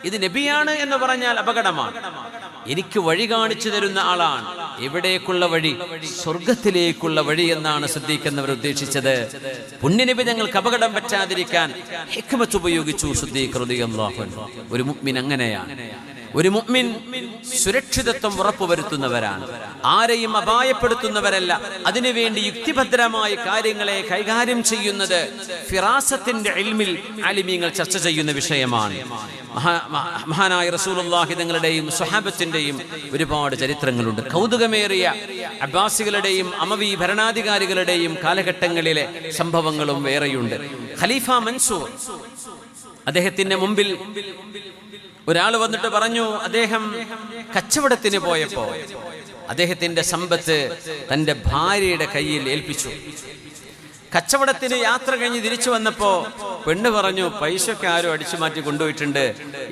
ഇത് നബിയാണ് എന്ന് പറഞ്ഞാൽ അപകടമാണ്. എനിക്ക് വഴി കാണിച്ചു തരുന്ന ആളാണ്. എവിടേക്കുള്ള വഴി? സ്വർഗത്തിലേക്കുള്ള വഴി എന്നാണ് സിദ്ദീഖ് എന്നവർ ഉദ്ദേശിച്ചത്. പുണ്യനബി ഞങ്ങൾക്ക് അപകടം പറ്റാതിരിക്കാൻ ഹിക്മത്ത് ഉപയോഗിച്ചു സിദ്ദീഖ് റളിയല്ലാഹു അൻഹു. ഒരു മുഅ്മിൻ അങ്ങനെയാണ്. ഒരു മുഅ്മിൻ സുരക്ഷിതത്വം ഉറപ്പുവരുത്തുന്നവരാണ്. ആരെയും അപായപ്പെടുത്തുന്നവരല്ല. അതിനുവേണ്ടി യുക്തിഭദ്രമായ കാര്യങ്ങളെ കൈകാര്യം ചെയ്യുന്നത് ഫിറാസത്തിന്റെ ഇൽമിൽ ആലിമീങ്ങൾ ചർച്ച ചെയ്യുന്ന വിഷയമാണ്. മഹാനായ റസൂലുള്ളാഹി തങ്ങളുടെയും സ്വഹാബത്തിന്റെയും ഒരുപാട് ചരിത്രങ്ങളുണ്ട്. കൗതുകമേറിയ അബ്ബാസികളുടെയും അമവി ഭരണാധികാരികളുടെയും കാലഘട്ടങ്ങളിലെ സംഭവങ്ങളും വേറെയുണ്ട്. ഖലീഫ മൻസൂർ, അദ്ദേഹത്തിന്റെ മുമ്പിൽ ഒരാൾ വന്നിട്ട് പറഞ്ഞു, അദ്ദേഹം കച്ചവടത്തിന് പോയപ്പോ അദ്ദേഹത്തിന്റെ സമ്പത്ത് തന്റെ ഭാര്യയുടെ കയ്യിൽ ഏൽപ്പിച്ചു. കച്ചവടത്തിന് യാത്ര കഴിഞ്ഞ് തിരിച്ചു വന്നപ്പോ പെണ്ണ് പറഞ്ഞു, പൈസയൊക്കെ ആരും അടിച്ചു മാറ്റി കൊണ്ടുപോയിട്ടുണ്ട്,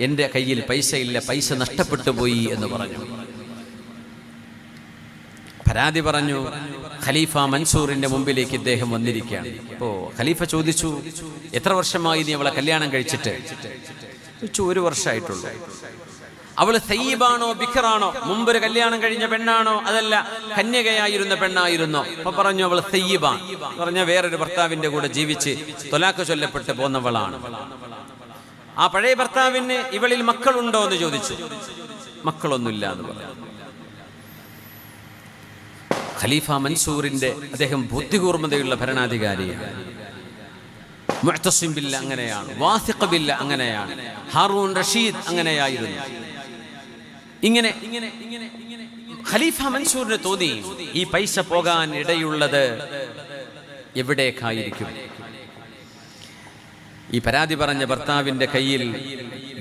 എന്റെ കയ്യിൽ പൈസ ഇല്ല, പൈസ നഷ്ടപ്പെട്ടു പോയി എന്ന് പറഞ്ഞു. പരാതി പറഞ്ഞു. ഖലീഫ മൻസൂറിന്റെ മുമ്പിലേക്ക് ഇദ്ദേഹം വന്നിരിക്കുകയാണ്. അപ്പോ ഖലീഫ ചോദിച്ചു, എത്ര വർഷമായി നീ അവളെ കല്യാണം കഴിച്ചിട്ട്? 1 വർഷമായിട്ടുള്ളൂ. അവള് സയ്യിബാണോ ബിഖറാണോ? മുമ്പൊരു കല്യാണം കഴിഞ്ഞ പെണ്ണാണോ അതല്ല കന്യകയായിരുന്ന പെണ്ണായിരുന്നോ? അപ്പൊ പറഞ്ഞു അവൾ സയ്യിബാൻ. പറഞ്ഞ വേറൊരു ഭർത്താവിന്റെ കൂടെ ജീവിച്ച് തൊലാഖ് ചൊല്ലപ്പെട്ട് പോന്നവളാണ്. ആ പഴയ ഭർത്താവിന് ഇവളിൽ മക്കളുണ്ടോ എന്ന് ചോദിച്ചു. മക്കളൊന്നുമില്ല എന്ന് പറഞ്ഞു. ഖലീഫ മൻസൂറിന്റെ അദ്ദേഹം ബുദ്ധികൂർമ്മതയുള്ള ഭരണാധികാരിയാണ്. മുഅ്തസിം ബില്ല അങ്ങനെയാണ്, വാസിഖ് ബില്ല അങ്ങനെയാണ്, ഹാറൂൻ റഷീദ് അങ്ങനെയായിരുന്നു. ഇങ്ങനെ ഖലീഫ മൻസൂറിന് തോന്നി ഈ പൈസ പോകാൻ ഇടയുള്ളത് എവിടേക്കായിരിക്കും. ഈ പരാതി പറഞ്ഞ ഭർത്താവിന്റെ കയ്യിൽ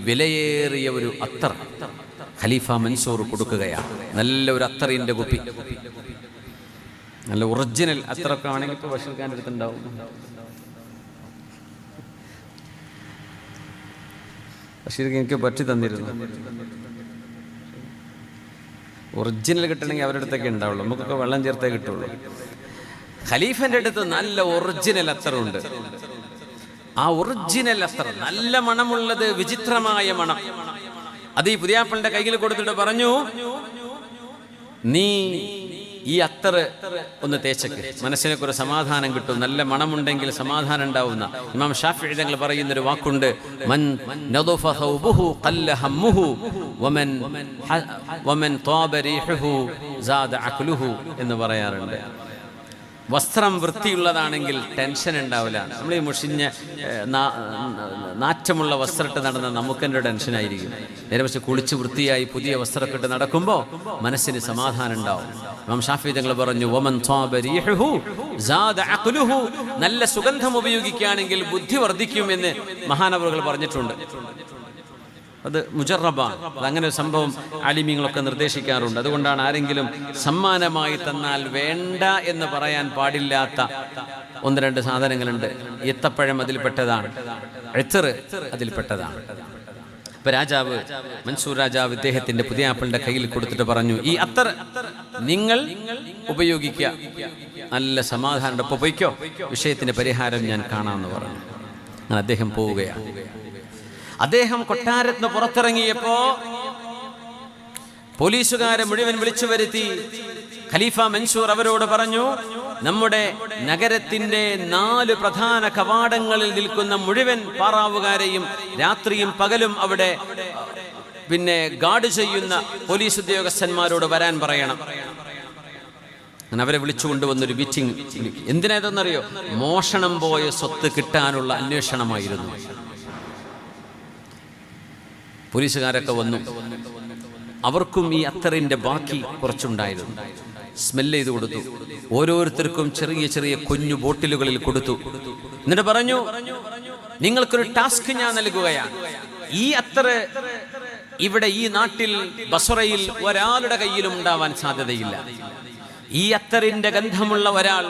വിലയേറിയ ഒരു അത്തർ ഖലീഫ മൻസൂർ കൊടുക്കുകയാണ്. നല്ല ഒരു അത്തറിന്റെ കുപ്പി, നല്ല ഒറിജിനൽ അത്തറൊക്കെ ആണെങ്കിൽ ഇപ്പോൾ ബഷീർ ഖാൻ്റെ അടുത്തുണ്ടാവും. ബഷീർ എനിക്ക് പറ്റി തന്നിരുന്നു. ഒറിജിനൽ കിട്ടണമെങ്കിൽ അവരുടെ അടുത്തൊക്കെ ഉണ്ടാവുള്ളൂ, നമുക്കൊക്കെ വെള്ളം ചേർത്തേ കിട്ടുള്ളൂ. ഖലീഫന്റെ അടുത്ത് നല്ല ഒറിജിനൽ അത്തറുണ്ട്. ആ ഒറിജിനൽ അത്തർ നല്ല മണമുള്ളത്, വിചിത്രമായ മണം. അത് ഈ പുതിയാപ്പളുടെ കയ്യിൽ കൊടുത്തിട്ട് പറഞ്ഞു, നീ ഈ അത്തറ് ഒന്ന് തേച്ചക്ക്, മനസ്സിനൊക്കെ ഒരു സമാധാനം കിട്ടും. നല്ല മണമുണ്ടെങ്കിൽ സമാധാനം ഉണ്ടാവുന്ന ഇമാം ഷാഫിഈ തങ്ങൾ പറയുന്നൊരു വാക്കുണ്ട്, മൻ നദഫ ഥൗബുഹു ഖല്ല ഹമ്മുഹു വമൻ ത്വാബ റീഹുഹു സാദ അഖ്ലുഹു എന്ന് പറയാറുണ്ട്. വസ്ത്രം വൃത്തിയുള്ളതാണെങ്കിൽ ടെൻഷൻ ഉണ്ടാവില്ല. നമ്മൾ ഈ മുഷിഞ്ഞ നാറ്റമുള്ള വസ്ത്രമിട്ട് നടന്ന നമുക്ക് തന്നെ ടെൻഷനായിരിക്കും. നേരെ പക്ഷെ കുളിച്ച് വൃത്തിയായി പുതിയ വസ്ത്രമൊക്കെ ഇട്ട് നടക്കുമ്പോൾ മനസ്സിന് സമാധാനം ഉണ്ടാവും. ഇമാം ഷാഫിഈ തങ്ങൾ പറഞ്ഞു, വമൻ ത്വാബ റീഹുഹു സാദ അഖ്ലുഹു, നല്ല സുഗന്ധം ഉപയോഗിക്കുകയാണെങ്കിൽ ബുദ്ധി വർദ്ധിക്കും എന്ന് മഹാനവറുകൾ പറഞ്ഞിട്ടുണ്ട്. അത് മുജറബാണ്. അതങ്ങനെ ഒരു സംഭവം ആലിമീങ്ങളൊക്കെ നിർദ്ദേശിക്കാറുണ്ട്. അതുകൊണ്ടാണ് ആരെങ്കിലും സമ്മാനമായി തന്നാൽ വേണ്ട എന്ന് പറയാൻ പാടില്ലാത്ത 1-2 സാധനങ്ങളുണ്ട്. ഈത്തപ്പഴം അതിൽപ്പെട്ടതാണ്, എഴുത്തറ് അതിൽപ്പെട്ടതാണ്. ഇപ്പൊ രാജാവ് മൻസൂർ രാജാവ് ഇദ്ദേഹത്തിന്റെ പുതിയാപ്പിളിന്റെ കയ്യിൽ കൊടുത്തിട്ട് പറഞ്ഞു, ഈ അത്തർ നിങ്ങൾ ഉപയോഗിക്കുക, നല്ല സമാധാനം, ഇപ്പൊ പോയിക്കോ, വിഷയത്തിന്റെ പരിഹാരം ഞാൻ കാണാമെന്ന് പറഞ്ഞു. അങ്ങനെ അദ്ദേഹം പോവുകയാണ്. അദ്ദേഹം കൊട്ടാരത്തിന് പുറത്തിറങ്ങിയപ്പോ പോലീസുകാരെ മുഴുവൻ വിളിച്ചു വരുത്തി. ഖലീഫ മൻസൂർ അവരോട് പറഞ്ഞു, നമ്മുടെ നഗരത്തിന്റെ 4 പ്രധാന കവാടങ്ങളിൽ നിൽക്കുന്ന മുഴുവൻ പാറാവുകാരെയും രാത്രിയും പകലും അവിടെ ഗാർഡ് ചെയ്യുന്ന പോലീസ് ഉദ്യോഗസ്ഥന്മാരോട് വരാൻ പറയണം. അങ്ങനെ അവരെ വിളിച്ചു കൊണ്ടുവന്നൊരു മീറ്റിംഗ്. എന്തിനായതെന്നറിയോ? മോഷണം പോയ സ്വത്ത് കിട്ടാനുള്ള അന്വേഷണമായിരുന്നു. പോലീസുകാരൊക്കെ വന്നു. അവർക്കും ഈ അത്തറിന്റെ ബാക്കി കുറച്ചുണ്ടായിരുന്നു. സ്മെല്ല് ചെയ്ത് കൊടുത്തു. ഓരോരുത്തർക്കും ചെറിയ ചെറിയ കുഞ്ഞു ബോട്ടിലുകളിൽ കൊടുത്തു. എന്നിട്ട് പറഞ്ഞു, നിങ്ങൾക്കൊരു ടാസ്ക് ഞാൻ നൽകുകയാണ്. ഈ അത്തറ് ഇവിടെ ഈ നാട്ടിൽ ബസ്റയിൽ ഒരാളുടെ കയ്യിലും ഉണ്ടാവാൻ സാധ്യതയില്ല. ഈ അത്തറിന്റെ ഗന്ധമുള്ള ഒരാൾ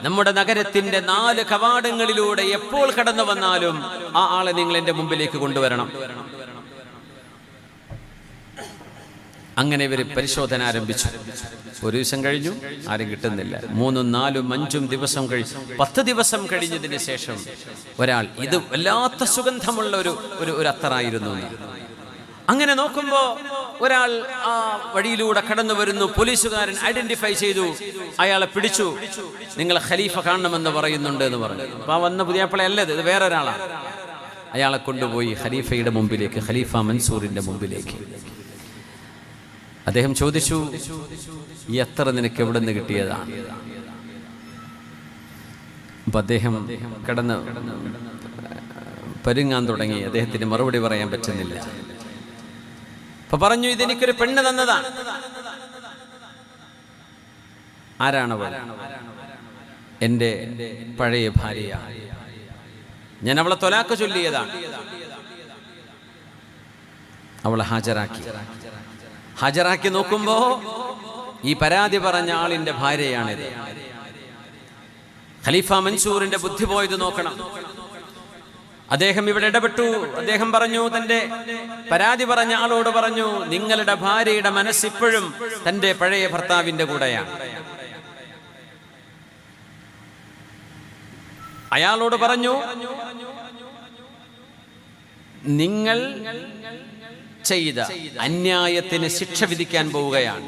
നമ്മുടെ നഗരത്തിന്റെ 4 കവാടങ്ങളിലൂടെ എപ്പോൾ കടന്നു വന്നാലും ആ ആളെ നിങ്ങൾ എന്റെ മുമ്പിലേക്ക് കൊണ്ടുവരണം. അങ്ങനെ ഇവർ പരിശോധന ആരംഭിച്ചു. ഒരു ദിവസം കഴിഞ്ഞു, ആരും കിട്ടുന്നില്ല. 3, 4, 5 ദിവസം കഴിഞ്ഞു. 10 ദിവസം കഴിഞ്ഞതിന് ശേഷം ഒരാൾ, ഇത് വല്ലാത്ത സുഗന്ധമുള്ള ഒരു അത്തറായിരുന്നു. അങ്ങനെ നോക്കുമ്പോ ഒരാൾ ആ വഴിയിലൂടെ കടന്നു വരുന്നു. പോലീസുകാരൻ ഐഡന്റിഫൈ ചെയ്തു, അയാളെ പിടിച്ചു. നിങ്ങളെ ഖലീഫ കാണണമെന്ന് പറയുന്നുണ്ട് എന്ന് പറഞ്ഞു. അപ്പൊ ആ വന്ന പുതിയാപ്പിള അല്ലത്, ഇത് വേറൊരാളാണ്. അയാളെ കൊണ്ടുപോയി ഖലീഫയുടെ മുമ്പിലേക്ക്, ഖലീഫ മൻസൂറിന്റെ മുമ്പിലേക്ക്. അദ്ദേഹം ചോദിച്ചു, ഈ അത്തർ നിനക്ക് എവിടെ നിന്ന് കിട്ടിയതാണ്? അപ്പൊ അദ്ദേഹം കിടന്ന് പരുങ്ങാൻ തുടങ്ങി. അദ്ദേഹത്തിന് മറുപടി പറയാൻ പറ്റുന്നില്ല. അപ്പൊ പറഞ്ഞു, ഇതെനിക്കൊരു പെണ്ണ് തന്നതാണ്. ആരാണവൾ? എൻ്റെ പഴയ ഭാര്യ. ഞാൻ അവളെ തൊലാക്ക് ചൊല്ലിയതാണ്. അവളെ ഹാജരാക്കി നോക്കുമ്പോ ഈ പരാതി പറഞ്ഞ ആളിന്റെ ഭാര്യയാണിത്. ഖലീഫ മൻസൂറിന്റെ ബുദ്ധി പോയത് നോക്കണം. അദ്ദേഹം ഇവിടെ ഇടപെട്ടു. അദ്ദേഹം പറഞ്ഞു, തന്റെ പരാതി പറഞ്ഞ ആളോട് പറഞ്ഞു, നിങ്ങളുടെ ഭാര്യയുടെ മനസ്സിപ്പോഴും തന്റെ പഴയ ഭർത്താവിന്റെ കൂടെയാണ്. അയാളോട് പറഞ്ഞു, നിങ്ങൾ ചെയ്ത അന്യായത്തിന് ശിക്ഷ വിധിക്കാൻ പോവുകയാണ്.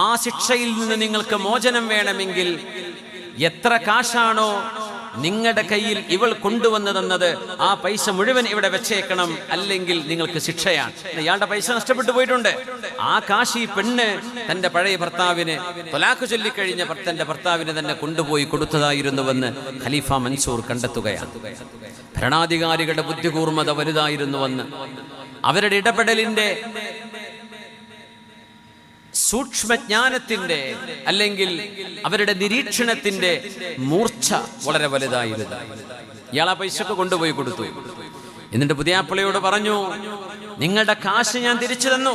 ആ ശിക്ഷയിൽ നിന്ന് നിങ്ങൾക്ക് മോചനം വേണമെങ്കിൽ എത്ര കാശാണോ നിങ്ങളുടെ കയ്യിൽ ഇവൾ കൊണ്ടുവന്നതെന്നത് ആ പൈസ മുഴുവൻ ഇവിടെ വെച്ചേക്കണം, അല്ലെങ്കിൽ നിങ്ങൾക്ക് ശിക്ഷയാണ്. ഇയാളുടെ പൈസ നഷ്ടപ്പെട്ടു പോയിട്ടുണ്ട്. ആ കാശ് ഈ പെണ്ണ് തന്റെ പഴയ ഭർത്താവിന് തൊലാഖ് ചൊല്ലിക്കഴിഞ്ഞ തന്റെ ഭർത്താവിന് തന്നെ കൊണ്ടുപോയി കൊടുത്തതായിരുന്നുവെന്ന് ഖലീഫ മൻസൂർ കണ്ടെത്തുകയാണ്. ഭരണാധികാരികളുടെ ബുദ്ധികൂർമ്മത വലുതായിരുന്നുവെന്ന്, അവരുടെ ഇടപെടലിന്റെ സൂക്ഷ്മജ്ഞാനത്തിന്റെ അല്ലെങ്കിൽ അവരുടെ നിരീക്ഷണത്തിന്റെ മൂർച്ച വളരെ വലുതായിരുന്നു. ഇയാളെ പൈസയൊക്കെ കൊണ്ടുപോയി കൊടുത്തു. എന്നിട്ട് പുതിയാപ്പിളയോട് പറഞ്ഞു, നിങ്ങളുടെ കാശ് ഞാൻ തിരിച്ചു തന്നു,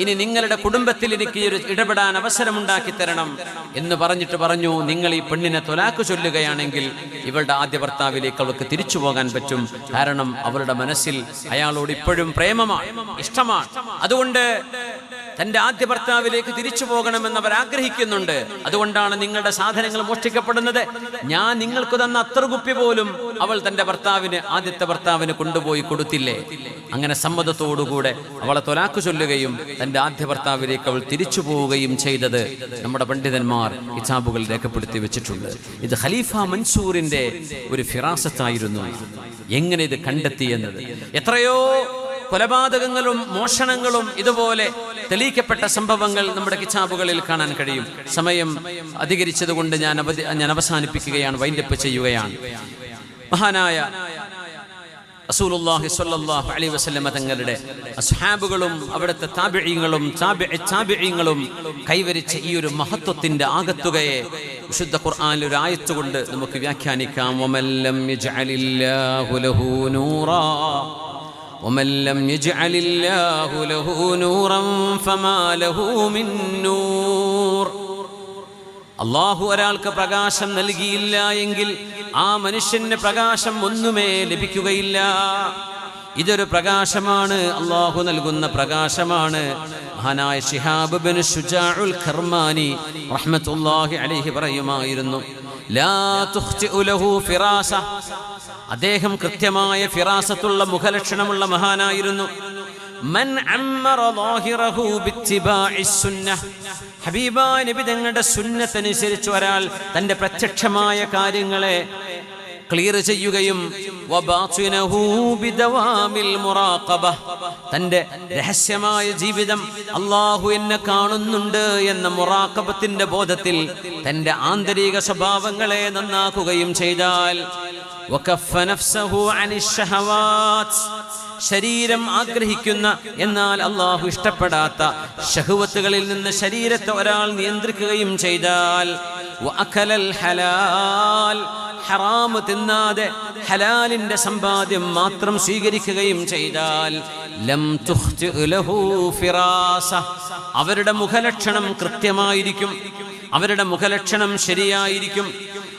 ഇനി നിങ്ങളുടെ കുടുംബത്തിൽ എനിക്ക് ഇടപെടാൻ അവസരമുണ്ടാക്കി തരണം എന്ന് പറഞ്ഞിട്ട് പറഞ്ഞു, നിങ്ങൾ ഈ പെണ്ണിനെ തൊലാക്ക് ചൊല്ലുകയാണെങ്കിൽ ഇവളുടെ ആദ്യ ഭർത്താവിലേക്ക് അവൾക്ക് തിരിച്ചു പോകാൻ പറ്റും. കാരണം അവളുടെ മനസ്സിൽ അയാളോട് ഇപ്പോഴും പ്രേമമാണ്, ഇഷ്ടമാണ്. അതുകൊണ്ട് തൻ്റെ ആദ്യ ഭർത്താവിലേക്ക് തിരിച്ചു പോകണമെന്ന് അവർ ആഗ്രഹിക്കുന്നുണ്ട്. അതുകൊണ്ടാണ് നിങ്ങളുടെ സാധനങ്ങൾ മോഷ്ടിക്കപ്പെടുന്നത്. ഞാൻ നിങ്ങൾക്ക് തന്ന അത്ര കുപ്പി പോലും അവൾ തൻ്റെ ആദ്യത്തെ ഭർത്താവിന് കൊണ്ടുപോയി കൊടുത്തില്ലേ? അങ്ങനെ സമ്മതത്തോടുകൂടെ അവളെ തൊലാക്ക് ചൊല്ലുകയും തൻ്റെ ആദ്യ ഭർത്താവിലേക്ക് അവൾ തിരിച്ചു പോവുകയും ചെയ്തത് നമ്മുടെ പണ്ഡിതന്മാർ കിതാബുകൾ രേഖപ്പെടുത്തി വെച്ചിട്ടുണ്ട്. ഇത് ഖലീഫ മൻസൂറിന്റെ ഒരു ഫിറാസത്തായിരുന്നു. എങ്ങനെ ഇത് കണ്ടെത്തിയെന്നത്, എത്രയോ കൊലപാതകങ്ങളും മോഷണങ്ങളും ഇതുപോലെ തെളിയിക്കപ്പെട്ട സംഭവങ്ങൾ നമ്മുടെ കിതാബുകളിൽ കാണാൻ കഴിയും. സമയം അധികരിച്ചതുകൊണ്ട് ഞാൻ അവസാനിപ്പിക്കുകയാണ്, വൈൻഡപ്പ് ചെയ്യുകയാണ്. മഹാനായ റസൂലുള്ളാഹി സ്വല്ലല്ലാഹു അലൈഹി വസല്ലം തങ്ങളുടെ അസ്ഹാബുകളും അവിടുത്തെ താബിഈങ്ങളും കൈവരിച്ച ഈ ഒരു മഹത്വത്തിന്റെ ആകത്തുകയെ വിശുദ്ധ ഖുർആനിൽ ഒരു ആയത്ത് കൊണ്ട് നമുക്ക് വ്യാഖ്യാനിക്കാം. വമല്ലം യജ്അലില്ലാഹു ലഹു നൂറാ ومن لم يجعل الله له نورا فما له من نور. അല്ലാഹു ഒരാൾക്ക് പ്രകാശം നൽകിയില്ല എങ്കിൽ ആ മനുഷ്യന് പ്രകാശം ഒന്നുമേ ലഭിക്കുകയില്ല. ഇതൊരു പ്രകാശമാണ്, അല്ലാഹു നൽകുന്ന പ്രകാശമാണ്. മഹാനായ ശിഹാബ് ബിൻ ശുജാഉൽ ഖർമാനി റഹ്മത്തുള്ളാഹി അലൈഹി പറയുമായിരുന്നു, ലാ തുഖ്തിഉ ലഹു ഫിറാസ. അദ്ദേഹം കൃത്യമായ ഫിറാസത്തുള്ള മുഖലക്ഷണമുള്ള മഹാനായിരുന്നു. മൻ അമ്മറ ളാഹിറഹു ബിത്തിബാഇസ് സുന്നഹ്. ഹബീബായ നബി തങ്ങളുടെ സുന്നത്ത് അനുസരിച്ച് ഒരാൾ തന്റെ പ്രത്യക്ഷമായ കാര്യങ്ങളെ ക്ലിയർ ചെയ്യുകയും വബാതിനഹു ബിദവാമിൽ മുറാഖബ, തന്റെ രഹസ്യമായ ജീവിതം അല്ലാഹു എന്നെ കാണുന്നുണ്ട് എന്ന മുറാഖബത്തിന്റെ ബോധത്തിൽ തന്റെ ആന്തരിക സ്വഭാവങ്ങളെ നന്നാക്കുകയും ചെയ്താൽ വകഫ നഫ്സഹു അനിശ് ശഹവാത്ത്, ശരീരം ആഗ്രഹിക്കുന്ന എന്നാൽ അല്ലാഹു ഇഷ്ടപ്പെടാത്ത ശഹവത്തുകളിൽ നിന്ന് ശരീരത്തെ ഒരാൾ നിയന്ത്രിക്കുകയും ചെയ്താൽ വഅകലൽ ഹലാൽ, ഹറാം തിന്നാതെ ഹലാലിന്റെ സമ്പാദ്യം മാത്രം സ്വീകരിക്കുകയും ചെയ്താൽ ലം തുഖ്തി ലഹു ഫിറാസ, അവരുടെ മുഖലക്ഷണം കൃത്യമായിരിക്കും, അവരുടെ മുഖലക്ഷണം ശരിയായിരിക്കും.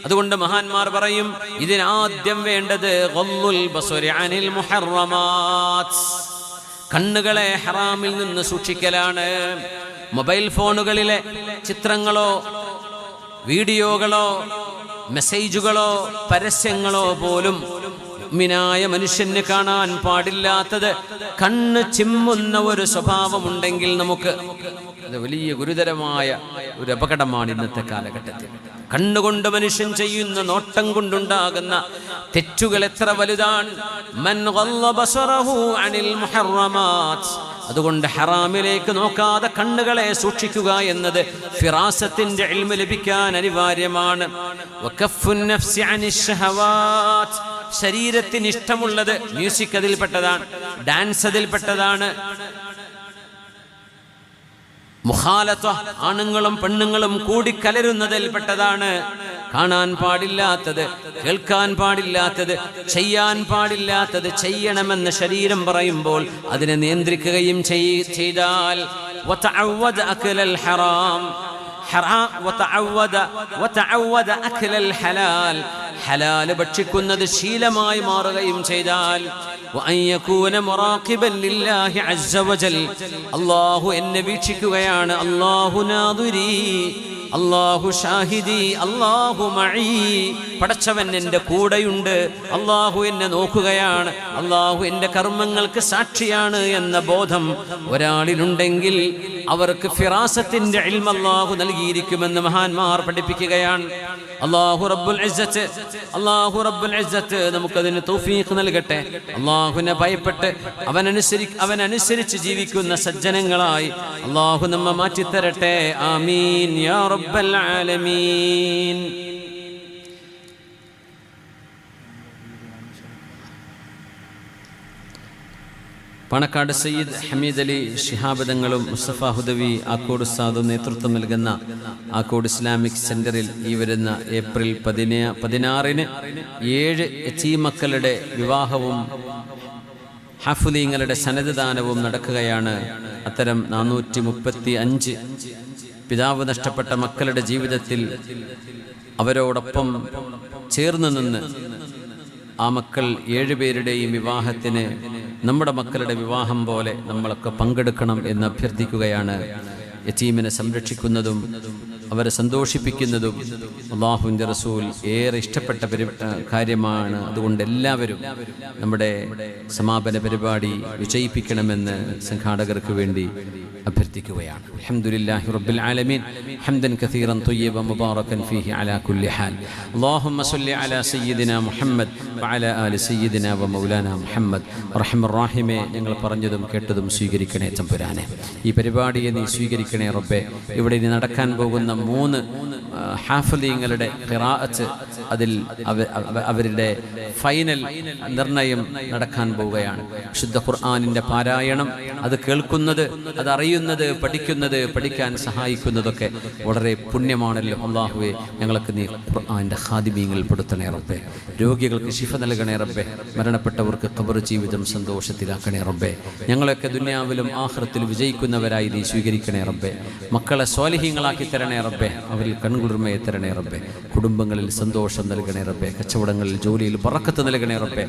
അതുകൊണ്ട് മഹാന്മാർ പറയും, ഇതിനാദ്യം വേണ്ടത് ഗള്ളുൽ ബസ്വരി അനിൽ മുഹറമാത്ത്, കണ്ണുകളെ ഹറാമിൽ നിന്ന് സൂക്ഷിക്കലാണ്. മൊബൈൽ ഫോണുകളിലെ ചിത്രങ്ങളോ വീഡിയോകളോ മെസ്സേജുകളോ പരസ്യങ്ങളോ പോലും മുഅ്മിനായ മനുഷ്യന് കാണാൻ പാടില്ലാത്തത് കണ്ണ് ചിമ്മുന്ന ഒരു സ്വഭാവമുണ്ടെങ്കിൽ നമുക്ക് അത് വലിയ ഗുരുതരമായ ഒരു അപകടമാണ് ഇന്നത്തെ കാലഘട്ടത്തിൽ. കണ്ണുകൊണ്ട് മനുഷ്യൻ ചെയ്യുന്ന നോട്ടം കൊണ്ടുണ്ടാകുന്ന തെറ്റുകൾ എത്ര വലുതാണ്. മൻ ഗല്ല ബസറഹു അനിൽ മുഹറമാത്ത്, അതുകൊണ്ട് ഹറാമിലേക്ക് നോക്കാതെ കണ്ണുകളെ സൂക്ഷിക്കുക എന്നത് ഫിറാസത്തിന്റെ ഇൽമ ലഭിക്കാൻ അനിവാര്യമാണ്. വകഫുൻ നഫ്സി അനിശ് ശഹവാത്ത്, ശരീരത്തിന് ഇഷ്ടമുള്ളത് മ്യൂസിക് അതിൽപ്പെട്ടതാണ്, ഡാൻസ് അതിൽപ്പെട്ടതാണ്. മുഖാലത്വ, ആണുങ്ങളും പെണ്ണുങ്ങളും കൂടിക്കലരുന്നതിൽപ്പെട്ടതാണ്. കാണാൻ പാടില്ലാത്തത്, കേൾക്കാൻ പാടില്ലാത്തത്, ചെയ്യാൻ പാടില്ലാത്തത് ചെയ്യണമെന്ന് ശരീരം പറയുമ്പോൾ അതിനെ നിയന്ത്രിക്കുകയും ചെയ്താൽ വതഅവദ അക്ലൽ ഹറാം, ഹലാൽ ഭക്ഷിക്കുന്നത് ശീലമായി മാറുകയും ചെയ്താൽ അല്ലാഹു എന്നെ വീക്ഷിക്കുകയാണ്, അല്ലാഹു നാദുരി, അല്ലാഹു ഷാഹിദി, അല്ലാഹു മഈ, പടച്ചവൻ എൻ്റെ കൂടെയുണ്ട്, അല്ലാഹു എന്നെ നോക്കുകയാണ്, അല്ലാഹു എൻ്റെ കർമ്മങ്ങൾക്ക് സാക്ഷിയാണ് എന്ന ബോധം ഒരാളിലുണ്ടെങ്കിൽ അവർക്ക് ഫിറാസത്തിന്റെ ഇൽമ അല്ലാഹു നൽകിയിരിക്കുമെന്ന് മഹാന്മാർ പഠിപ്പിക്കുകയാണ്. അല്ലാഹു റബ്ബുൽ ഇസ്സത്ത് നമുക്കതിന് തൗഫീഖ് നൽകട്ടെ. അല്ലാഹുവിനെ ഭയപ്പെട്ട് അവനനുസരിച്ച് ജീവിക്കുന്ന സജ്ജനങ്ങളായി അല്ലാഹു നമ്മെ മാറ്റിത്തരട്ടെ. ആമീൻ യാ റബ്ബൽ ആലമീൻ. പാണക്കാട് സയ്യിദ് ഹമീദ് അലി ശിഹാബ് തങ്ങളും മുസ്തഫ ഹുദവി ആക്കോട് ഉസ്താദും നേതൃത്വം നൽകുന്ന ആക്കോട് ഇസ്ലാമിക് സെന്ററിൽ ഈ വരുന്ന ഏപ്രിൽ 16-ന് 7 യതീം മക്കളുടെ വിവാഹവും ഹാഫുലീങ്ങളുടെ സനദ്ദാനവും നടക്കുകയാണ്. അത്തരം 435 പിതാവ് നഷ്ടപ്പെട്ട മക്കളുടെ ജീവിതത്തിൽ അവരോടൊപ്പം ചേർന്ന് നിന്ന് ആ മക്കൾ 7 പേരുടെയും വിവാഹത്തിന് നമ്മുടെ മക്കളുടെ വിവാഹം പോലെ നമ്മളൊക്കെ പങ്കെടുക്കണം എന്ന് അഭ്യർത്ഥിക്കുകയാണ്. യതീമിനെ സംരക്ഷിക്കുന്നതും അവരെ സന്തോഷിപ്പിക്കുന്നതും അല്ലാഹുവിൻ്റെ റസൂൽ ഏറെ ഇഷ്ടപ്പെട്ട കാര്യമാണ്. അതുകൊണ്ട് എല്ലാവരും നമ്മുടെ സമാപന പരിപാടി വിജയിപ്പിക്കണമെന്ന് സംഘാടകർക്ക് വേണ്ടി അഭ്യർത്ഥിക്കുകയാണ്. അൽഹംദുലില്ലാഹി റബ്ബിൽ ആലമീൻ ഹംദൻ കസീറൻ ത്വയ്യിബൻ മുബാറകൻ ഫീഹി അലാ കുല്ലി ഹാൽ. അല്ലാഹുമ്മ സ്വല്ലി അലാ സയ്യിദിനാ മുഹമ്മദ് വഅലാ ആലി സയ്യിദിനാ വ മൗലാനാ മുഹമ്മദ്. റഹ്മർ റഹീമേ, ഞങ്ങൾ പറഞ്ഞതും കേട്ടതും സ്വീകരിക്കണേ തമ്പുരാനെ. ഈ പരിപാടിയെ നീ സ്വീകരിക്കണേ റബ്ബേ. ഇവിടെ ഇനി നടക്കാൻ പോകുന്ന 3 ഹാഫിളീങ്ങളുടെ ഖിറാഅത്ത്, അതിൽ അവരുടെ ഫൈനൽ നിർണയം നടക്കാൻ പോവുകയാണ്. വിശുദ്ധ ഖുർആനിൻ്റെ പാരായണം, അത് കേൾക്കുന്നത്, അത് അറിയുന്നത്, പഠിക്കുന്നത്, പഠിക്കാൻ സഹായിക്കുന്നതൊക്കെ വളരെ പുണ്യമാണല്ലോ. അല്ലാഹുവേ, ഞങ്ങൾക്ക് നീ ഖുർആനിൻ്റെ ഖാദിമീങ്ങളിൽ പെടുത്തണേ റബ്ബേ. രോഗികൾക്ക് ശിഫ നൽകണേ റബ്ബേ. മരണപ്പെട്ടവർക്ക് ഖബർ ജീവിതം സന്തോഷത്തിലാക്കണേ റബ്ബേ. ഞങ്ങളൊക്കെ ദുനിയാവിലും ആഖിറത്തിലും വിജയിക്കുന്നവരായി നീ സ്വീകരിക്കണേ റബ്ബേ. മക്കളെ സ്വാലിഹീങ്ങളാക്കി തരണേ റബ്ബേ. അവരിൽ കൺകുളിർമയെ തരണേ റബ്ബേ. കുടുംബങ്ങളിൽ സന്തോഷം നൽകണേ റബ്ബേ. കച്ചവടങ്ങളിൽ, ജോലിയിൽ ബറക്കത്ത് നൽകണേ റബ്ബേ.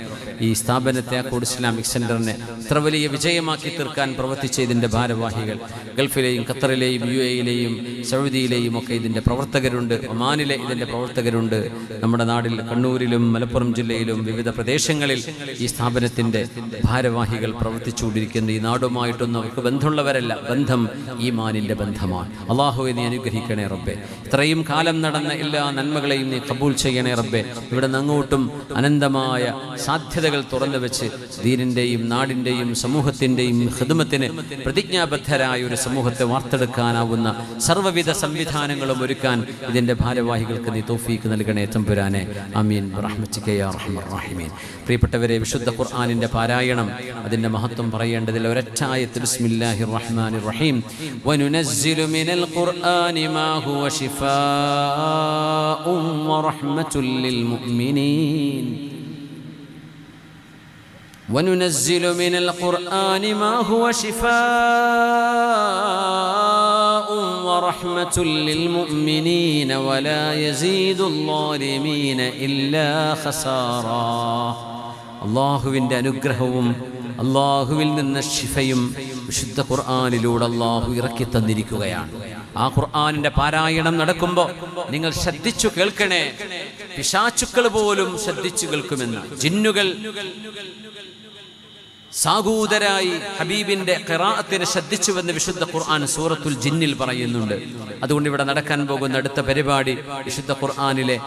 ഈ സ്ഥാപനത്തെ, അക്കോട് ഇസ്ലാമിക് സെന്ററിനെ ഇത്ര വലിയ വിജയമാക്കി തീർക്കാൻ പ്രവർത്തിച്ച ഇതിൻ്റെ ഭാരവാഹികൾ, ഗൾഫിലെയും ഖത്തറിലെയും UAE-യിലെയും സൗദിയിലെയും ഒക്കെ ഇതിൻ്റെ പ്രവർത്തകരുണ്ട്. ഒമാനിലെ ഇതിൻ്റെ പ്രവർത്തകരുണ്ട്. നമ്മുടെ നാട്ടിൽ കണ്ണൂരിലും മലപ്പുറം ജില്ലയിലും വിവിധ പ്രദേശങ്ങളിൽ ഈ സ്ഥാപനത്തിൻ്റെ ഭാരവാഹികൾ പ്രവർത്തിച്ചുകൊണ്ടിരിക്കുന്ന ഈ നാടുമായിട്ടൊന്നും അവർക്ക് ബന്ധമുള്ളവരല്ല. ബന്ധം ഈമാനിൻ്റെ ബന്ധമാണ്. അല്ലാഹുവേ, നീ അനുഗ്രഹിക്കണേ റബ്ബേ. ഇത്രയും കാലം നടന്ന എല്ലാ നന്മകളെയും നീ കബൂൽ ചെയ്യണേ റബ്ബേ. ഇവിടെ നിന്ന് അങ്ങോട്ടും അനന്തമായ സാധ്യതകൾ തുറന്നു വെച്ച് ദീനിൻ്റെയും നാടിൻ്റെയും സമൂഹത്തിൻ്റെയും ഖിദ്മത്തിന് പ്രതിജ്ഞാബദ്ധരായ ഒരു സമൂഹത്തെ വാർത്തെടുക്കാനാവുന്ന സർവ്വവിധ സംവിധാനങ്ങളും ഒരുക്കാൻ ഇതിൻ്റെ ഭാരവാഹികൾക്ക് നീ തൗഫീഖ് നൽകണേ തമ്പുരാനെ. ആമീൻ ബിറഹ്മതിക യാ അർഹമർ റഹീമീൻ. പ്രിയപ്പെട്ടവരെ, വിശുദ്ധ ഖുർആനിൻ്റെ പാരായണം, അതിൻ്റെ മഹത്വം പറയേണ്ടതിൽ ഒരൊറ്റ ആയത്ത് ബിസ്മില്ലാഹിർ റഹ്മാനിർ റഹീം. വനുനസ്സിലു മിനൽ ഖുർആനി മാ ഹുവ ശിഫാഉൻ വറഹ്മത്തുൽ ലിൽ മുഅ്മിനീൻ. وننزل من القرآن ما هو شفاء ورحمة للمؤمنين ولا يزيد الظالمين إلا خسارا. അല്ലാഹുവിൻ്റെ അനുഗ്രഹവും അല്ലാഹുവിൽ നിന്ന് ശിഫയും വിശുദ്ധ ഖുർആനിലൂടെ അല്ലാഹു ഇറക്കി തന്നിരിക്കുകയാണ്. ആ ഖുർആനിൻ്റെ പാരായണം നടക്കുമ്പോൾ നിങ്ങൾ ശ്രദ്ധിച്ചു കേൾക്കണേ. പിശാചുക്കൾ പോലും ശ്രദ്ധിച്ചു കേൾക്കുമെന്ന്. ജിന്നുകൾ സാഗൂതരായി ഹബീബിന്റെ ഖിറാഅത്തിനെ ശ്രദ്ധിച്ചുവെന്ന് വിശുദ്ധ ഖുർആൻ സൂറത്തുൽ ജിന്നിൽ പറയുന്നുണ്ട്. അതുകൊണ്ട് ഇവിടെ നടക്കാൻ പോകുന്ന അടുത്ത പരിപാടി വിശുദ്ധ ഖുർആനിലെ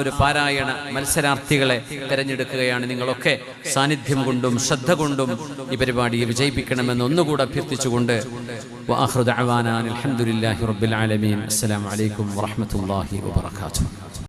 ഒരു പാരായണ മത്സരാർത്ഥികളെ തിരഞ്ഞെടുക്കുകയാണ്. നിങ്ങളൊക്കെ സാന്നിധ്യം കൊണ്ടും ശ്രദ്ധ കൊണ്ടും ഈ പരിപാടിയെ വിജയിപ്പിക്കണമെന്ന് ഒന്നുകൂടെ അഭ്യർത്ഥിച്ചുകൊണ്ട് വആഖിറു ദഅവാനാ അൽഹംദുലില്ലാഹി റബ്ബിൽ ആലമീൻ. അസ്സലാമു അലൈക്കും വറഹ്മത്തുള്ളാഹി വബറകാതുഹു.